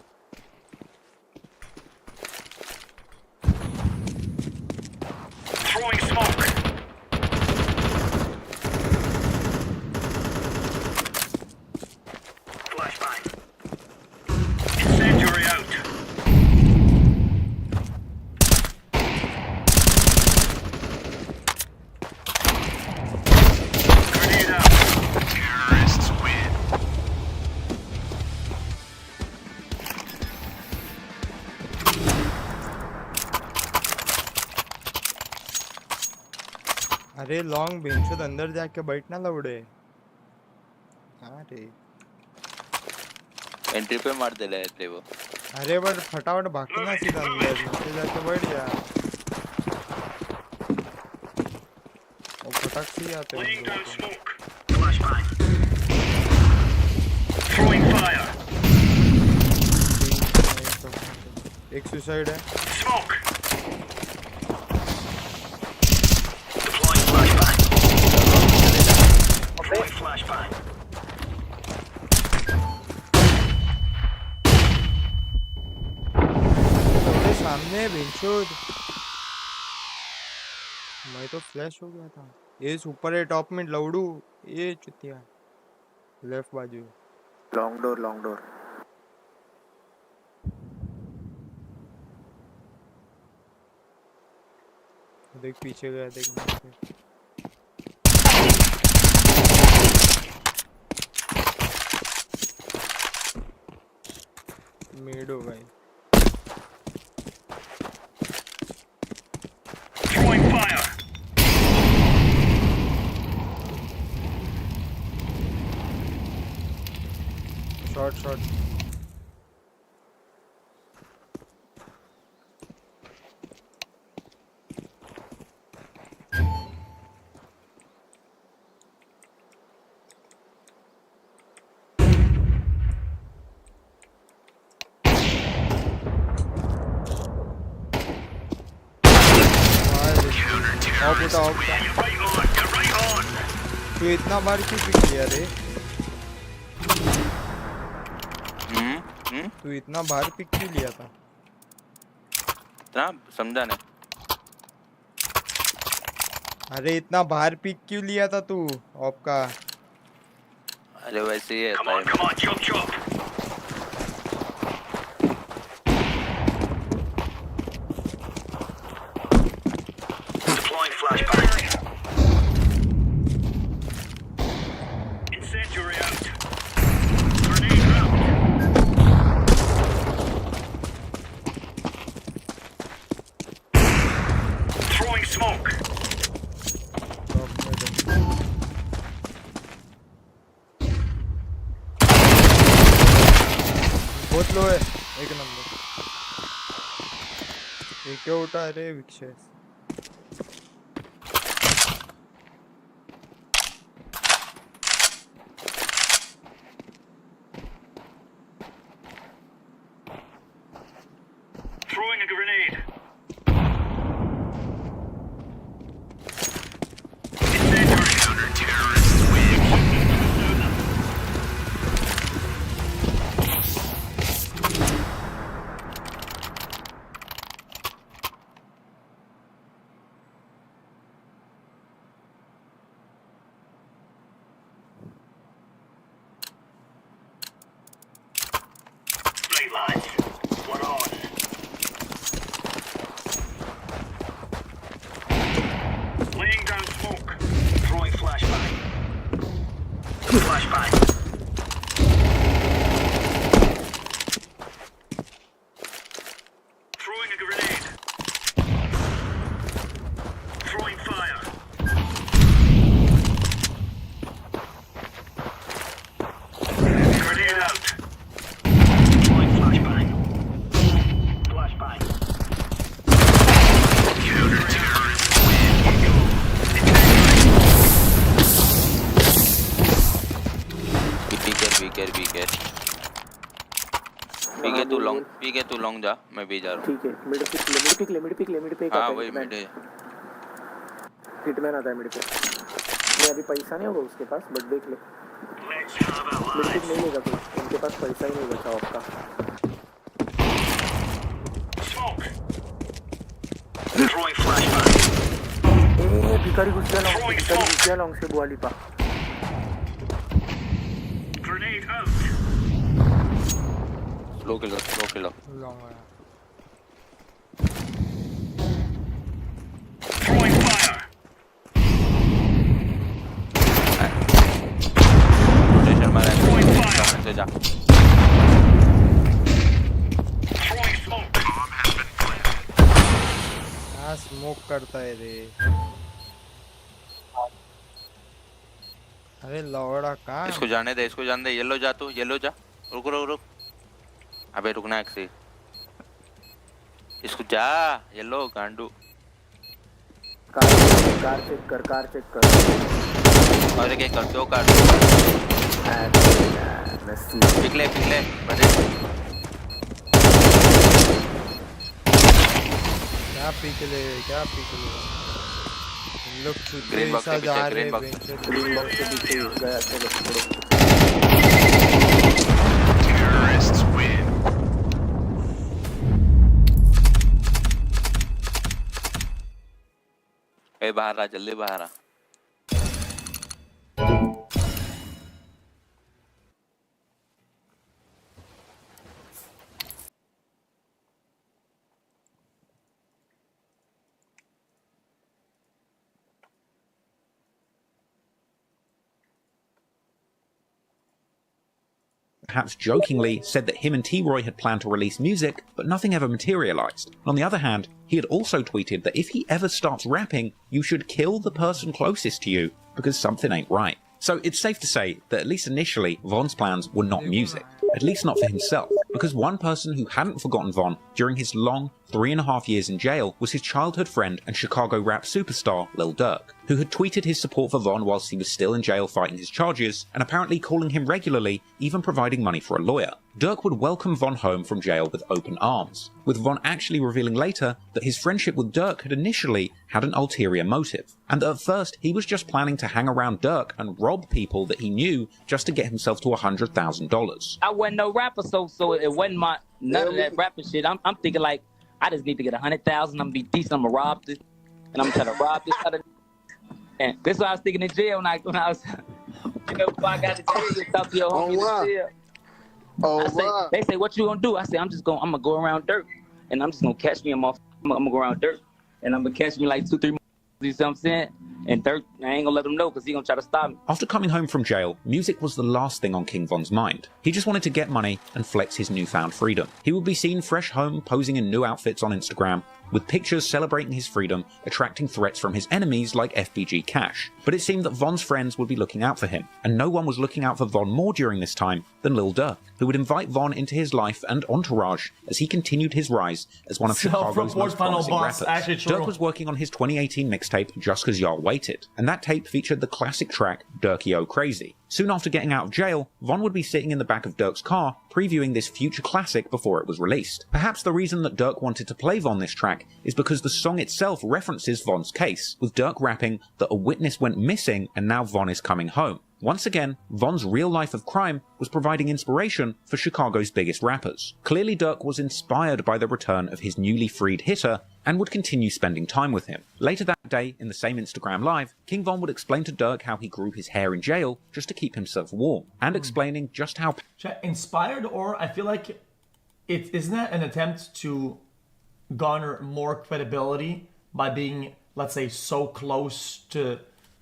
अरे लॉन्ग बेंच अंदर जाके बैठना लवड़े। हाँ रे एंट्री पे मार दे रहे थे वो। अरे बट फटाफट भागना सीधा अंदर, नीचे जाके बैठ जा। वो फटाक से ही आते हैं एक सुसाइड है। सामने बेंचोद, मैं तो फ्लैश हो गया था। ये सुपर है टॉप में लवड़ू, ये चुतिया लेफ्ट बाजू। Long door long door. देख पीछे गया, देख मेड हो गई। शॉट शॉट तू इतना बार क्यों पिक किया रे? तू इतना बार पिक क्यों लिया था? इतना समझा नहीं। अरे इतना बाहर पिक क्यों लिया था तू ऑफ का? अरे वैसे ही है। बहुत लो है, एक नंबर। ये क्या उठा रे विक्षेस? Throwing a grenade. Counter-terrorists win. Play lads. We're on. Laying down smoke. Throwing flashbang. Flashbang. Throwing a grenade. Throwing fire. Grenade out. Throwing flashbang. Flashbang. Counter-terrorists win. पीके तू लॉन्ग जा, मैं भी जा रहा हूँ। ठीक है, मिड पिक। हाँ वही मिड है। हिटमैन आता है मिड पे। नहीं अभी पैसा नहीं होगा उसके पास, बट देख ले। मिड पिक नहीं लेगा कोई, उनके पास पैसा ही नहीं बचा आपका। ए भिखारी घुस गया लॉन्ग से बुआली पा। स्लो किल लॉन्ग आया। रोटेशन मारा से जा। हाँ स्मोक करता है रे। अरे लौड़ा कहाँ? इसको जाने दे, इसको जाने दे। येलो जा तू, येलो जा। रुक रुक रुक। अबे रुकना एक से। इसको जा, येलो गांडू। कार चेक कर। और क्या कर दो कार। पिघले बड़े। क्या पिघले? लोग ग्रीन बॉक्स के पीछे, ग्रीन बॉक्स के पीछे गया। चलो छोड़ो। Terrorists win. ए बाहर आ, जल्दी बाहर आ। Perhaps jokingly said that him and T-Roy had planned to release music, but nothing ever materialized. On the other hand, he had also tweeted that if he ever starts rapping, you should kill the person closest to you, because something ain't right. So it's safe to say that at least initially, Von's plans were not music. At least not for himself, because one person who hadn't forgotten Von during his long 3.5 years in jail was his childhood friend and Chicago rap superstar Lil Durk, who had tweeted his support for Von whilst he was still in jail fighting his charges, and apparently calling him regularly, even providing money for a lawyer. Durk would welcome Von home from jail with open arms, with Von actually revealing later that his friendship with Durk had initially had an ulterior motive, and that at first he was just planning to hang around Durk and rob people that he knew just to get himself to $100,000. I wasn't no rapper, so it wasn't none of that rapping shit. I'm thinking like, I just need to get 100,000. I'm gonna be decent. I'm gonna rob this, and I'm trying to rob this other. And this is what I was thinking in jail when I was, before I got to jail, talk to your homie in jail. They say, what you gonna do? I say, I'm gonna go around Dirk, and I'm just gonna catch me a motherfucker. I'm gonna go around Dirk, and I'm gonna catch me like 2-3 you see what I'm saying? And Dirk, I ain't gonna let him know because he gonna try to stop me. After coming home from jail, music was the last thing on King Von's mind. He just wanted to get money and flex his newfound freedom. He would be seen fresh home posing in new outfits on Instagram, with pictures celebrating his freedom, attracting threats from his enemies like FBG Cash. But it seemed that Von's friends would be looking out for him, and no one was looking out for Von more during this time than Lil Durk, who would invite Von into his life and entourage as he continued his rise as one of Chicago's most promising rappers. Durk was working on his 2018 mixtape Just Cause Y'all Waited, and that tape featured the classic track Durky-O Crazy. Soon after getting out of jail, Von would be sitting in the back of Durk's car, previewing this future classic before it was released. Perhaps the reason that Durk wanted to play Von this track is because the song itself references Von's case, with Durk rapping that a witness went missing and now Von is coming home. Once again, Von's real life of crime was providing inspiration for Chicago's biggest rappers. Clearly Durk was inspired by the return of his newly freed hitter and would continue spending time with him. Later that day, in the same Instagram live, King Von would explain to Durk how he grew his hair in jail just to keep himself warm, and explaining just how... Inspired, or I feel like isn't that an attempt to garner more credibility by being, let's say, so close to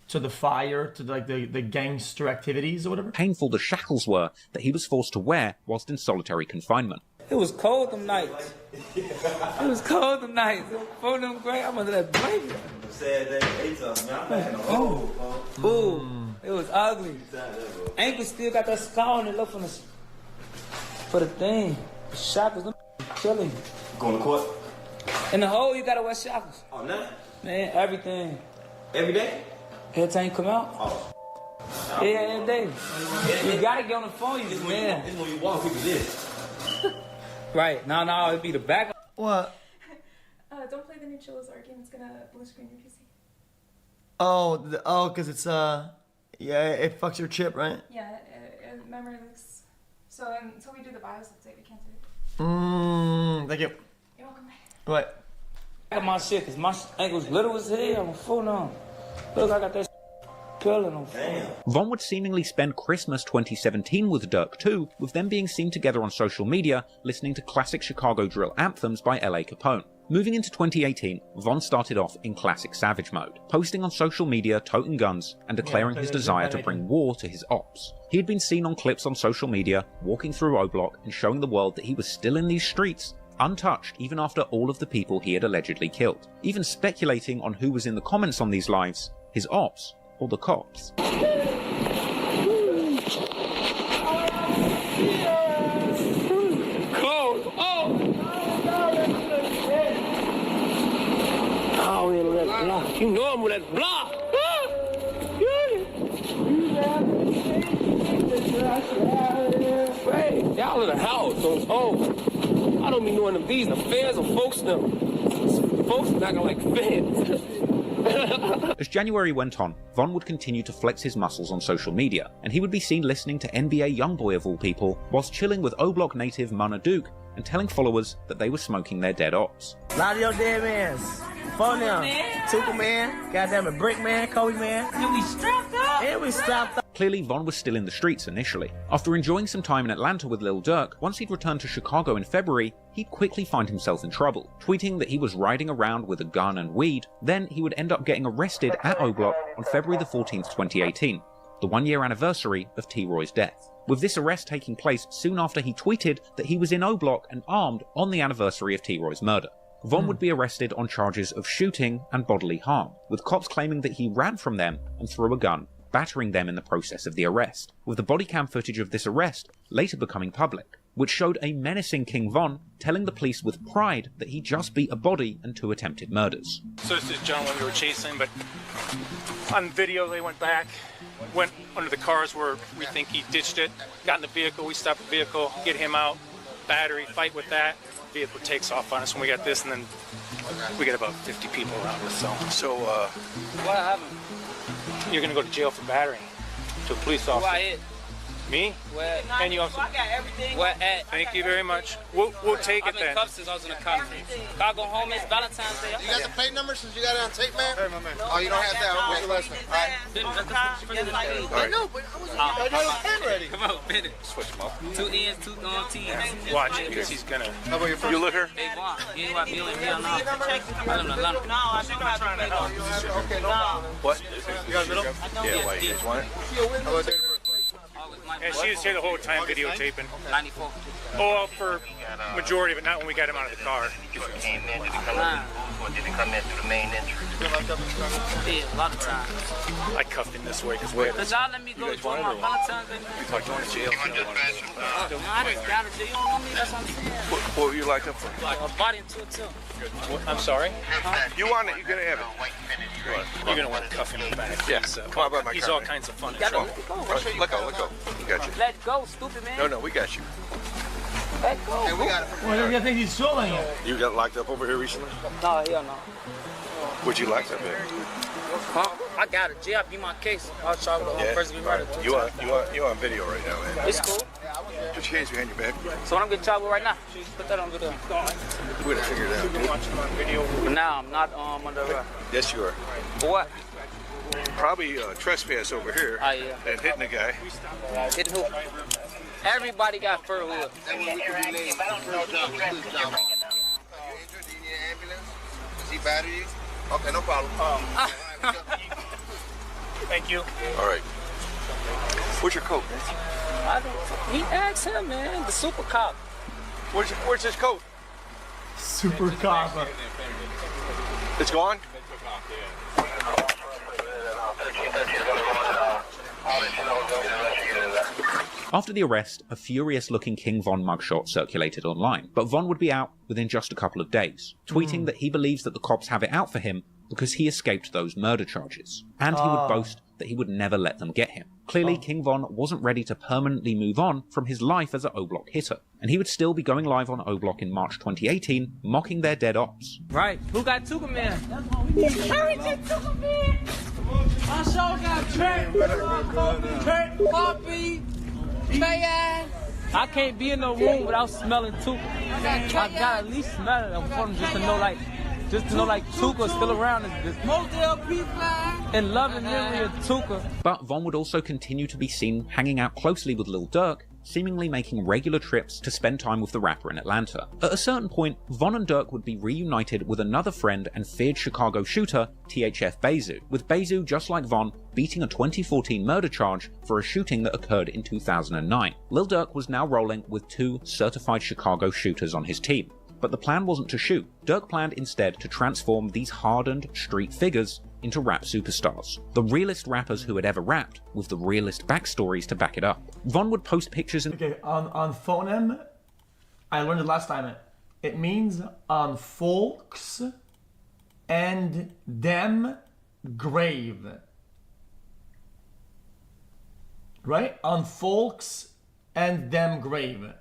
the fire, to like the gangster activities or whatever? Painful the shackles were that he was forced to wear whilst in solitary confinement. It was cold them nights. It was cold them nights. For them great, I'm under that blanket. It was ugly. Ankle still got that scar on it. Look for the thing. The shackles, them killing. Going to court? In the hole, you gotta wear shackles. Oh, no? Man, everything. Every day? Every time you come out? Oh. Yeah, every day. You gotta get on the phone, you man. This is when you walk, people this. Right. No, it'd be the back. What? Don't play the new Chillo's art game. It's gonna blue screen your PC. Oh, because it's, yeah, it fucks your chip, right? Yeah, memory leaks. So until we do the BIOS update, we can't do it. Thank you. You're welcome. What? I got my shit, because my ankle's little as hell. I'm full on. Look, I got that peeling on. Von would seemingly spend Christmas 2017 with Durk too, with them being seen together on social media, listening to classic Chicago drill anthems by L.A. Capone. Moving into 2018, Von started off in classic Savage mode, posting on social media, toting guns, and declaring his desire to bring war to his ops. He had been seen on clips on social media, walking through O-Block and showing the world that he was still in these streets, untouched even after all of the people he had allegedly killed, even speculating on who was in the comments on these lives, his ops or the cops. That's blah. Hey, y'all in the house on his own. I don't mean knowing them these the fans or folks them. Folks not gonna like fans. As January went on, Von would continue to flex his muscles on social media, and he would be seen listening to NBA Youngboy of all people, whilst chilling with O-Block native Munna Duke and telling followers that they were smoking their dead ops. A lot of your dead mans. Phone them. Tuka man, goddamn it, Brick man, Kobe man. And we strapped up. And we strapped up. Clearly, Von was still in the streets initially. After enjoying some time in Atlanta with Lil Durk, once he'd returned to Chicago in February, he'd quickly find himself in trouble, tweeting that he was riding around with a gun and weed. Then he would end up getting arrested at O-Block on February the 14th, 2018, the one-year anniversary of T-Roy's death. With this arrest taking place soon after he tweeted that he was in O-Block and armed on the anniversary of T-Roy's murder. Von would be arrested on charges of shooting and bodily harm, with cops claiming that he ran from them and threw a gun, battering them in the process of the arrest, with the body cam footage of this arrest later becoming public, which showed a menacing King Von telling the police with pride that he just beat a body and 2 attempted murders. So this is gentleman we were chasing, but on video they went back, went under the cars where we think he ditched it, got in the vehicle, we stopped the vehicle, get him out, battery, fight with that. Vehicle takes off on us when we got this, and then we got about 50 people around us. So What happened? you're gonna go to jail for battery to a police officer. Why it? Me? Where? And you also. I got everything. Where at? Thank you very much. We'll take it then. I've been cuffed since I was in the conference. If I go home, it's Valentine's Day. You got the plate number since you got it on tape, man? Hey, my man. Oh, you don't have that? What's the last one? All right. I know, but I was pen ready. Come on, Bennett. Switch them up. 2 N's, 2 T's. Watch it, because he's gonna. How about your first? You look her? Hey, Vaughn, you ain't want Bill and Bill now. I live in Atlanta. No, I should not trying to help. Okay, no problem. What? You got a middle? Yeah, why? You guys want it? How about that? And she was here the whole time videotaping. 94. Oh, for majority of it, not when we got him out of the car. Did he come in through the main entrance? Yeah, a lot of times. I cuffed him this way because Cause y'all let me go to my Valentine's Day. We talked to jail. I just got to do. You don't know me, that's what I'm saying. What were you locked up for? Like a body and 2 too. I'm sorry? You want it, you're gonna have it. You're gonna want to cuff him in the back. Yeah, come on by my He's car, all man. kinds of fun. Let go. Let go. We got you. Let go, stupid man. No, we got you. Let go. Hey, we got it. Well, you think he's trolling you? You got locked up over here recently? No, hell no. What'd you locked up in? Huh? I got it. G, I beat my case. I was charged with the first degree murder. You on video right now, man. It's cool. Put your hands behind your back. So what I'm getting charged with right now? Put that on video. We're gonna figure it out. But now I'm not under arrest. Yes, you are. For what? Probably trespass over here. Oh, yeah. And hitting a guy. Hitting who? Everybody got fur hood. Is he battered you? Okay, no problem. Thank you. All right. What's your coat, man? He asked him, man. The super cop. Where's his coat? Super cop. It's gone? After the arrest, a furious-looking King Von mugshot circulated online, but Von would be out within just a couple of days, tweeting that he believes that the cops have it out for him because he escaped those murder charges, and he would boast that he would never let them get him. Clearly, King Von wasn't ready to permanently move on from his life as an O-Block hitter, and he would still be going live on O-Block in March 2018, mocking their dead ops. Right. Who got Tuka Man? Hurry, Tuka man. I sure got Trent, Poppy, Mayan. I can't be in no room without smelling Tuka. I gotta at least smell it for them just to know like Tuka's still around and loving memory of Tuka. But Von would also continue to be seen hanging out closely with Lil Durk, seemingly making regular trips to spend time with the rapper in Atlanta. At a certain point, Von and Durk would be reunited with another friend and feared Chicago shooter, THF Bezu, with Bezu, just like Von, beating a 2014 murder charge for a shooting that occurred in 2009. Lil Durk was now rolling with 2 certified Chicago shooters on his team. But the plan wasn't to shoot. Durk planned instead to transform these hardened street figures into rap superstars. The realest rappers who had ever rapped, with the realest backstories to back it up. Von would post pictures and... Okay, on phonem, I learned it last time. It means on folks and them grave. Right? On folks and them grave.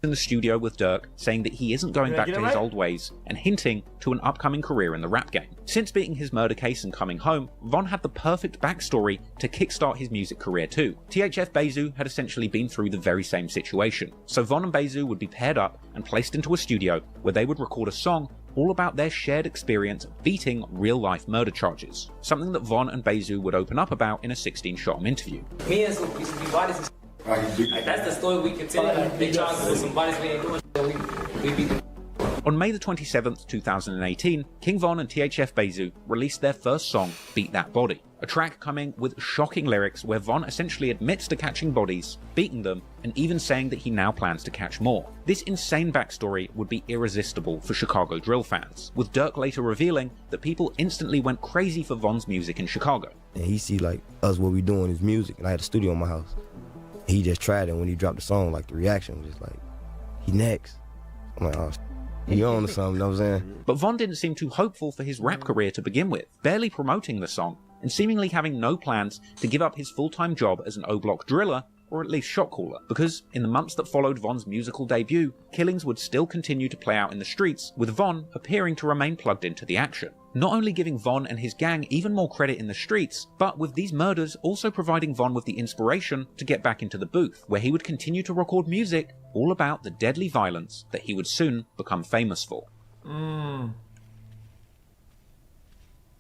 In the studio with Dirk, saying that he isn't going back to his old ways and hinting to an upcoming career in the rap game. Since beating his murder case and coming home, Von had the perfect backstory to kickstart his music career too. THF Bezu had essentially been through the very same situation, so Von and Bezu would be paired up and placed into a studio where they would record a song all about their shared experience beating real-life murder charges, something that Von and Bezu would open up about in a 16-shot interview. Me and some used to be bodies. Like, that's the story we continue. They try to put some bodies we ain't doing. We beat them. On May the 27th, 2018, King Von and THF Bezu released their first song, Beat That Body, a track coming with shocking lyrics where Von essentially admits to catching bodies, beating them, and even saying that he now plans to catch more. This insane backstory would be irresistible for Chicago drill fans, with Dirk later revealing that people instantly went crazy for Von's music in Chicago. And he see like us, what we doing is music, and I had a studio in my house. He just tried it, and when he dropped the song, like the reaction was just like, he next. I'm like, oh, he on to something, you know what I'm saying? But Von didn't seem too hopeful for his rap career to begin with, barely promoting the song, and seemingly having no plans to give up his full-time job as an O-Block driller, or at least shot caller, because in the months that followed Von's musical debut, killings would still continue to play out in the streets, with Von appearing to remain plugged into the action. Not only giving Von and his gang even more credit in the streets, but with these murders also providing Von with the inspiration to get back into the booth, where he would continue to record music all about the deadly violence that he would soon become famous for.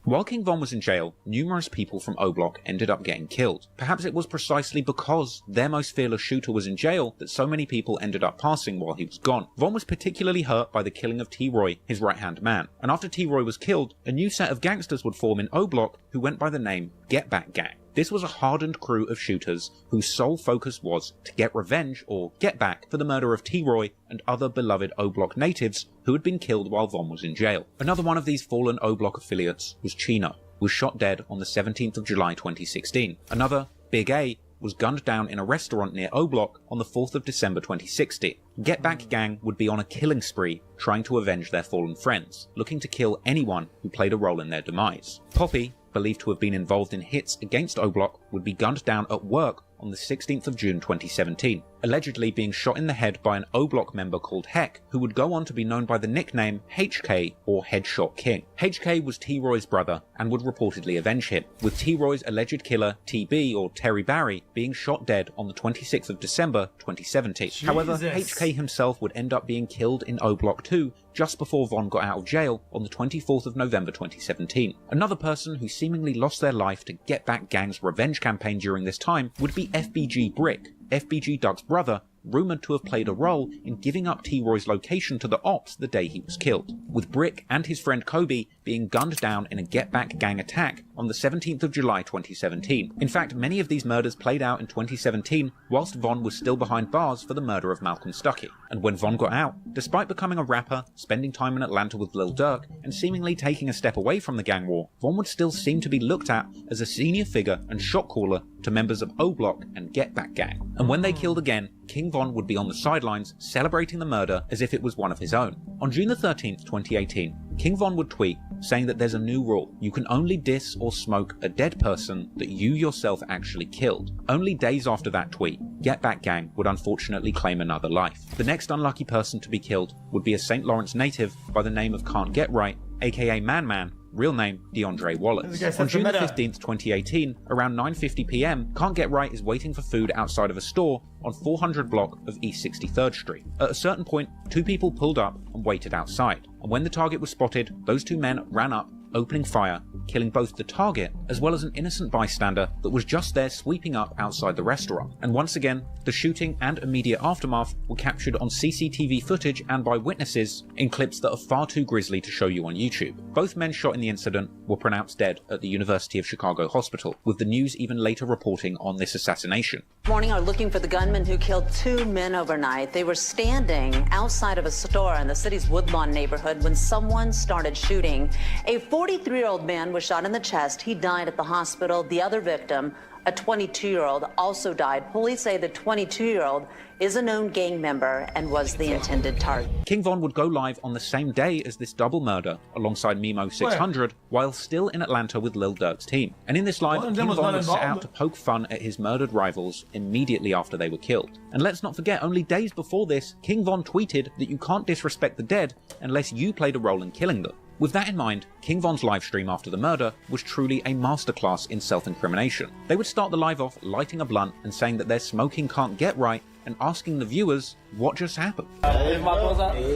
While King Von was in jail, numerous people from O-Block ended up getting killed. Perhaps it was precisely because their most fearless shooter was in jail that so many people ended up passing while he was gone. Von was particularly hurt by the killing of T-Roy, his right-hand man. And after T-Roy was killed, a new set of gangsters would form in O-Block who went by the name Get Back Gang. This was a hardened crew of shooters whose sole focus was to get revenge or get back for the murder of T-Roy and other beloved O-Block natives who had been killed while Von was in jail. Another one of these fallen O-Block affiliates was Chino, who was shot dead on the 17th of July 2016. Another, Big A, was gunned down in a restaurant near O-Block on the 4th of December 2016. Get Back Gang would be on a killing spree trying to avenge their fallen friends, looking to kill anyone who played a role in their demise. Poppy, believed to have been involved in hits against O-Block, would be gunned down at work on the 16th of June 2017, allegedly being shot in the head by an O-Block member called Heck, who would go on to be known by the nickname HK or Headshot King. HK was T-Roy's brother and would reportedly avenge him, with T-Roy's alleged killer TB or Terry Barry being shot dead on the 26th of December 2017. Jesus. However, HK himself would end up being killed in O-Block 2 just before Von got out of jail on the 24th of November 2017. Another person who seemingly lost their life to Get Back Gang's revenge campaign during this time would be FBG Brick, FBG Doug's brother, rumoured to have played a role in giving up T-Roy's location to the ops the day he was killed, with Brick and his friend Kobe being gunned down in a Get Back Gang attack on the 17th of July 2017. In fact, many of these murders played out in 2017 whilst Von was still behind bars for the murder of Malcolm Stuckey. And when Von got out, despite becoming a rapper, spending time in Atlanta with Lil Durk, and seemingly taking a step away from the gang war, Von would still seem to be looked at as a senior figure and shot caller to members of O-Block and Get Back Gang. And when they killed again, King Von would be on the sidelines celebrating the murder as if it was one of his own. On June the 13th, 2018, King Von would tweet saying that there's a new rule. You can only diss or smoke a dead person that you yourself actually killed. Only days after that tweet, Get Back Gang would unfortunately claim another life. The next unlucky person to be killed would be a St. Lawrence native by the name of Can't Get Right, aka Man Man, real name DeAndre Wallace. On June the 15th, 2018, around 9:50 PM, Can't Get Right is waiting for food outside of a store on 400 block of East 63rd Street. At a certain point, two people pulled up and waited outside, and when the target was spotted, those two men ran up, opening fire, killing both the target as well as an innocent bystander that was just there sweeping up outside the restaurant. And once again, the shooting and immediate aftermath were captured on CCTV footage and by witnesses in clips that are far too grisly to show you on YouTube. Both men shot in the incident were pronounced dead at the University of Chicago Hospital, with the news even later reporting on this assassination. Morning are looking for the gunman who killed two men overnight. They were standing outside of a store in the city's Woodlawn neighborhood when someone started shooting. A 43-year-old man was shot in the chest. He died at the hospital. The other victim, a 22-year-old, also died. Police say the 22-year-old is a known gang member and was the intended target. King Von would go live on the same day as this double murder, alongside Mimo 600, while still in Atlanta with Lil Durk's team. And in this live, King Von would set out to poke fun at his murdered rivals immediately after they were killed. And let's not forget, only days before this, King Von tweeted that you can't disrespect the dead unless you played a role in killing them. With that in mind, King Von's livestream after the murder was truly a masterclass in self-incrimination. They would start the live off lighting a blunt and saying that their smoking can't get right, and asking the viewers what just happened. There you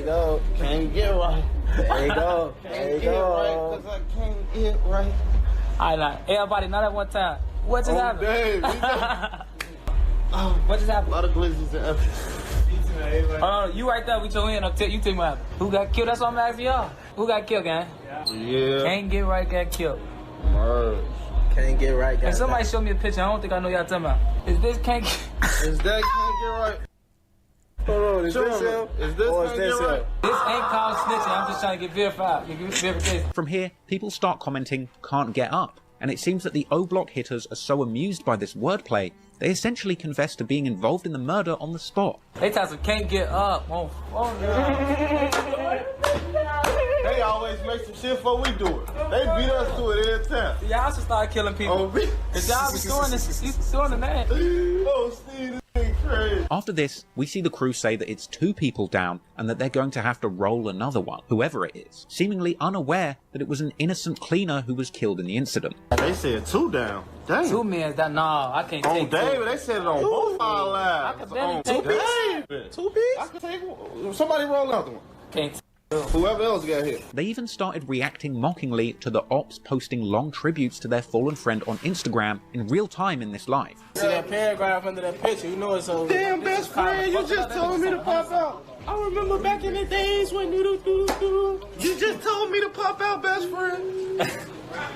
go, can't get right. There you go, there you go. Cause I can't get right. Alright, now, everybody, not at one time. What just happened? What just happened? A lot of glitches and Oh, you right there with your hand. You tell me what happened. Who got killed? That's what I'm asking y'all. Who got killed, gang? Yeah. Can't get right, got killed. Word. Can't get right, got Hey, somebody show me a picture. I don't think I know y'all talking about. Is this can't get... Is that can't get right? Hold on, is this him? Is this can't get right? This ain't called snitching. I'm just trying to get verified. Get verification. From here, people start commenting, can't get up. And it seems that the O-Block hitters are so amused by this wordplay, they essentially confess to being involved in the murder on the spot. They tell us can't get up. Oh, They always make some shit before we do it. They beat us to it every time. Y'all should start killing people. Cause y'all be doing this, you doing the name. Oh, Steve, this thing crazy. After this, we see the crew say that it's 2 people down and that they're going to have to roll another one, whoever it is, seemingly unaware that it was an innocent cleaner who was killed in the incident. They said 2 down. Dang. 2 men, that nah, I can't take David, they said it on both our lives. I can barely take it. David. 2 pieces? I can take one. Somebody roll another one. Can't. Whoever else got hit. They even started reacting mockingly to the ops posting long tributes to their fallen friend on Instagram in real time in this live. See that paragraph under that picture, you know it's so... Damn, best friend, you just told me to pop out. I remember back in the days when you just told me to pop out, best friend.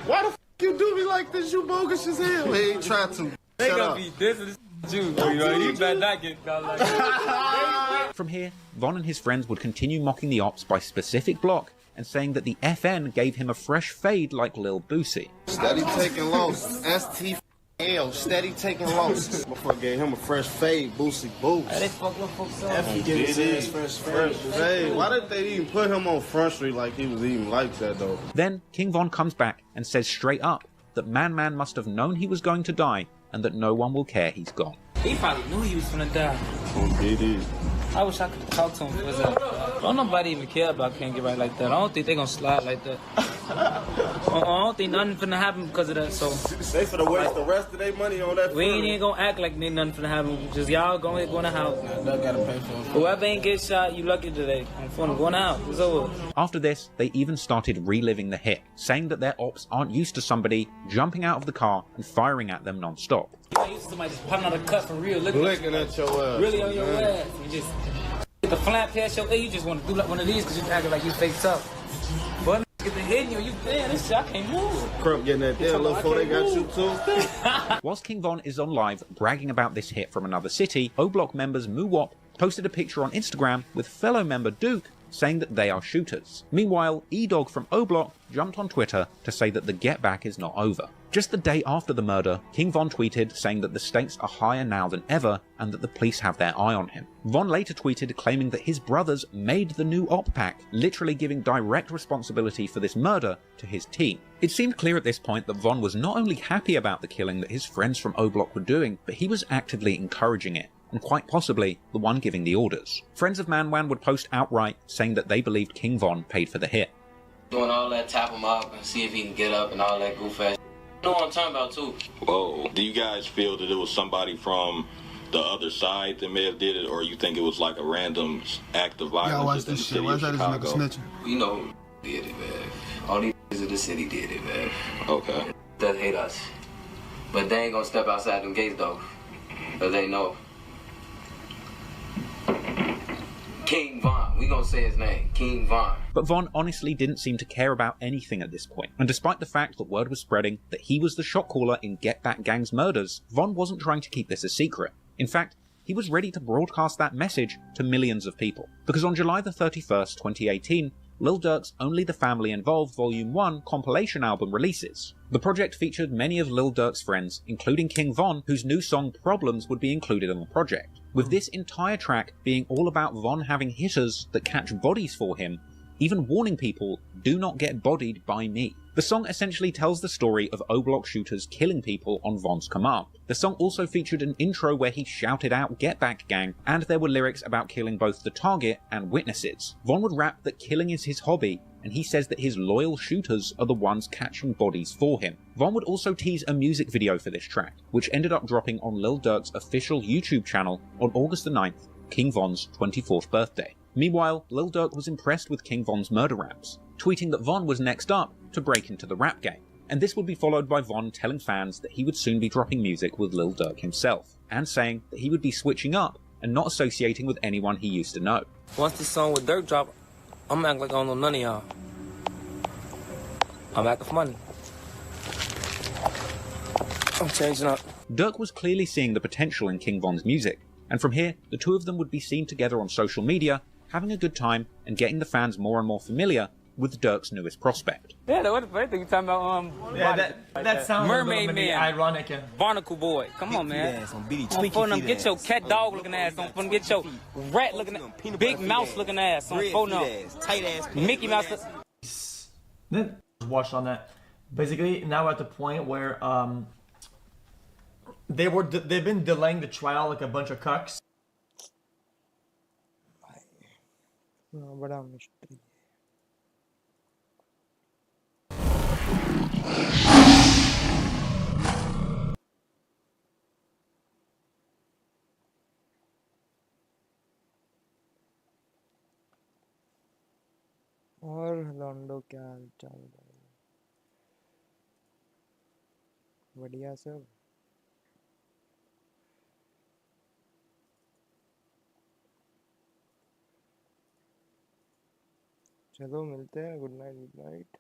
Why the f*** you do me like this? You bogus as hell. They ain't try to. They gonna be dissing this Jew. You better not get caught like that. From here, Von and his friends would continue mocking the ops by specific block and saying that the FN gave him a fresh fade like Lil Boosie. Steady taking losses. STL, steady taking losses. Motherfucker gave him a fresh fade, Boosie Boost. They fuck with folks up. Hey, why did they even put him on Front Street like he was even like that though? Then King Von comes back and says straight up that Man must have known he was going to die and that no one will care he's gone. He probably knew he was gonna die. BD. I wish I could talk to him for that. Don't nobody even care about Can't Get Right like that. I don't think they gonna slide like that. I don't think nothing finna happen because of that. So they finna waste the rest of their money on that. We ain't even gonna act like nothing finna happen. Just y'all go in the house. Gotta pay for it. Whoever ain't get shot, you lucky today. I'm finna go out. It's over. After this, they even started reliving the hit, saying that their ops aren't used to somebody jumping out of the car and firing at them non-stop. You ain't used to somebody just popping out a cut for real. Looking at your ass. Really on your ass. You just get the flap past your you just want to do like one of these because you acting like you fake tough. But get the hitting you damn, this shit, I can't move. Crump getting that there little before they got you too. Whilst King Von is on live bragging about this hit from another city, O-Block members Muwop posted a picture on Instagram with fellow member Duke saying that they are shooters. Meanwhile, E-Dog from O-Block jumped on Twitter to say that the get back is not over. Just the day after the murder, King Von tweeted saying that the stakes are higher now than ever and that the police have their eye on him. Von later tweeted claiming that his brothers made the new op pack, literally giving direct responsibility for this murder to his team. It seemed clear at this point that Von was not only happy about the killing that his friends from O-Block were doing, but he was actively encouraging it, and quite possibly the one giving the orders. Friends of Man would post outright saying that they believed King Von paid for the hit. Doing all that, tap him up and see if he can get up and all that goof ass. You know what I'm talking about too. Whoa. Do you guys feel that it was somebody from the other side that may have did it, or you think it was like a random act of violence? Y'all watch this shit. Why is that this nigga snitching? You know who did it, man. All these in the city did it, man. Okay. That hate us. But they ain't gonna step outside them gates though. Cause they know. King Von. We gonna say his name. King Von. But Von honestly didn't seem to care about anything at this point. And despite the fact that word was spreading that he was the shot caller in Get Back Gang's murders, Von wasn't trying to keep this a secret. In fact, he was ready to broadcast that message to millions of people. Because on July the 31st, 2018, Lil Durk's Only the Family Involved Volume 1 compilation album releases. The project featured many of Lil Durk's friends, including King Von, whose new song Problems would be included on the project, with this entire track being all about Von having hitters that catch bodies for him, even warning people, do not get bodied by me. The song essentially tells the story of O-Block shooters killing people on Von's command. The song also featured an intro where he shouted out "Get Back Gang," and there were lyrics about killing both the target and witnesses. Von would rap that killing is his hobby, and he says that his loyal shooters are the ones catching bodies for him. Von would also tease a music video for this track, which ended up dropping on Lil Durk's official YouTube channel on August the 9th, King Von's 24th birthday. Meanwhile, Lil Durk was impressed with King Von's murder raps, tweeting that Von was next up to break into the rap game, and this would be followed by Von telling fans that he would soon be dropping music with Lil Durk himself, and saying that he would be switching up and not associating with anyone he used to know. Once this song with Durk drop, I'm acting like I don't know none of y'all. I'm acting for money. I'm changing up. Durk was clearly seeing the potential in King Von's music, and from here, the two of them would be seen together on social media, having a good time and getting the fans more and more familiar with Durk's newest prospect. Yeah, what the funny thing you talking about? Yeah, that sounds Mermaid a little Man, ironic. Barnacle Boy. Come on, man. On phone them, get your cat dog looking ass on phone. Get your rat looking, big mouse looking ass on phone them. Tight ass. Mickey Mouse. Watched on that. Basically, now we're at the point where they've been delaying the trial like a bunch of cucks. बड़ा mystery और लॉन्डो क्या हाल चाल भाई बढ़िया सब चलो मिलते हैं गुड नाइट